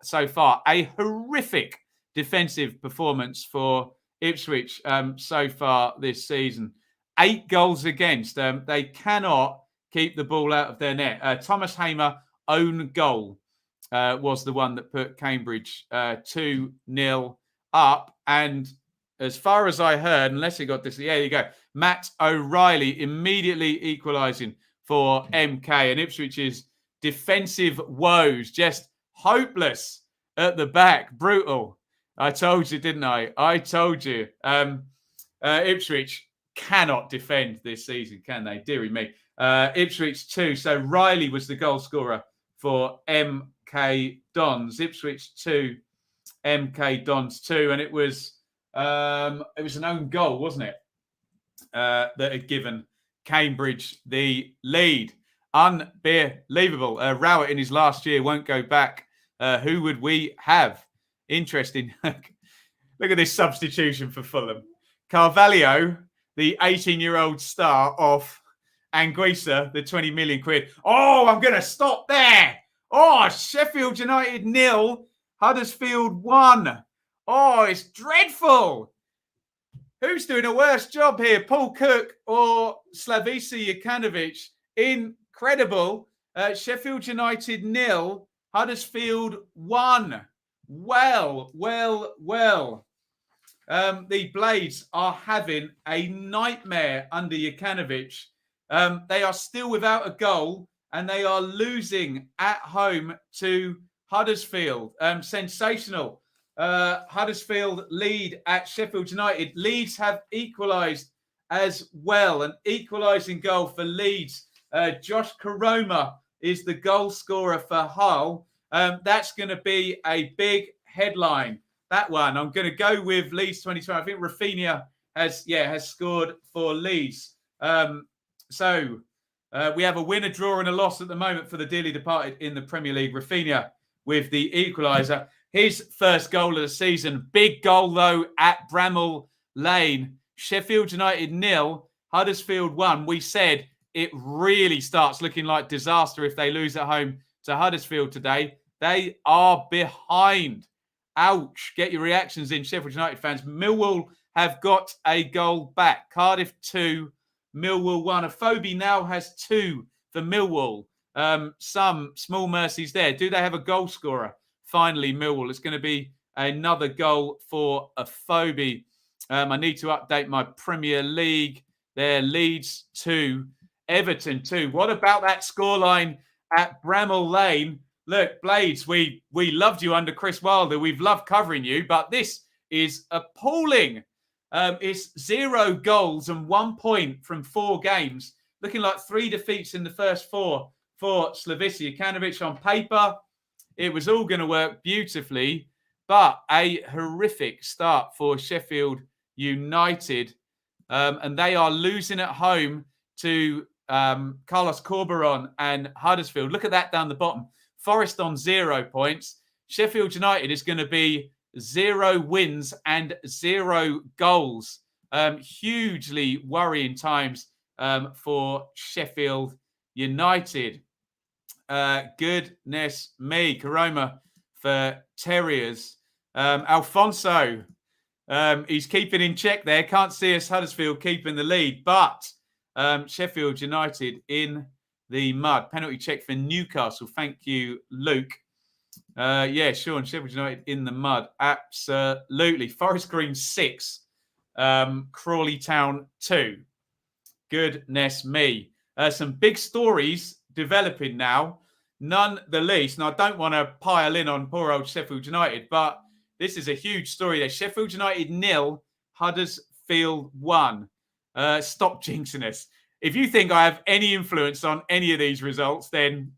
A horrific defensive performance for Ipswich so far this season. 8 goals against. They cannot keep the ball out of their net. Thomas Hamer own goal was the one that put Cambridge 2-0 up. And as far as I heard, unless it got this, there you go. Matt O'Reilly immediately equalising for MK. And Ipswich's defensive woes, just hopeless at the back. Brutal. I told you, didn't I? I told you. Ipswich cannot defend this season, can they? Deary me. Ipswich 2. So Riley was the goal scorer for MK Dons. Ipswich 2, MK Dons 2. And it was an own goal, wasn't it? That had given Cambridge the lead. Unbelievable. Rowett in his last year won't go back. Who would we have? Interesting. Look at this substitution for Fulham. Carvalho, the 18-year-old star of Anguissa, the 20 million quid. I'm going to stop there. Sheffield United 0, Huddersfield 1. It's dreadful. Who's doing a worse job here? Paul Cook or Slavisa Jokanovic? Incredible. Sheffield United 0, Huddersfield 1. Well. The Blades are having a nightmare under Jokanovic. They are still without a goal and they are losing at home to Huddersfield. Sensational. Huddersfield lead at Sheffield United. Leeds have equalised as well. An equalising goal for Leeds. Josh Koroma is the goal scorer for Hull. That's going to be a big headline. That one. I'm going to go with Leeds 2020. I think Rafinha has scored for Leeds. So we have a win, a draw, and a loss at the moment for the dearly departed in the Premier League. Rafinha with the equaliser. His first goal of the season. Big goal, though, at Bramall Lane. Sheffield United 0, Huddersfield 1. We said it really starts looking like disaster if they lose at home to Huddersfield today. They are behind. Ouch. Get your reactions in, Sheffield United fans. Millwall have got a goal back. Cardiff 2, Millwall 1. Afobe now has 2 for Millwall. Some small mercies there. Do they have a goal scorer? Finally, Millwall. It's going to be another goal for Afobe. I need to update my Premier League. There, Leeds 2, Everton 2. What about that scoreline at Bramall Lane? Look, Blades, we loved you under Chris Wilder. We've loved covering you, but this is appalling. It's 0 goals and 1 point from 4 games. Looking like 3 defeats in the first 4 for Slavisa Jokanovic. On paper, it was all going to work beautifully, but a horrific start for Sheffield United. And they are losing at home to Carlos Corberon and Huddersfield. Look at that down the bottom. Forest on 0 points. Sheffield United is going to be 0 wins and 0 goals. Hugely worrying times for Sheffield United. Goodness me. Karoma for Terriers. Alfonso, he's keeping in check there. Can't see us Huddersfield keeping the lead, but Sheffield United in the mud. Penalty check for Newcastle. Thank you, Luke. Yeah, Sean, Sheffield United in the mud. Absolutely. Forest Green 6. Crawley Town 2. Goodness me. Some big stories developing now. None the least. And I don't want to pile in on poor old Sheffield United, but this is a huge story there. Sheffield United 0, Huddersfield 1. Stop jinxing us. If you think I have any influence on any of these results, then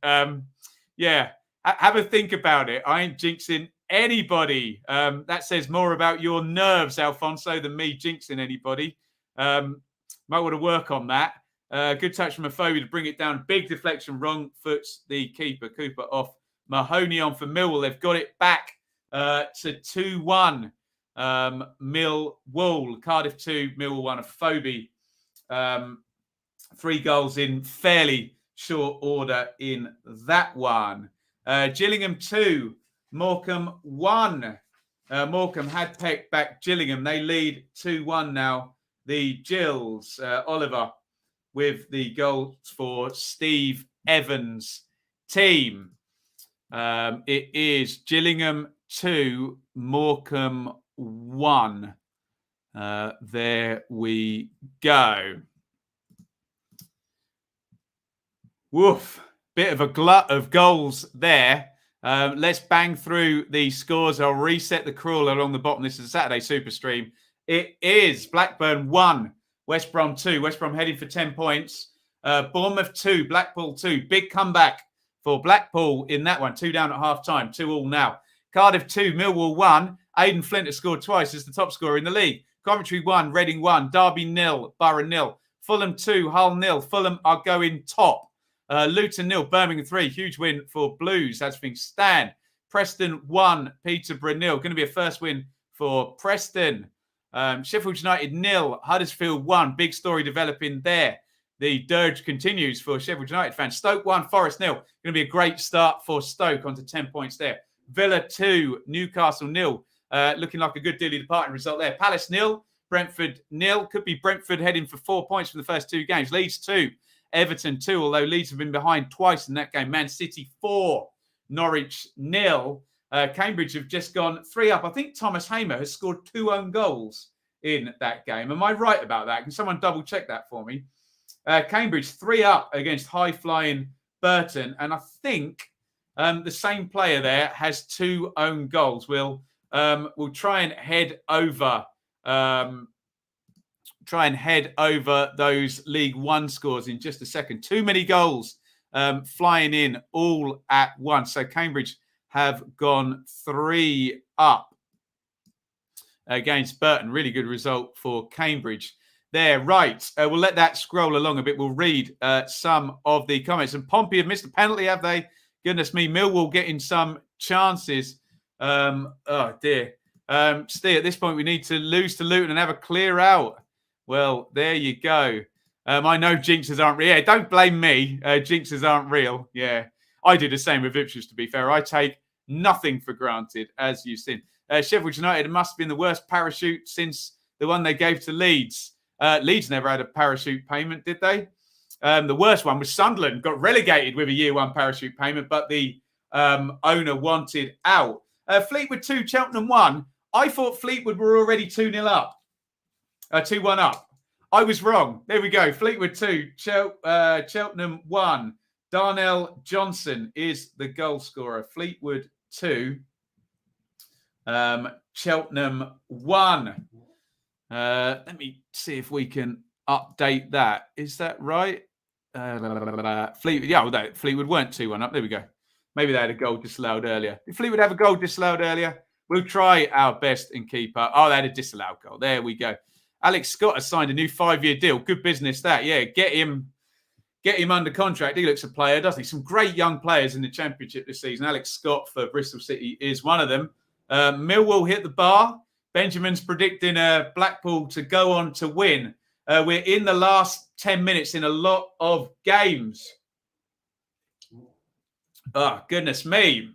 yeah, have a think about it. I ain't jinxing anybody. That says more about your nerves, Alfonso, than me jinxing anybody. Might want to work on that. Good touch from a phobia to bring it down. Big deflection, wrong foots the keeper. Cooper off. Mahoney on for Millwall. They've got it back to 2-1. Millwall. Cardiff 2, Millwall 1. A phobia. 3 goals in fairly short order in that one. Gillingham 2, Morecambe 1. Morecambe had pecked back Gillingham. They lead 2-1 now. The Gills, Oliver, with the goals for Steve Evans' team. It is Gillingham 2, Morecambe 1. There we go. Woof. Bit of a glut of goals there. Let's bang through the scores. I'll reset the crawl along the bottom. This is a Saturday Super Stream. It is Blackburn 1, West Brom 2. West Brom heading for 10 points. Bournemouth 2, Blackpool 2. Big comeback for Blackpool in that one. 2 down at half-time, 2-2 now. Cardiff 2, Millwall 1. Aidan Flint has scored twice as the top scorer in the league. Coventry 1, Reading 1. Derby 0, Borough 0. Fulham 2, Hull 0. Fulham are going top. Luton 0, Birmingham 3. Huge win for Blues as things stand. Preston 1, Peterborough 0. Going to be a first win for Preston. Sheffield United 0, Huddersfield 1. Big story developing there. The dirge continues for Sheffield United fans. Stoke 1, Forest 0. Going to be a great start for Stoke onto 10 points there. Villa 2, Newcastle 0. Looking like a good dearly departing result there. Palace 0, Brentford 0. Could be Brentford heading for 4 points from the first 2 games. Leeds 2, Everton 2, although Leeds have been behind twice in that game. Man City 4, Norwich 0. Cambridge have just gone 3 up. I think Thomas Hamer has scored 2 own goals in that game. Am I right about that? Can someone double check that for me? Cambridge 3 up against high-flying Burton. And I think the same player there has 2 own goals. We'll try and head over those League One scores in just a second. Too many goals flying in all at once. So Cambridge have gone 3 up against Burton. Really good result for Cambridge there. Right. We'll let that scroll along a bit. We'll read some of the comments. And Pompey have missed a penalty, have they? Goodness me. Millwall getting some chances. Oh, dear. Steve, at this point, we need to lose to Luton and have a clear out. Well, there you go. I know jinxes aren't real. Yeah, don't blame me. Jinxes aren't real. Yeah. I do the same with Ipswich, to be fair. I take nothing for granted, as you've seen. Sheffield United must have been the worst parachute since the one they gave to Leeds. Leeds never had a parachute payment, did they? The worst one was Sunderland. Got relegated with a year 1 parachute payment, but the owner wanted out. Fleetwood 2, Cheltenham 1. I thought Fleetwood were already 2-0 up. 2-1 up. I was wrong. There we go. Fleetwood 2, Cheltenham 1. Darnell Johnson is the goal scorer. Fleetwood 2, Cheltenham 1. Let me see if we can update that. Is that right? Fleetwood, yeah, Fleetwood weren't 2-1 up. There we go. Maybe they had a goal disallowed earlier. Did Fleetwood have a goal disallowed earlier? We'll try our best and keep up. Oh, they had a disallowed goal. There we go. Alex Scott has signed a new 5-year deal. Good business that. Yeah, get him under contract. He looks a player, doesn't he? Some great young players in the Championship this season. Alex Scott for Bristol City is one of them. Millwall hit the bar. Benjamin's predicting Blackpool to go on to win. We're in the last 10 minutes in a lot of games. Oh, goodness me.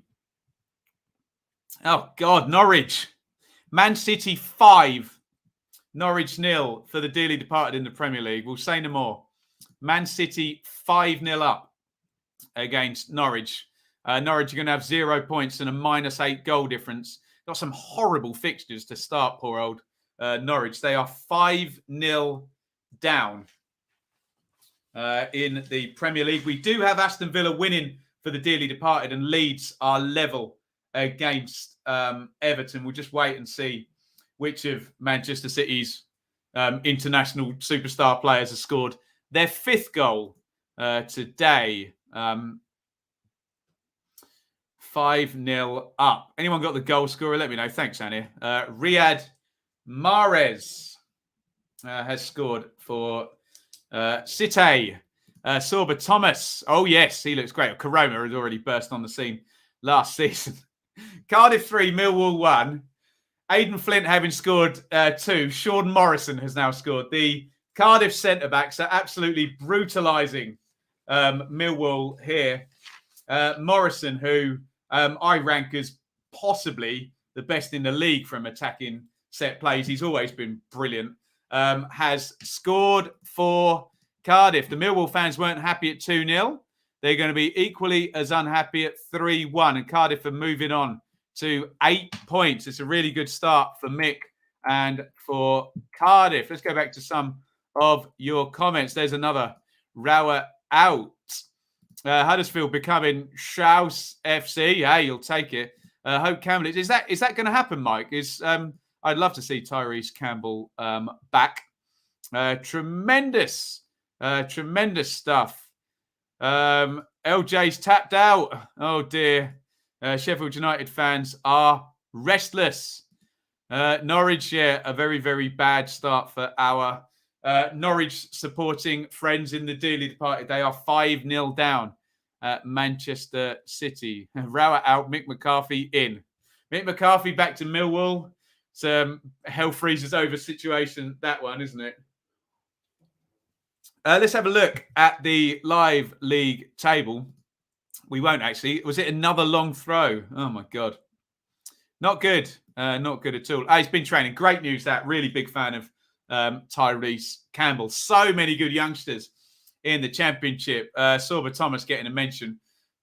Oh, God, Norwich. Man City 5. Norwich 0 for the dearly departed in the Premier League. We'll say no more. Man City 5-0 up against Norwich. Norwich are going to have 0 points and a -8 goal difference. Got some horrible fixtures to start, poor old Norwich. They are 5-0 down in the Premier League. We do have Aston Villa winning for the dearly departed, and Leeds are level against Everton. We'll just wait and see which of Manchester City's international superstar players have scored their 5th goal today. 5-0 up. Anyone got the goal scorer? Let me know. Thanks, Annie. Riyad Mahrez has scored for City. Sorba Thomas. Oh, yes, he looks great. Corona has already burst on the scene last season. Cardiff 3, Millwall 1. Aidan Flint having scored 2. Sean Morrison has now scored. The Cardiff centre-backs are absolutely brutalising Millwall here. Morrison, who I rank as possibly the best in the league from attacking set plays. He's always been brilliant. Has scored for Cardiff. The Millwall fans weren't happy at 2-0. They're going to be equally as unhappy at 3-1. And Cardiff are moving on to 8 points. It's a really good start for Mick and for Cardiff. Let's go back to some of your comments. There's another rower out. Huddersfield becoming Schaus FC. Hey, you'll take it. Hope Campbell. Is that going to happen, Mike? I'd love to see Tyrese Campbell back. Tremendous stuff. LJ's tapped out. Oh dear. Sheffield United fans are restless. Norwich, yeah, a very, very bad start for our Norwich supporting friends in the dearly departed. They are 5-0 down at Manchester City. Rower out, Mick McCarthy in. Mick McCarthy back to Millwall. It's hell freezes over situation, that one, isn't it? Let's have a look at the live league table. We won't actually. Was it another long throw? Oh, my God. Not good. Not good at all. He's been training. Great news, that. Really big fan of Tyrese Campbell. So many good youngsters in the Championship. Sorba Thomas getting a mention.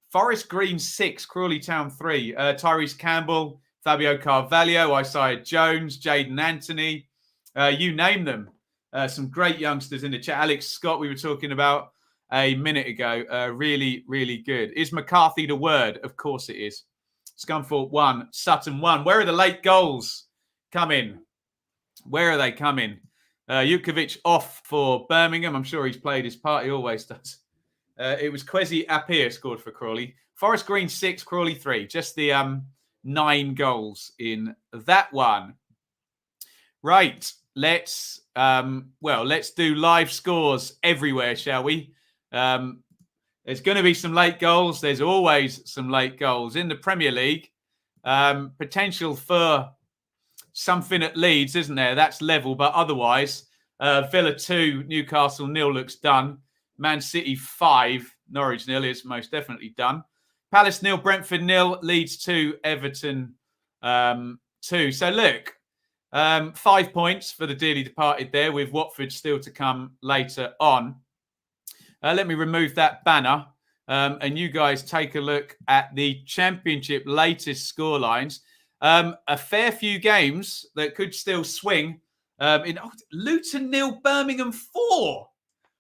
Forest Green 6, Crawley Town 3. Tyrese Campbell, Fabio Carvalho, Isaiah Jones, Jaden Anthony. You name them. Some great youngsters in the chat. Alex Scott, we were talking about a minute ago. Really, really good. Is McCarthy the word? Of course it is. Scunthorpe 1, Sutton 1. Where are the late goals coming? Where are they coming? Jukovic off for Birmingham. I'm sure he's played his part. He always does. It was Kwesi Appiah scored for Crawley. Forest Green 6, Crawley 3. Just the 9 goals in that one. Right. Let's do live scores everywhere, shall we? There's going to be some late goals. There's always some late goals in the Premier League. Potential for something at Leeds, isn't there? That's level, but otherwise, Villa 2, Newcastle 0 looks done. Man City 5, Norwich 0 is most definitely done. Palace 0, Brentford 0, Leeds 2, Everton 2. So look, 5 points for the dearly departed there, with Watford still to come later on. Let me remove that banner and you guys take a look at the Championship latest scorelines. A fair few games that could still swing. Luton 0, Birmingham 4.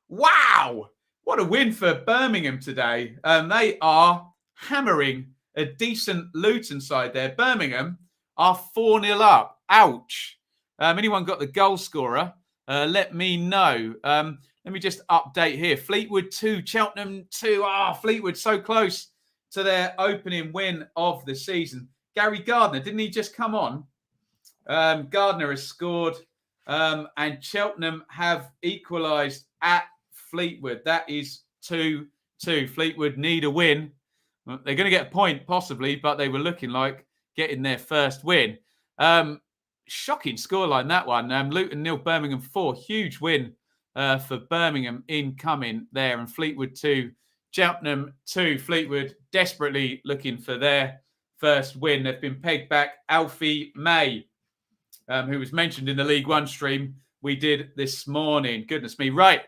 Wow. What a win for Birmingham today. They are hammering a decent Luton side there. Birmingham are 4-0 up. Ouch. Anyone got the goal scorer? Let me know. Let me just update here. Fleetwood 2, Cheltenham 2. Fleetwood so close to their opening win of the season. Gary Gardner, didn't he just come on? Gardner has scored, and Cheltenham have equalised at Fleetwood. That is 2-2. Fleetwood need a win. They're going to get a point, possibly, but they were looking like getting their first win. Shocking scoreline, that one. Luton 0, Birmingham 4. Huge win for Birmingham incoming there. And Fleetwood 2, Cheltenham 2. Fleetwood desperately looking for their first win. They've been pegged back. Alfie May, who was mentioned in the League One stream we did this morning. Goodness me. Right.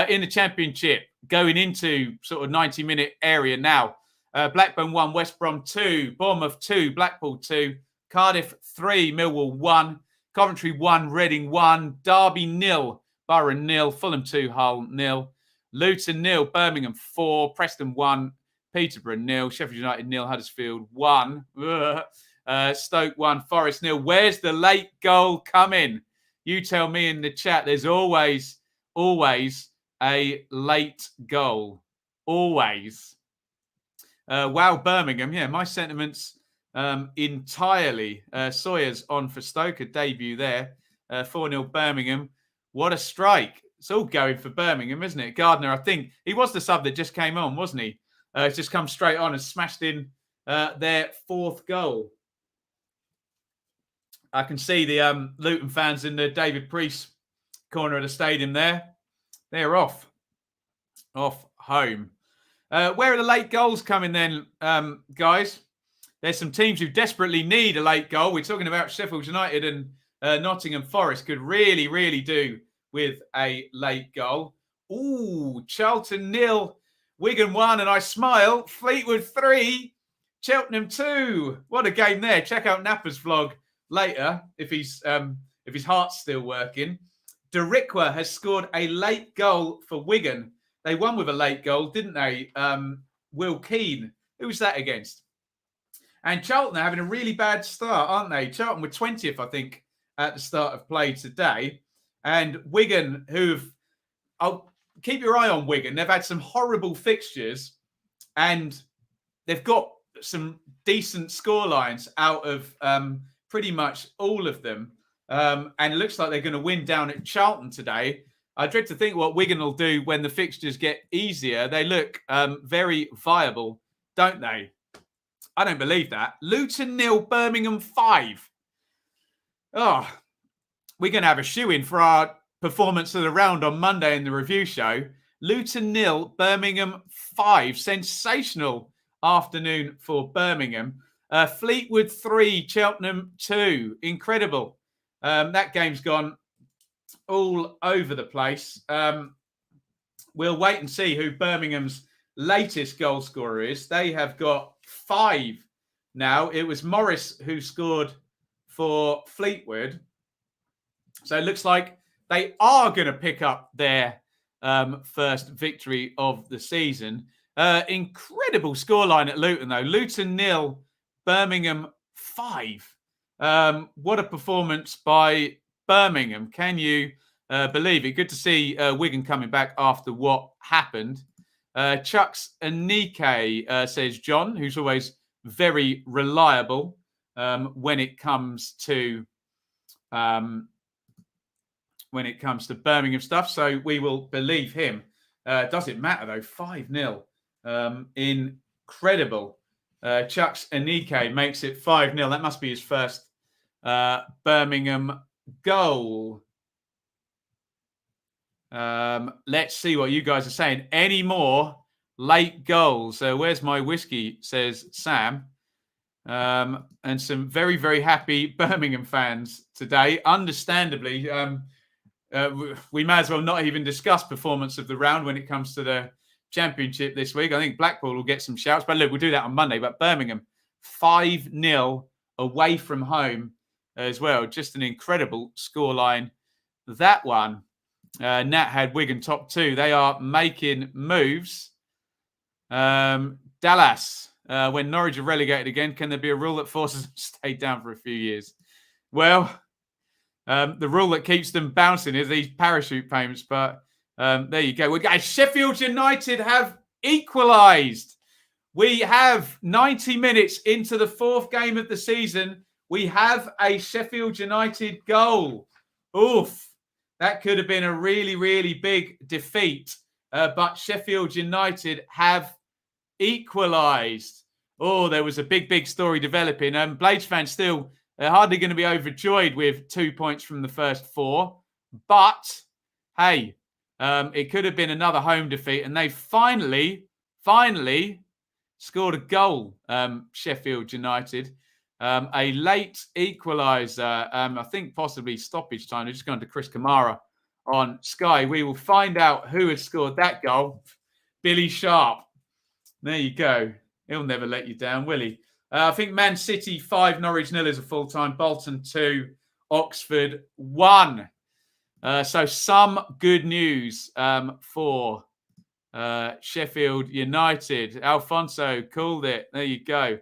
In the Championship, going into sort of 90-minute area now. Blackburn 1, West Brom 2, Bournemouth 2, Blackpool 2, Cardiff 3, Millwall 1, Coventry 1, Reading 1, Derby 0, Borough 0, Fulham 2, Hull 0, Luton 0, Birmingham 4, Preston 1, Peterborough 0, Sheffield United 0, Huddersfield 1, Stoke 1, Forest 0. Where's the late goal coming? You tell me in the chat. There's always a late goal. Always. Wow, Birmingham. Yeah, my sentiments entirely. Sawyer's on for Stoke, a debut there. 4-0 Birmingham. What a strike. It's all going for Birmingham, isn't it? Gardner, I think, he was the sub that just came on, wasn't he? He's just come straight on and smashed in their fourth goal. I can see the Luton fans in the David Priest corner of the stadium there. They're off home. Where are the late goals coming then, guys? There's some teams who desperately need a late goal. We're talking about Sheffield United and Nottingham Forest could really, really do with a late goal. Ooh, Charlton 0, Wigan 1, and I smile. Fleetwood 3, Cheltenham 2. What a game there. Check out Napper's vlog later if his heart's still working. Derikwa has scored a late goal for Wigan. They won with a late goal, didn't they? Will Keane. Who was that against? And Charlton are having a really bad start, aren't they? Charlton were 20th, I think, at the start of play today. And Wigan, I'll keep your eye on Wigan. They've had some horrible fixtures and they've got some decent scorelines out of pretty much all of them. And it looks like they're going to win down at Charlton today. I dread to think what Wigan will do when the fixtures get easier. They look very viable, don't they? I don't believe that. Luton 0, Birmingham 5. Oh, we're going to have a shoe-in for our performance of the round on Monday in the review show. Luton 0, Birmingham 5. Sensational afternoon for Birmingham. Fleetwood 3, Cheltenham 2. Incredible. That game's gone all over the place. We'll wait and see who Birmingham's latest goal scorer is. They have got 5 now. It was Morris who scored for Fleetwood. So it looks like they are going to pick up their first victory of the season. Incredible scoreline at Luton, though. Luton 0, Birmingham 5. What a performance by Birmingham. Can you believe it? Good to see Wigan coming back after what happened. Chucks Anike, says John, who's always very reliable when it comes to Birmingham stuff. So we will believe him. Does it matter though? 5-0. Incredible. Chucks Anike makes it 5-0. That must be his first Birmingham goal. Let's see what you guys are saying. Any more late goals? Where's my whiskey, says Sam. And some very, very happy Birmingham fans today. Understandably, we may as well not even discuss performance of the round when it comes to the Championship this week. I think Blackpool will get some shouts. But look, we'll do that on Monday. But Birmingham, 5-0 away from home as well. Just an incredible scoreline. That one. Nat had Wigan top 2. They are making moves. Dallas when Norwich are relegated again, can there be a rule that forces them to stay down for a few years? Well, the rule that keeps them bouncing is these parachute payments. But there you go. Sheffield United have equalised. We have 90 minutes into the fourth game of the season. We have a Sheffield United goal. Oof. That could have been a really, really big defeat. But Sheffield United have equalised. Oh, there was a big, big story developing. Blades fans still hardly going to be overjoyed with 2 points from the first 4. But, hey, it could have been another home defeat. And they finally scored a goal, Sheffield United. A late equaliser, I think possibly stoppage time. They're just going to Chris Kamara on Sky. We will find out who has scored that goal. Billy Sharp. There you go. He'll never let you down, will he? I think Man City 5, Norwich 0 is a full-time. Bolton 2, Oxford 1. So some good news for Sheffield United. Alfonso called it. There you go.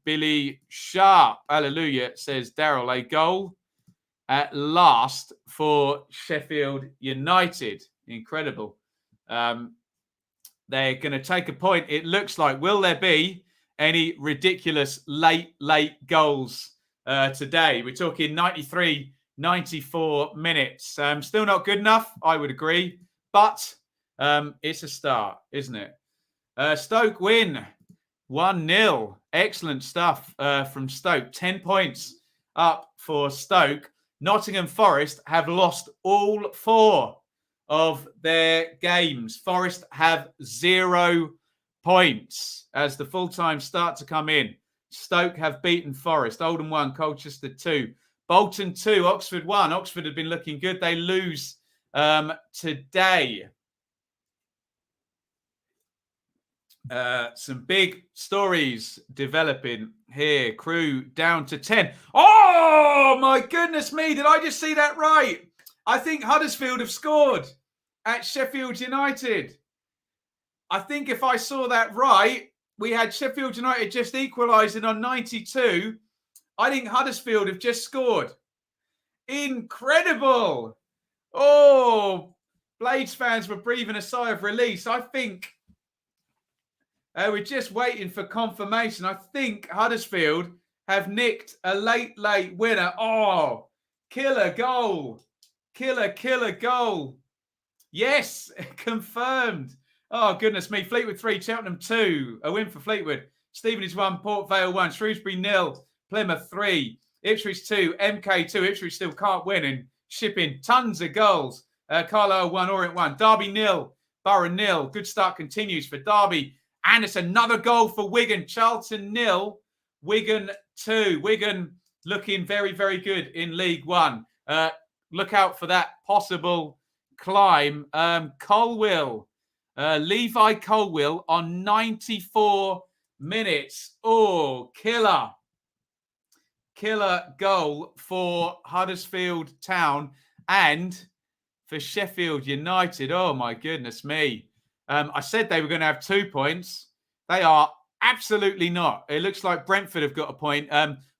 Billy Sharp, hallelujah, says Daryl, a goal at last for Sheffield United. Incredible. They're going to take a point. It looks like, will there be any ridiculous late goals today? We're talking 93, 94 minutes. Still not good enough, I would agree. But it's a start, isn't it? Stoke win 1-0. Excellent stuff from Stoke. 10 points up for Stoke. Nottingham Forest have lost all 4 of their games. Forest have 0 points as the full time start to come in. Stoke have beaten Forest. Oldham 1, Colchester 2. Bolton 2, Oxford 1. Oxford have been looking good. They lose today. Some big stories developing here. Crew down to 10. Oh, my goodness me. Did I just see that right? I think Huddersfield have scored at Sheffield United. I think if I saw that right, we had Sheffield United just equalising on 92. I think Huddersfield have just scored. Incredible. Oh, Blades fans were breathing a sigh of release. I think we're just waiting for confirmation. I think Huddersfield have nicked a late winner. Oh, killer goal. Killer goal. Yes, confirmed. Oh, goodness me. Fleetwood 3, Cheltenham 2. A win for Fleetwood. Stevenage 1, Port Vale 1. Shrewsbury 0, Plymouth 3. Ipswich 2, MK 2. Ipswich still can't win and shipping tons of goals. Carlisle 1, Orient 1. Derby 0, Borough 0. Good start continues for Derby. And it's another goal for Wigan. Charlton 0, Wigan 2. Wigan looking very, very good in League One. Look out for that possible climb. Coyle, Levi Coyle on 94 minutes. Oh, killer goal for Huddersfield Town and for Sheffield United. Oh, my goodness me. I said they were going to have 2 points. They are absolutely not. It looks like Brentford have got a point.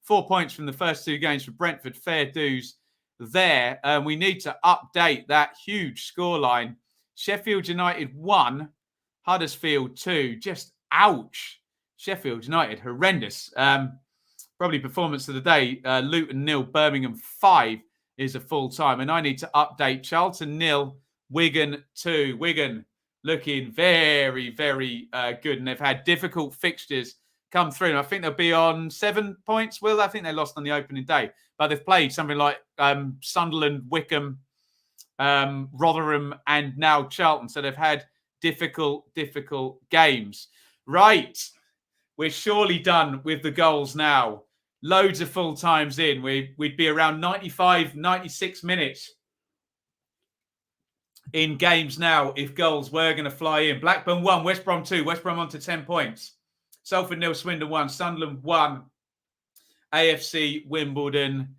4 points from the first 2 games for Brentford. Fair dues there. We need to update that huge scoreline. Sheffield United 1, Huddersfield 2. Just ouch. Sheffield United, horrendous. Probably performance of the day. Luton 0, Birmingham 5 is a full time. And I need to update Charlton 0, Wigan 2. Wigan looking very, very good. And they've had difficult fixtures come through. And I think they'll be on 7 points. Well, I think they lost on the opening day. But they've played something like Sunderland, Wickham, Rotherham, and now Charlton. So they've had difficult games. Right. We're surely done with the goals now. Loads of full times in. We'd be around 95, 96 minutes in games now if goals were going to fly in. Blackburn 1, West Brom 2. West Brom on to 10 points. Salford 0, Swindon 1. Sunderland 1. AFC Wimbledon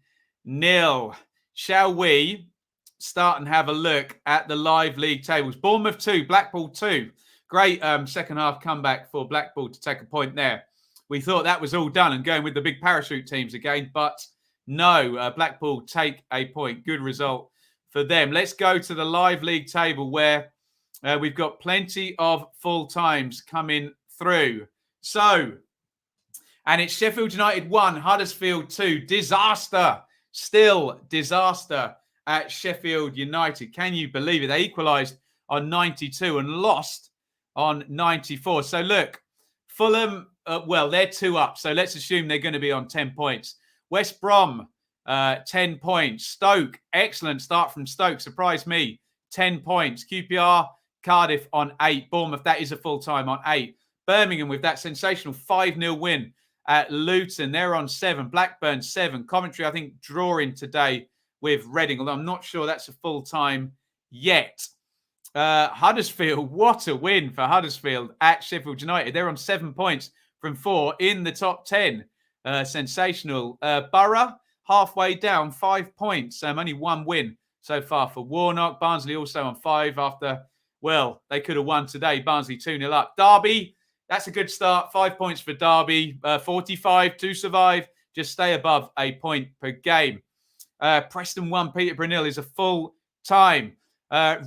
0. Shall we start and have a look at the live league tables? Bournemouth 2, Blackpool 2. Great second half comeback for Blackpool to take a point there. We thought that was all done and going with the big parachute teams again, but no, Blackpool take a point. Good result for them. Let's go to the live league table where we've got plenty of full times coming through. So, and it's Sheffield United 1, Huddersfield 2. Disaster. Still disaster at Sheffield United. Can you believe it? They equalised on 92 and lost on 94. So look, Fulham, well, they're 2 up. So let's assume they're going to be on 10 points. West Brom, 10 points. Stoke, excellent start from Stoke. Surprised me. 10 points. QPR, Cardiff on 8. Bournemouth, that is a full time on 8. Birmingham with that sensational 5-0 win at Luton. They're on 7. Blackburn, 7. Coventry, I think, drawing today with Reading, although I'm not sure that's a full time yet. Huddersfield, what a win for Huddersfield at Sheffield United. They're on 7 points from 4 in the top 10. Sensational. Borough, halfway down, 5 points. Only 1 win so far for Warnock. Barnsley also on 5 after, well, they could have won today. Barnsley 2-0 up. Derby, that's a good start. 5 points for Derby. 45 to survive. Just stay above a point per game. Preston 1, Peterborough 0 is a full time.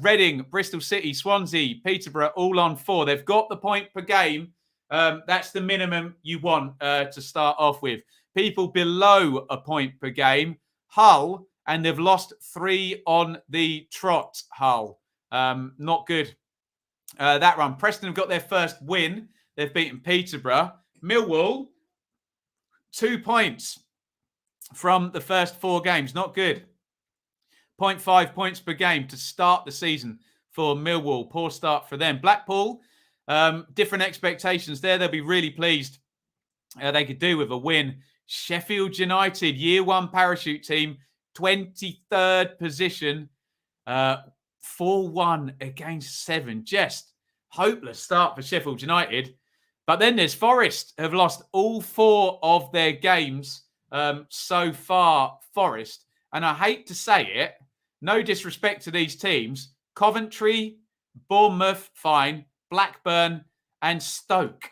Reading, Bristol City, Swansea, Peterborough all on 4. They've got the point per game. That's the minimum you want to start off with. People below a point per game. Hull, and they've lost 3 on the trot. Hull. Not good. That run. Preston have got their first win. They've beaten Peterborough. Millwall, 2 points from the first 4 games. Not good. 0.5 points per game to start the season for Millwall. Poor start for them. Blackpool, different expectations there. They'll be really pleased they could do with a win. Sheffield United, year 1 parachute team, 23rd position, 4-1 against 7. Just hopeless start for Sheffield United. But then there's Forest, have lost all 4 of their games so far, Forest. And I hate to say it, no disrespect to these teams, Coventry, Bournemouth, fine, Blackburn and Stoke.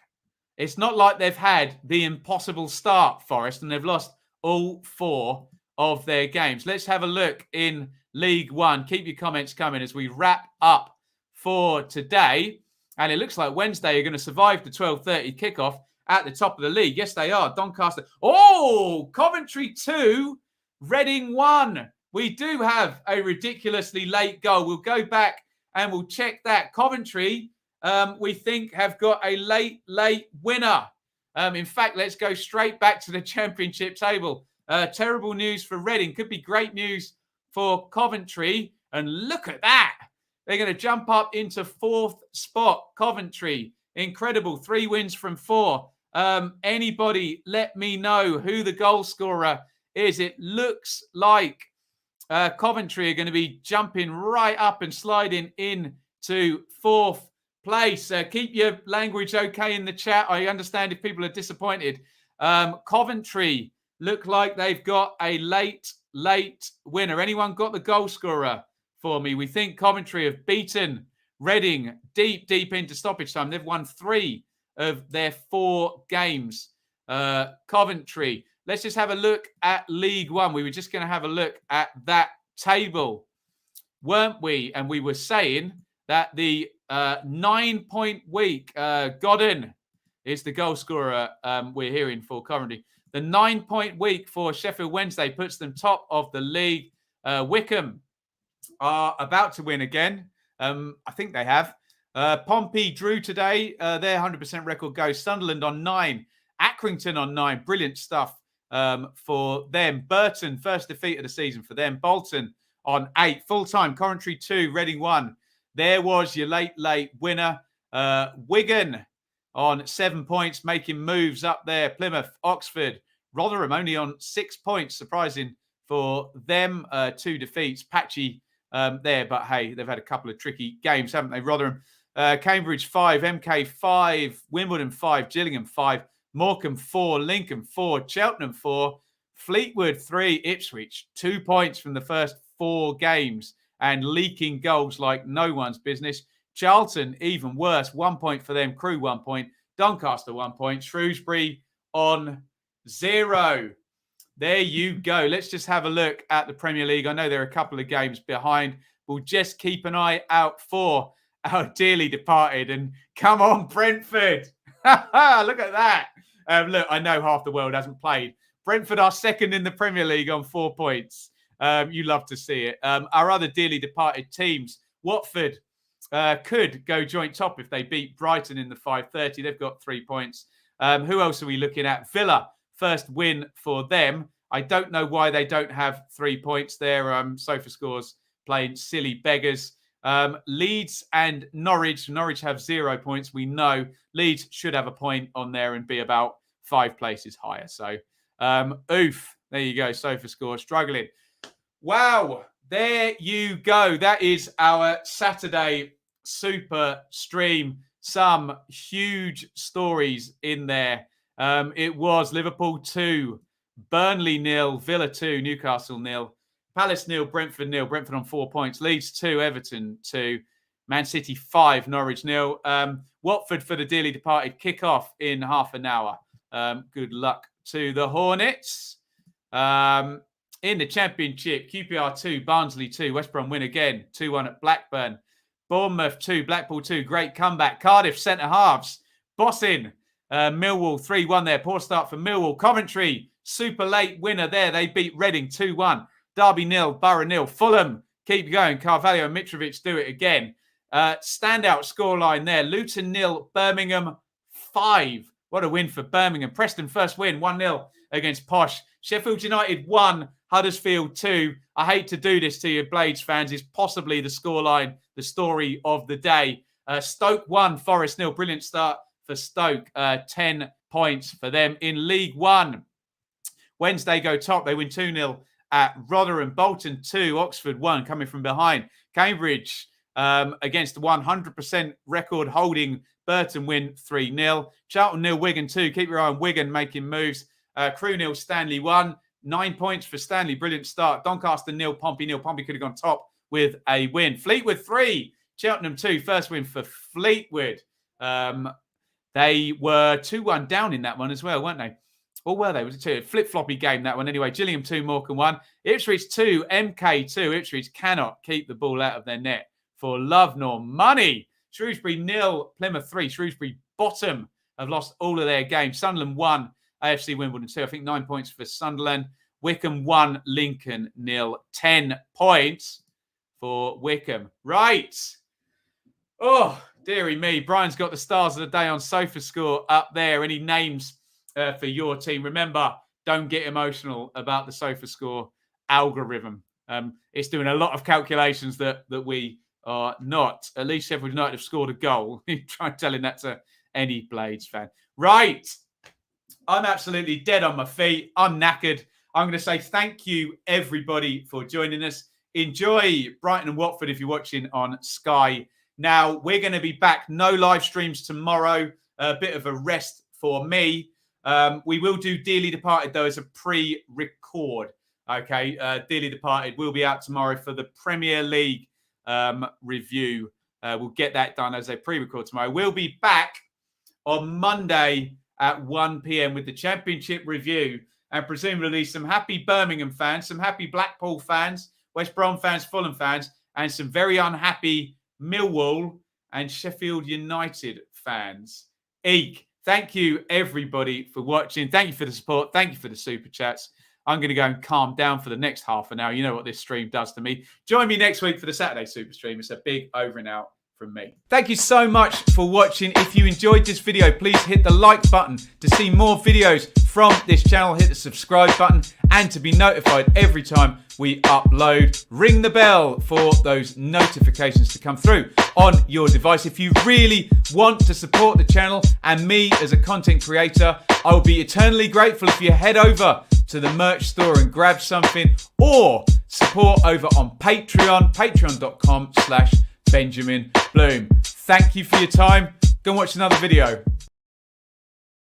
It's not like they've had the impossible start, Forest, and they've lost all 4 of their games. Let's have a look in League One. Keep your comments coming as we wrap up for today. And it looks like Wednesday are going to survive the 12:30 kickoff at the top of the league. Yes, they are. Doncaster. Oh, Coventry 2, Reading 1. We do have a ridiculously late goal. We'll go back and we'll check that. Coventry, we think, have got a late winner. In fact, let's go straight back to the championship table. Terrible news for Reading. Could be great news for Coventry. And look at that. They're going to jump up into 4th spot. Coventry, incredible. 3 wins from 4. Anybody let me know who the goal scorer is. It looks like Coventry are going to be jumping right up and sliding into 4th place. Keep your language okay in the chat. I understand if people are disappointed. Coventry look like they've got a late winner. Anyone got the goal scorer for me? We think Coventry have beaten Reading deep into stoppage time. They've won 3 of their 4 games. Coventry. Let's just have a look at League One. We were just going to have a look at that table, weren't we? And we were saying that the 9-point week, Godden is the goal scorer we're hearing for Coventry. The 9-point week for Sheffield Wednesday puts them top of the league. Wickham are about to win again. I think they have. Pompey drew today. Their 100% record goes. Sunderland on 9. Accrington on 9. Brilliant stuff for them. Burton, first defeat of the season for them. Bolton on 8. Full-time. Coventry 2. Reading 1. There was your late winner. Wigan on 7 points, making moves up there. Plymouth, Oxford, Rotherham only on 6 points. Surprising for them. 2 defeats. Patchy there, but hey, they've had a couple of tricky games, haven't they? Rotherham, Cambridge 5, MK 5, Wimbledon 5, Gillingham 5, Morecambe 4, Lincoln 4, Cheltenham 4, Fleetwood 3, Ipswich 2 points from the first 4 games and leaking goals like no one's business. Charlton, even worse. 1 point for them. Crew, 1 point. Doncaster, 1 point. Shrewsbury on 0. There you go. Let's just have a look at the Premier League. I know there are a couple of games behind. We'll just keep an eye out for our dearly departed. And come on, Brentford. Look at that. Look, I know half the world hasn't played. Brentford are second in the Premier League on 4 points. You love to see it. Our other dearly departed teams, Watford could go joint top if they beat Brighton in the 5:30. They've got 3 points. Who else are we looking at? Villa, first win for them. I don't know why they don't have 3 points there. Sofa Scores playing silly beggars. Leeds and Norwich. Norwich have 0 points. We know Leeds should have a point on there and be about 5 places higher. So, oof. There you go. Sofa Score struggling. Wow. There you go. That is our Saturday Super Stream. Some huge stories in there. It was Liverpool 2, Burnley 0, Villa 2, Newcastle 0, Palace 0, Brentford 0, Brentford on 4 points, Leeds 2, Everton 2, Man City 5, Norwich 0. Watford for the dearly departed kick-off in half an hour. Good luck to the Hornets. In the Championship, QPR 2, Barnsley 2, West Brom win again, 2-1 at Blackburn. Bournemouth 2, Blackpool 2, great comeback. Cardiff centre-halves, bossing. Millwall 3-1 there, poor start for Millwall. Coventry, super late winner there. They beat Reading 2-1. Derby 0, Borough 0. Fulham, keep going. Carvalho and Mitrovic do it again. Standout scoreline there. Luton 0, Birmingham 5. What a win for Birmingham. Preston first win, 1-0 against Posh. Sheffield United 1, Huddersfield 2. I hate to do this to you, Blades fans. It's possibly the scoreline, the story of the day. Stoke 1, Forest 0. Brilliant start for Stoke. 10 points for them in League One. Wednesday go top. They win 2-0 at Rotherham. Bolton 2, Oxford 1, coming from behind. Cambridge against 100% record holding Burton win 3-0. Charlton 0, Wigan 2. Keep your eye on Wigan making moves. Crew 0, Stanley 1. 9 points for Stanley. Brilliant start. Doncaster 0, Pompey 0. Pompey could have gone top with a win. Fleetwood 3, Cheltenham 2. First win for Fleetwood. They were 2-1 down in that one as well, weren't they? Or were they? Was it 2? Flip-floppy game, that one. Anyway, Gillingham 2, Morecambe 1. Ipswich 2, MK 2. Ipswich cannot keep the ball out of their net for love nor money. Shrewsbury 0, Plymouth 3. Shrewsbury bottom have lost all of their games. Sunderland 1, AFC Wimbledon 2. I think 9 points for Sunderland. Wickham 1, Lincoln 0. 10 points for Wickham. Right. Oh, dearie me. Brian's got the stars of the day on Sofa Score up there. Any names for your team? Remember, don't get emotional about the Sofa Score algorithm. It's doing a lot of calculations that we are not. At least Sheffield United have scored a goal. Try telling that to any Blades fan. Right. I'm absolutely dead on my feet. I'm knackered. I'm going to say thank you, everybody, for joining us. Enjoy Brighton and Watford if you're watching on Sky. Now, we're going to be back. No live streams tomorrow. A bit of a rest for me. We will do Dearly Departed, though, as a pre-record. Okay, Dearly Departed will be out tomorrow for the Premier League review. We'll get that done as a pre-record tomorrow. We'll be back on Monday at 1 p.m. with the Championship review and presumably some happy Birmingham fans, some happy Blackpool fans, West Brom fans, Fulham fans, and some very unhappy Millwall and Sheffield United fans. Eek. Thank you, everybody, for watching. Thank you for the support. Thank you for the super chats. I'm going to go and calm down for the next half an hour. You know what this stream does to me. Join me next week for the Saturday Super Stream. It's a big over and out from me. Thank you so much for watching. If you enjoyed this video, please hit the like button to see more videos from this channel. Hit the subscribe button and to be notified every time we upload. Ring the bell for those notifications to come through on your device. If you really want to support the channel and me as a content creator, I will be eternally grateful if you head over to the merch store and grab something, or support over on Patreon, patreon.com/Benjamin Bloom. Thank you for your time. Go and watch another video.